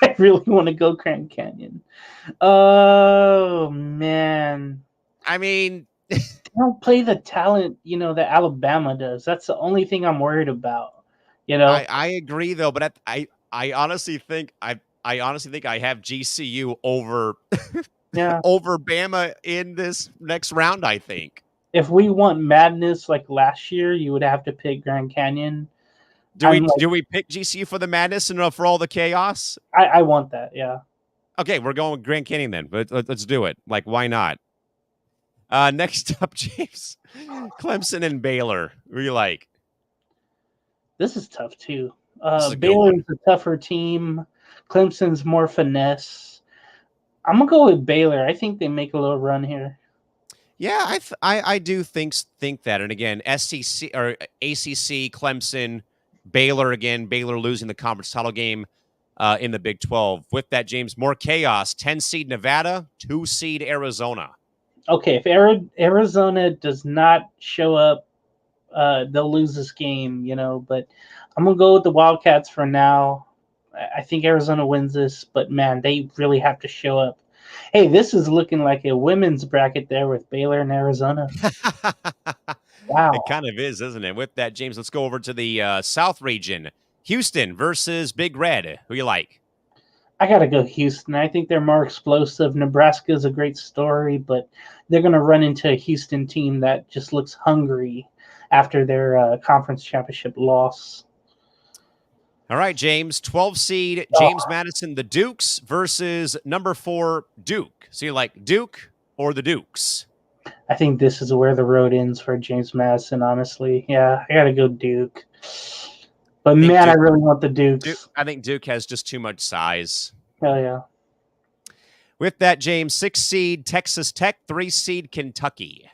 I really want to go Grand Canyon. Oh man. I mean, they don't play the talent, that Alabama does. That's the only thing I'm worried about. I agree though, but I honestly think I have GCU over over Bama in this next round, I think. If we want madness like last year, you would have to pick Grand Canyon. Do we pick GCU for the madness and for all the chaos? I want that, yeah. Okay, we're going with Grand Canyon then. But let's do it. Like, why not? Next up, James, Clemson and Baylor. Who do you like? This is tough too. Baylor's a tougher team. Clemson's more finesse. I'm gonna go with Baylor. I think they make a little run here. Yeah, I do think that. And again, SEC or ACC, Clemson, Baylor again. Baylor losing the conference title game in the Big 12. With that, James, more chaos. 10 seed Nevada, 2 seed Arizona. Okay, if Arizona does not show up, they'll lose this game, But I'm gonna go with the Wildcats for now. I think Arizona wins this, but man, they really have to show up. Hey, this is looking like a women's bracket there with Baylor and Arizona. It Wow. kind of is, isn't it? With that, James, let's go over to the South region. Houston versus Big Red. Who you like? I gotta go Houston. I think they're more explosive. Nebraska is a great story, but they're gonna run into a Houston team that just looks hungry after their conference championship loss. All right, James. 12 seed Oh, James Madison, the Dukes versus number 4 Duke. So you like Duke or the Dukes? I think this is where the road ends for James Madison, honestly. Yeah, I gotta go Duke. But I think man, I Duke. really want the Dukes. I think Duke has just too much size. Hell yeah. With that, James, 6 seed Texas Tech, 3 seed Kentucky.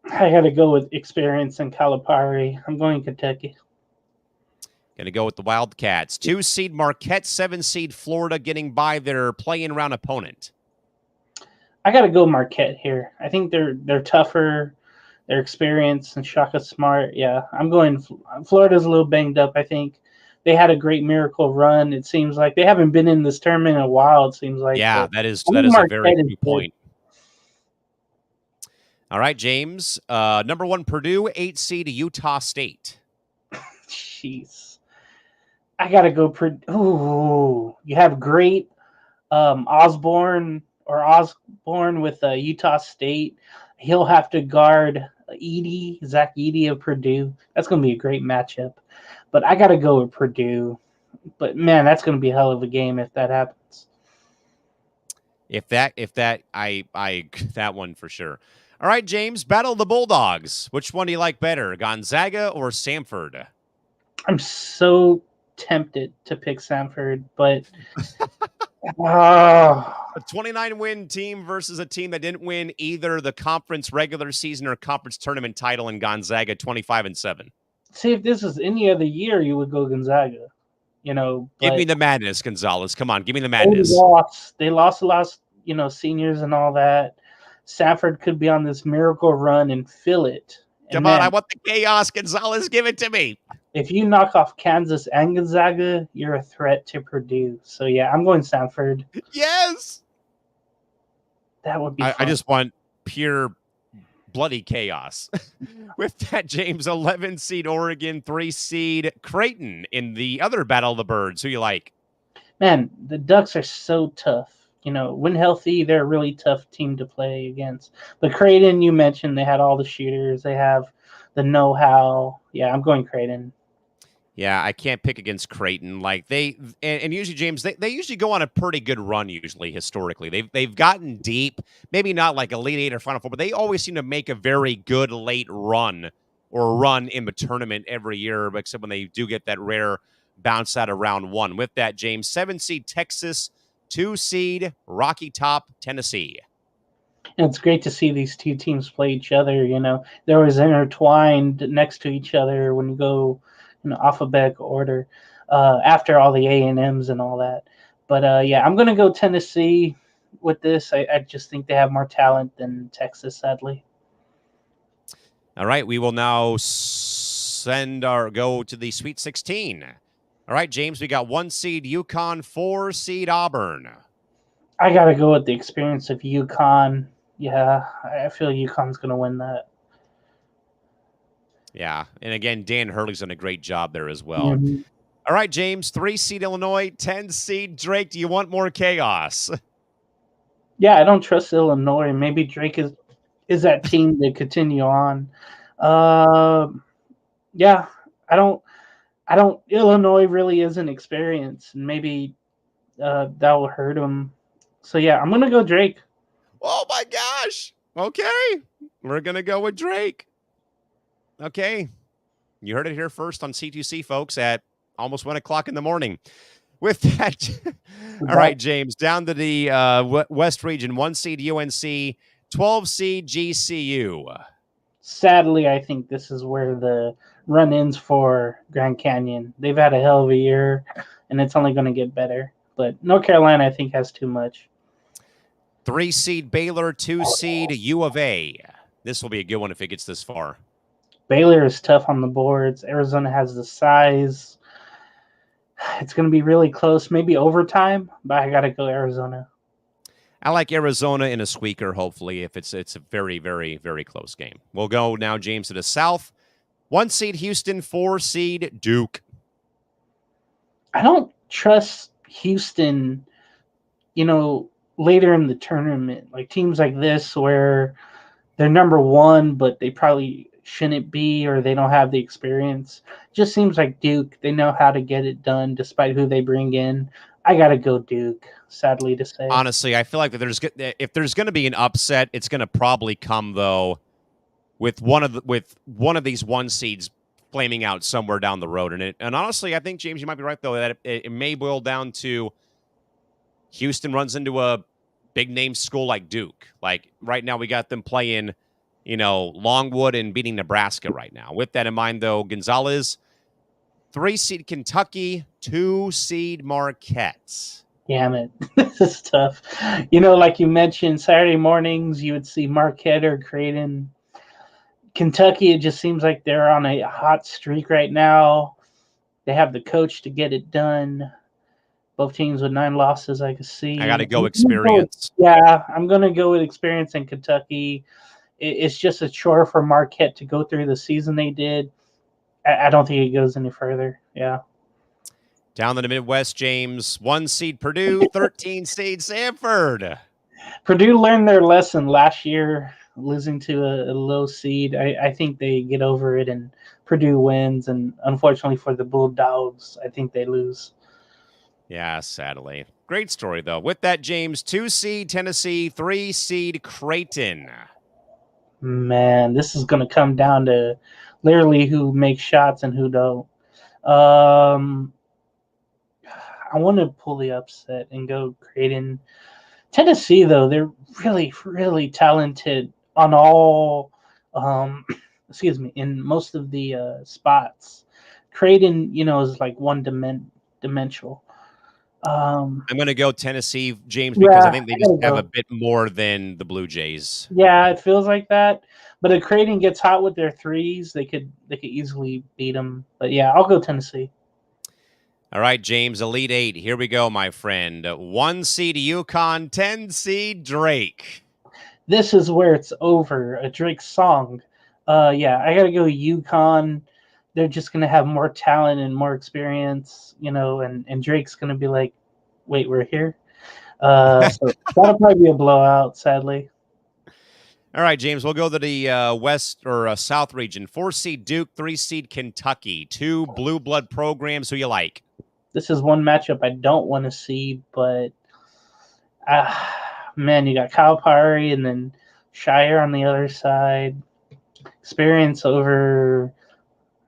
I gotta go with experience and Calipari. I'm going Kentucky. Going to go with the Wildcats. 2 seed Marquette, 7 seed Florida getting by their play-in round opponent. I gotta go Marquette here. I think they're tougher, their experience, and Shaka Smart. Yeah, I'm going. Florida's a little banged up. I think they had a great miracle run. It seems like they haven't been in this tournament in a while. It seems like. Yeah, But that is I think a very Marquette is good good. point. All right, James. Number 1 Purdue, 8 seed Utah State. Jeez, I gotta go. Ooh, you have great Osborne with Utah State. He'll have to guard Zach Edey of Purdue. That's going to be a great matchup. But I got to go with Purdue. But man, that's going to be a hell of a game if that happens. If that, I that one for sure. All right, James. Battle of the Bulldogs. Which one do you like better, Gonzaga or Samford? I'm so tempted to pick Samford, but oh. A 29-win team versus a team that didn't win either the conference regular season or conference tournament title in Gonzaga, 25-7. See, if this was any other year, you would go Gonzaga, Give me but the madness, Gonzales. Come on, give me the they madness. lost. They lost a lot, seniors and all that. Samford could be on this miracle run and fill it. And Come on, I man, want the chaos, Gonzales. Give it to me. if you knock off Kansas and Gonzaga, you're a threat to Purdue. So yeah, I'm going Samford. Yes. That would be fun. I just want pure bloody chaos. With that, James, 11 seed Oregon, 3 seed Creighton in the other Battle of the Birds. Who you like? Man, the Ducks are so tough. When healthy, they're a really tough team to play against. But Creighton, you mentioned they had all the shooters. They have the know-how. Yeah, I'm going Creighton. Yeah, I can't pick against Creighton. Like and usually, James, they usually go on a pretty good run. Usually, historically, they've gotten deep. Maybe not like Elite Eight or Final Four, but they always seem to make a very good late run or run in the tournament every year. Except when they do get that rare bounce out of round 1. With that, James, 7 seed Texas, 2 seed Rocky Top Tennessee. And it's great to see these two teams play each other. They're always intertwined next to each other when you go alphabetical order after all the A&Ms and all that. But yeah, I'm going to go Tennessee with this. I just think they have more talent than Texas, sadly. All right, we will now go to the Sweet 16. All right, James, we got 1 seed UConn, 4 seed Auburn. I got to go with the experience of UConn. Yeah, I feel UConn's going to win that. Yeah, and again, Dan Hurley's done a great job there as well. Mm-hmm. All right, James, 3 seed Illinois, 10 seed Drake. Do you want more chaos? Yeah, I don't trust Illinois. Maybe Drake is that team to continue on. Yeah, I don't. Illinois really isn't experienced, and maybe that will hurt them. So yeah, I'm gonna go Drake. Oh my gosh! Okay, we're gonna go with Drake. Okay, you heard it here first on C2C, folks, at almost 1 o'clock in the morning. With that, all right, James, down to the West region, 1 seed UNC, 12 seed GCU. Sadly, I think this is where the run ends for Grand Canyon. They've had a hell of a year, and it's only going to get better. But North Carolina, I think, has too much. 3 seed Baylor, 2 seed U of A. This will be a good one if it gets this far. Baylor is tough on the boards. Arizona has the size. It's going to be really close, maybe overtime, but I got to go Arizona. I like Arizona in a squeaker, hopefully, if it's a very, very, very close game. We'll go now, James, to the South. 1 seed Houston, 4 seed Duke. I don't trust Houston, later in the tournament. Like teams like this where they're number one, but they probably shouldn't be, or they don't have the experience. Just seems like Duke, they know how to get it done despite who they bring in. I got to go Duke, sadly to say. Honestly, I feel like that if there's going to be an upset, it's going to probably come though with one of these 1 seeds flaming out somewhere down the road. And honestly, I think James, you might be right though that it may boil down to Houston runs into a big name school like Duke. Like right now, we got them playing, Longwood and beating Nebraska right now. With that in mind, though, Gonzales, 3 seed Kentucky, 2 seed Marquette. Damn it. This is tough. Like you mentioned, Saturday mornings, you would see Marquette or Creighton. Kentucky, it just seems like they're on a hot streak right now. They have the coach to get it done. Both teams with 9 losses, I can see. I got to go experience. I'm going to go with experience in Kentucky. It's just a chore for Marquette to go through the season they did. I don't think it goes any further. Yeah. Down in the Midwest, James, 1 seed Purdue, 13 seed Samford. Purdue learned their lesson last year, losing to a low seed. I think they get over it and Purdue wins. And unfortunately for the Bulldogs, I think they lose. Yeah, sadly. Great story, though. With that, James, 2 seed Tennessee, 3 seed Creighton. Man, this is going to come down to literally who makes shots and who don't. I want to pull the upset and go Creighton. Tennessee, though, they're really, really talented on all, in most of the spots. Creighton, is like one-dimensional. I'm going to go Tennessee, James, because I think they just have a bit more than the Blue Jays. Yeah, it feels like that. But if Creighton gets hot with their threes, they could easily beat them. But yeah, I'll go Tennessee. All right, James, Elite 8. Here we go, my friend. 1 seed UConn, 10 seed Drake. This is where it's over. A Drake song. I got to go UConn. They're just going to have more talent and more experience, and Drake's going to be like, wait, we're here? So that'll probably be a blowout, sadly. All right, James, we'll go to the West or South region. 4 seed Duke, 3 seed Kentucky. 2 blue blood programs. Who you like? This is one matchup I don't want to see, but man, you got Calipari and then Shire on the other side. Experience over.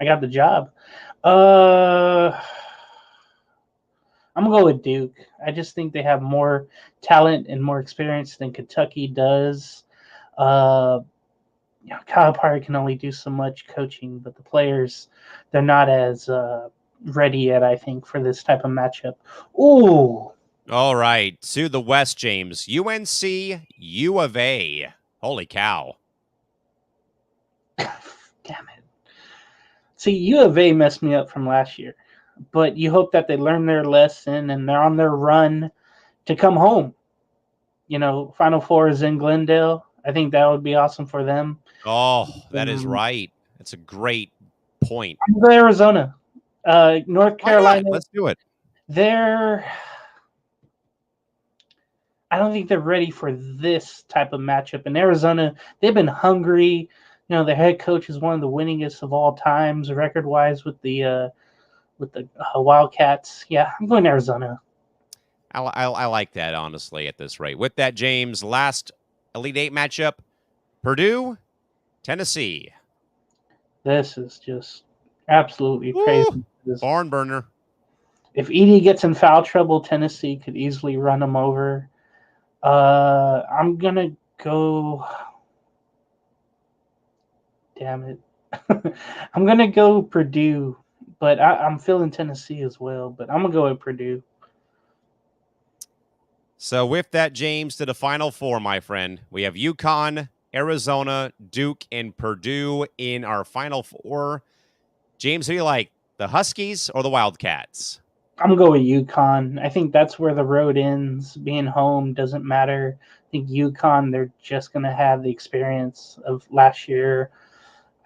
I got the job. I'm gonna go with Duke. I just think they have more talent and more experience than Kentucky does. Calipari can only do so much coaching, but the players, they're not as ready yet, I think, for this type of matchup. Ooh. All right. To the West, James. UNC, U of A. Holy cow. Damn it. See, U of A messed me up from last year. But you hope that they learn their lesson and they're on their run to come home. Final Four is in Glendale. I think that would be awesome for them. Oh, that is right. That's a great point. I'm going to Arizona. North Carolina. Let's do it. I don't think they're ready for this type of matchup. In Arizona, they've been hungry. Their head coach is one of the winningest of all times, record-wise, with the Wildcats. Yeah, I'm going Arizona. I like that, honestly, at this rate. With that, James, last Elite 8 matchup, Purdue, Tennessee. This is just absolutely crazy. Barn burner. If Edey gets in foul trouble, Tennessee could easily run them over. I'm going to go. Damn it. I'm gonna go Purdue, but I'm feeling Tennessee as well. But I'm gonna go with Purdue. So with that, James, to the Final Four, my friend, we have UConn, Arizona, Duke, and Purdue in our Final Four. James, who do you like, the Huskies or the Wildcats? I'm gonna go with UConn. I think that's where the road ends. Being home doesn't matter. I think UConn, they're just gonna have the experience of last year.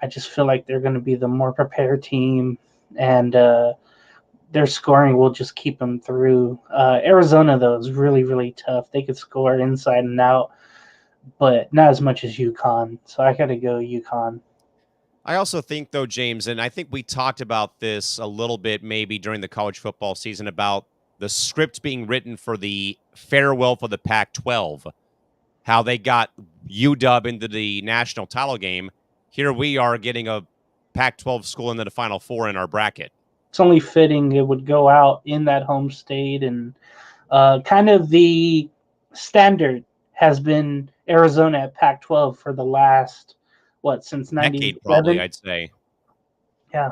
I just feel like they're gonna be the more prepared team, and their scoring will just keep them through. Arizona though is really really tough. They could score inside and out, but not as much as UConn. So I got to go UConn. I also think, though, James, and I think we talked about this a little bit maybe during the college football season about the script being written for the farewell for the Pac 12, how they got UW into the national title game. Here we are getting a Pac 12 school into the Final Four in our bracket. It's only fitting it would go out in that home state, and kind of the standard has been Arizona at Pac-12 for the last since Decade, probably, '97. I'd say. Yeah,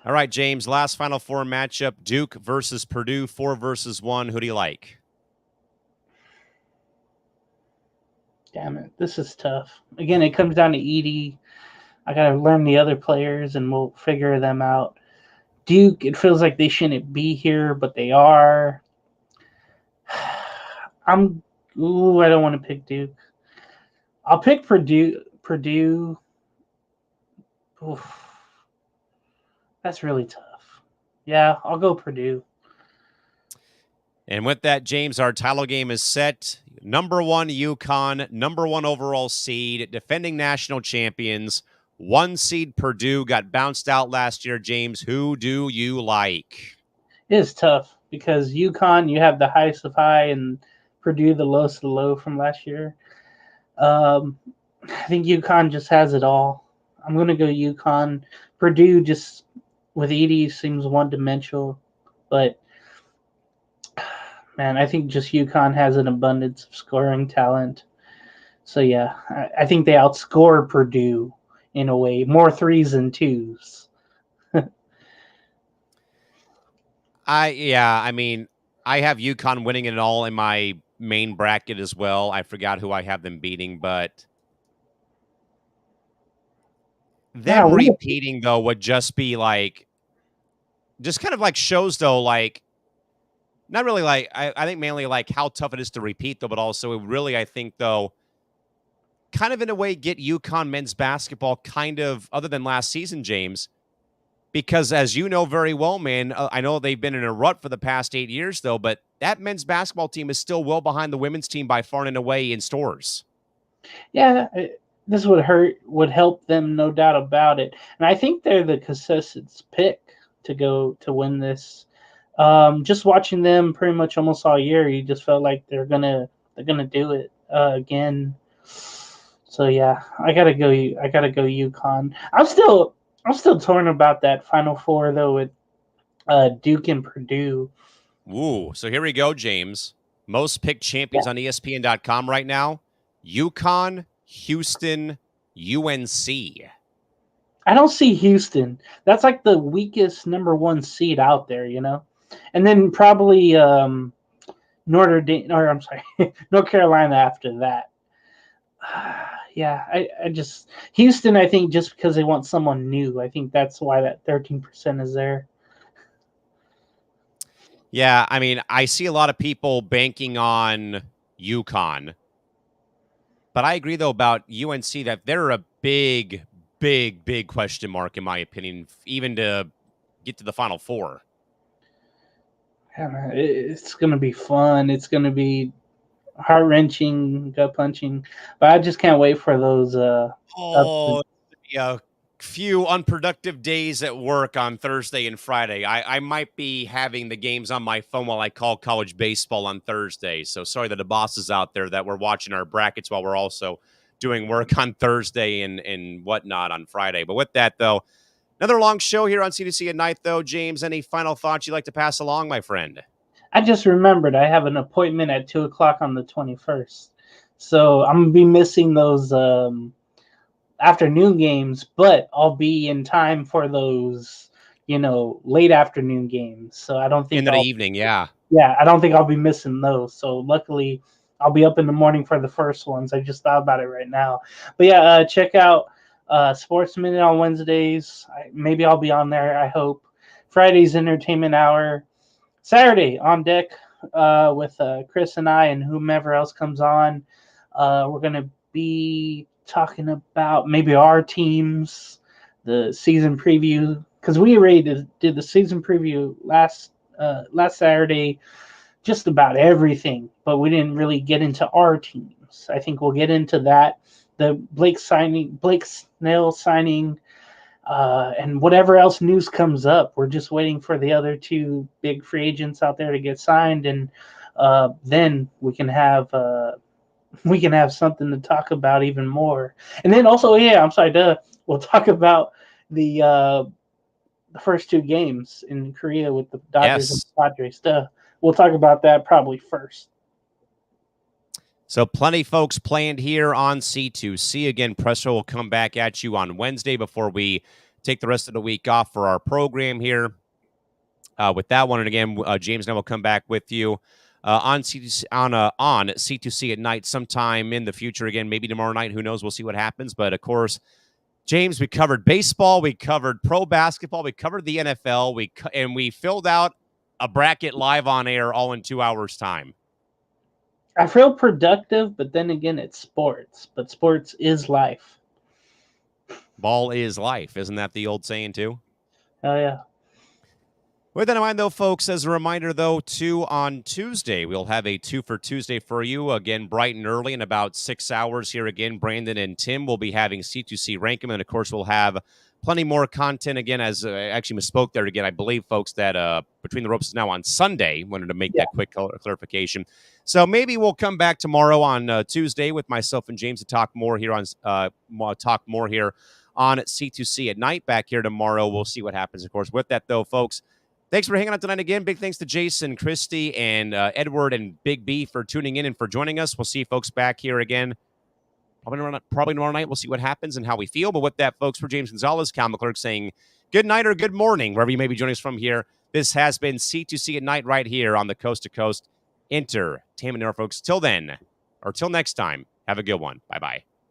All right, James, last Final Four matchup Duke versus Purdue, 4 versus 1. Who do you like? damn it, this is tough. Again, it comes down to Edie. I got to learn the other players, and we'll figure them out. Duke, it feels like they shouldn't be here, but they are. I don't want to pick Duke. I'll pick Purdue. Purdue. Oof, that's really tough. Yeah, I'll go Purdue. And with that, James, our title game is set. Number 1, UConn, number 1 overall seed, defending national champions. 1 seed Purdue got bounced out last year. James, who do you like? It is tough because UConn, you have the highest of high, and Purdue, the lowest of low from last year. I think UConn just has it all. I'm going to go UConn. Purdue just with Edie seems one dimensional, but man, I think just UConn has an abundance of scoring talent. So yeah, I think they outscore Purdue in a way, more threes than twos. I mean, I have UConn winning it all in my main bracket as well. I forgot who I have them beating, but Yeah, them repeating though would just be like, just kind of like shows though, like not really like I think mainly like how tough it is to repeat though, but also it really I think though kind of in a way get UConn men's basketball kind of other than last season, James, because as you know very well, man, I know they've been in a rut for the past 8 years though, but that men's basketball team is still well behind the women's team by far and away in stores. yeah, this would help them, no doubt about it. And I think they're the consensus pick to go to win this. Just watching them pretty much almost all year, you just felt like they're gonna do it again. So yeah, I gotta go. I gotta go UConn. I'm still torn about that Final Four though with Duke and Purdue. Ooh, so here we go, James. Most picked champions on ESPN.com right now: UConn, Houston, UNC. I don't see Houston. That's like the weakest number one seed out there, and then probably Notre Dame, or I'm sorry, North Carolina after that. Yeah, I just Houston. I think just because they want someone new. I think that's why that 13% is there. Yeah, I mean, I see a lot of people banking on UConn, but I agree though about UNC that they're a big, big, big question mark in my opinion, even to get to the Final Four. Yeah, it's gonna be fun. It's gonna be heart wrenching, gut punching, but I just can't wait for those. Oh, yeah. Few unproductive days at work on Thursday and Friday. I might be having the games on my phone while I call college baseball on Thursday. So sorry to the bosses out there that we're watching our brackets while we're also doing work on Thursday and whatnot on Friday. But with that, though, another long show here on C2C at night, though. James, any final thoughts you'd like to pass along, my friend? I just remembered I have an appointment at 2 o'clock on the 21st. So I'm gonna be missing those afternoon games, but I'll be in time for those, late afternoon games. So I don't think In the evening, yeah. I don't think I'll be missing those. So luckily, I'll be up in the morning for the first ones. I just thought about it right now. But yeah, check out Sports Minute on Wednesdays. Maybe I'll be on there. I hope. Friday's Entertainment Hour. Saturday on deck with Chris and I and whomever else comes on. We're gonna be talking about maybe our teams, the season preview, because we already did the season preview last Saturday, just about everything, but we didn't really get into our teams. I think we'll get into that. The Blake Snell signing, and whatever else news comes up. We're just waiting for the other two big free agents out there to get signed, and then we can have something to talk about even more. And then also, yeah, I'm sorry, we'll talk about the first two games in Korea with the Dodgers and Yes. Padres. We'll talk about that probably first. So plenty folks planned here on C2C. Again, Presso will come back at you on Wednesday before we take the rest of the week off for our program here with that one. And again, James and I will come back with you on C2C, on C2C at night sometime in the future. Again, maybe tomorrow night. Who knows? We'll see what happens. But of course, James, we covered baseball, we covered pro basketball, we covered the NFL, and we filled out a bracket live on air all in 2 hours' time. I feel productive, but then again, it's sports. But sports is life. Ball is life. Isn't that the old saying, too? Oh, yeah. With that in mind, though, folks, as a reminder, though, too, on Tuesday, we'll have a 2 for Tuesday for you. Again, bright and early in about 6 hours here again. Brandon and Tim will be having C2C Rank 'em. And, of course, we'll have plenty more content. Again, as I actually misspoke there again, I believe, folks, that Between the Ropes is now on Sunday. Wanted to make that quick clarification. So maybe we'll come back tomorrow on Tuesday with myself and James to talk more here on C2C at night. Back here tomorrow. We'll see what happens, of course. With that, though, folks, thanks for hanging out tonight again. Big thanks to Jason, Christy, and Edward and Big B for tuning in and for joining us. We'll see you folks back here again probably tomorrow night. We'll see what happens and how we feel. But with that, folks, for James Gonzales, Callan McClurg saying good night or good morning, wherever you may be joining us from here. This has been C2C at night right here on the Coast to Coast Entertainment Network, folks. Till then, or till next time, have a good one. Bye-bye.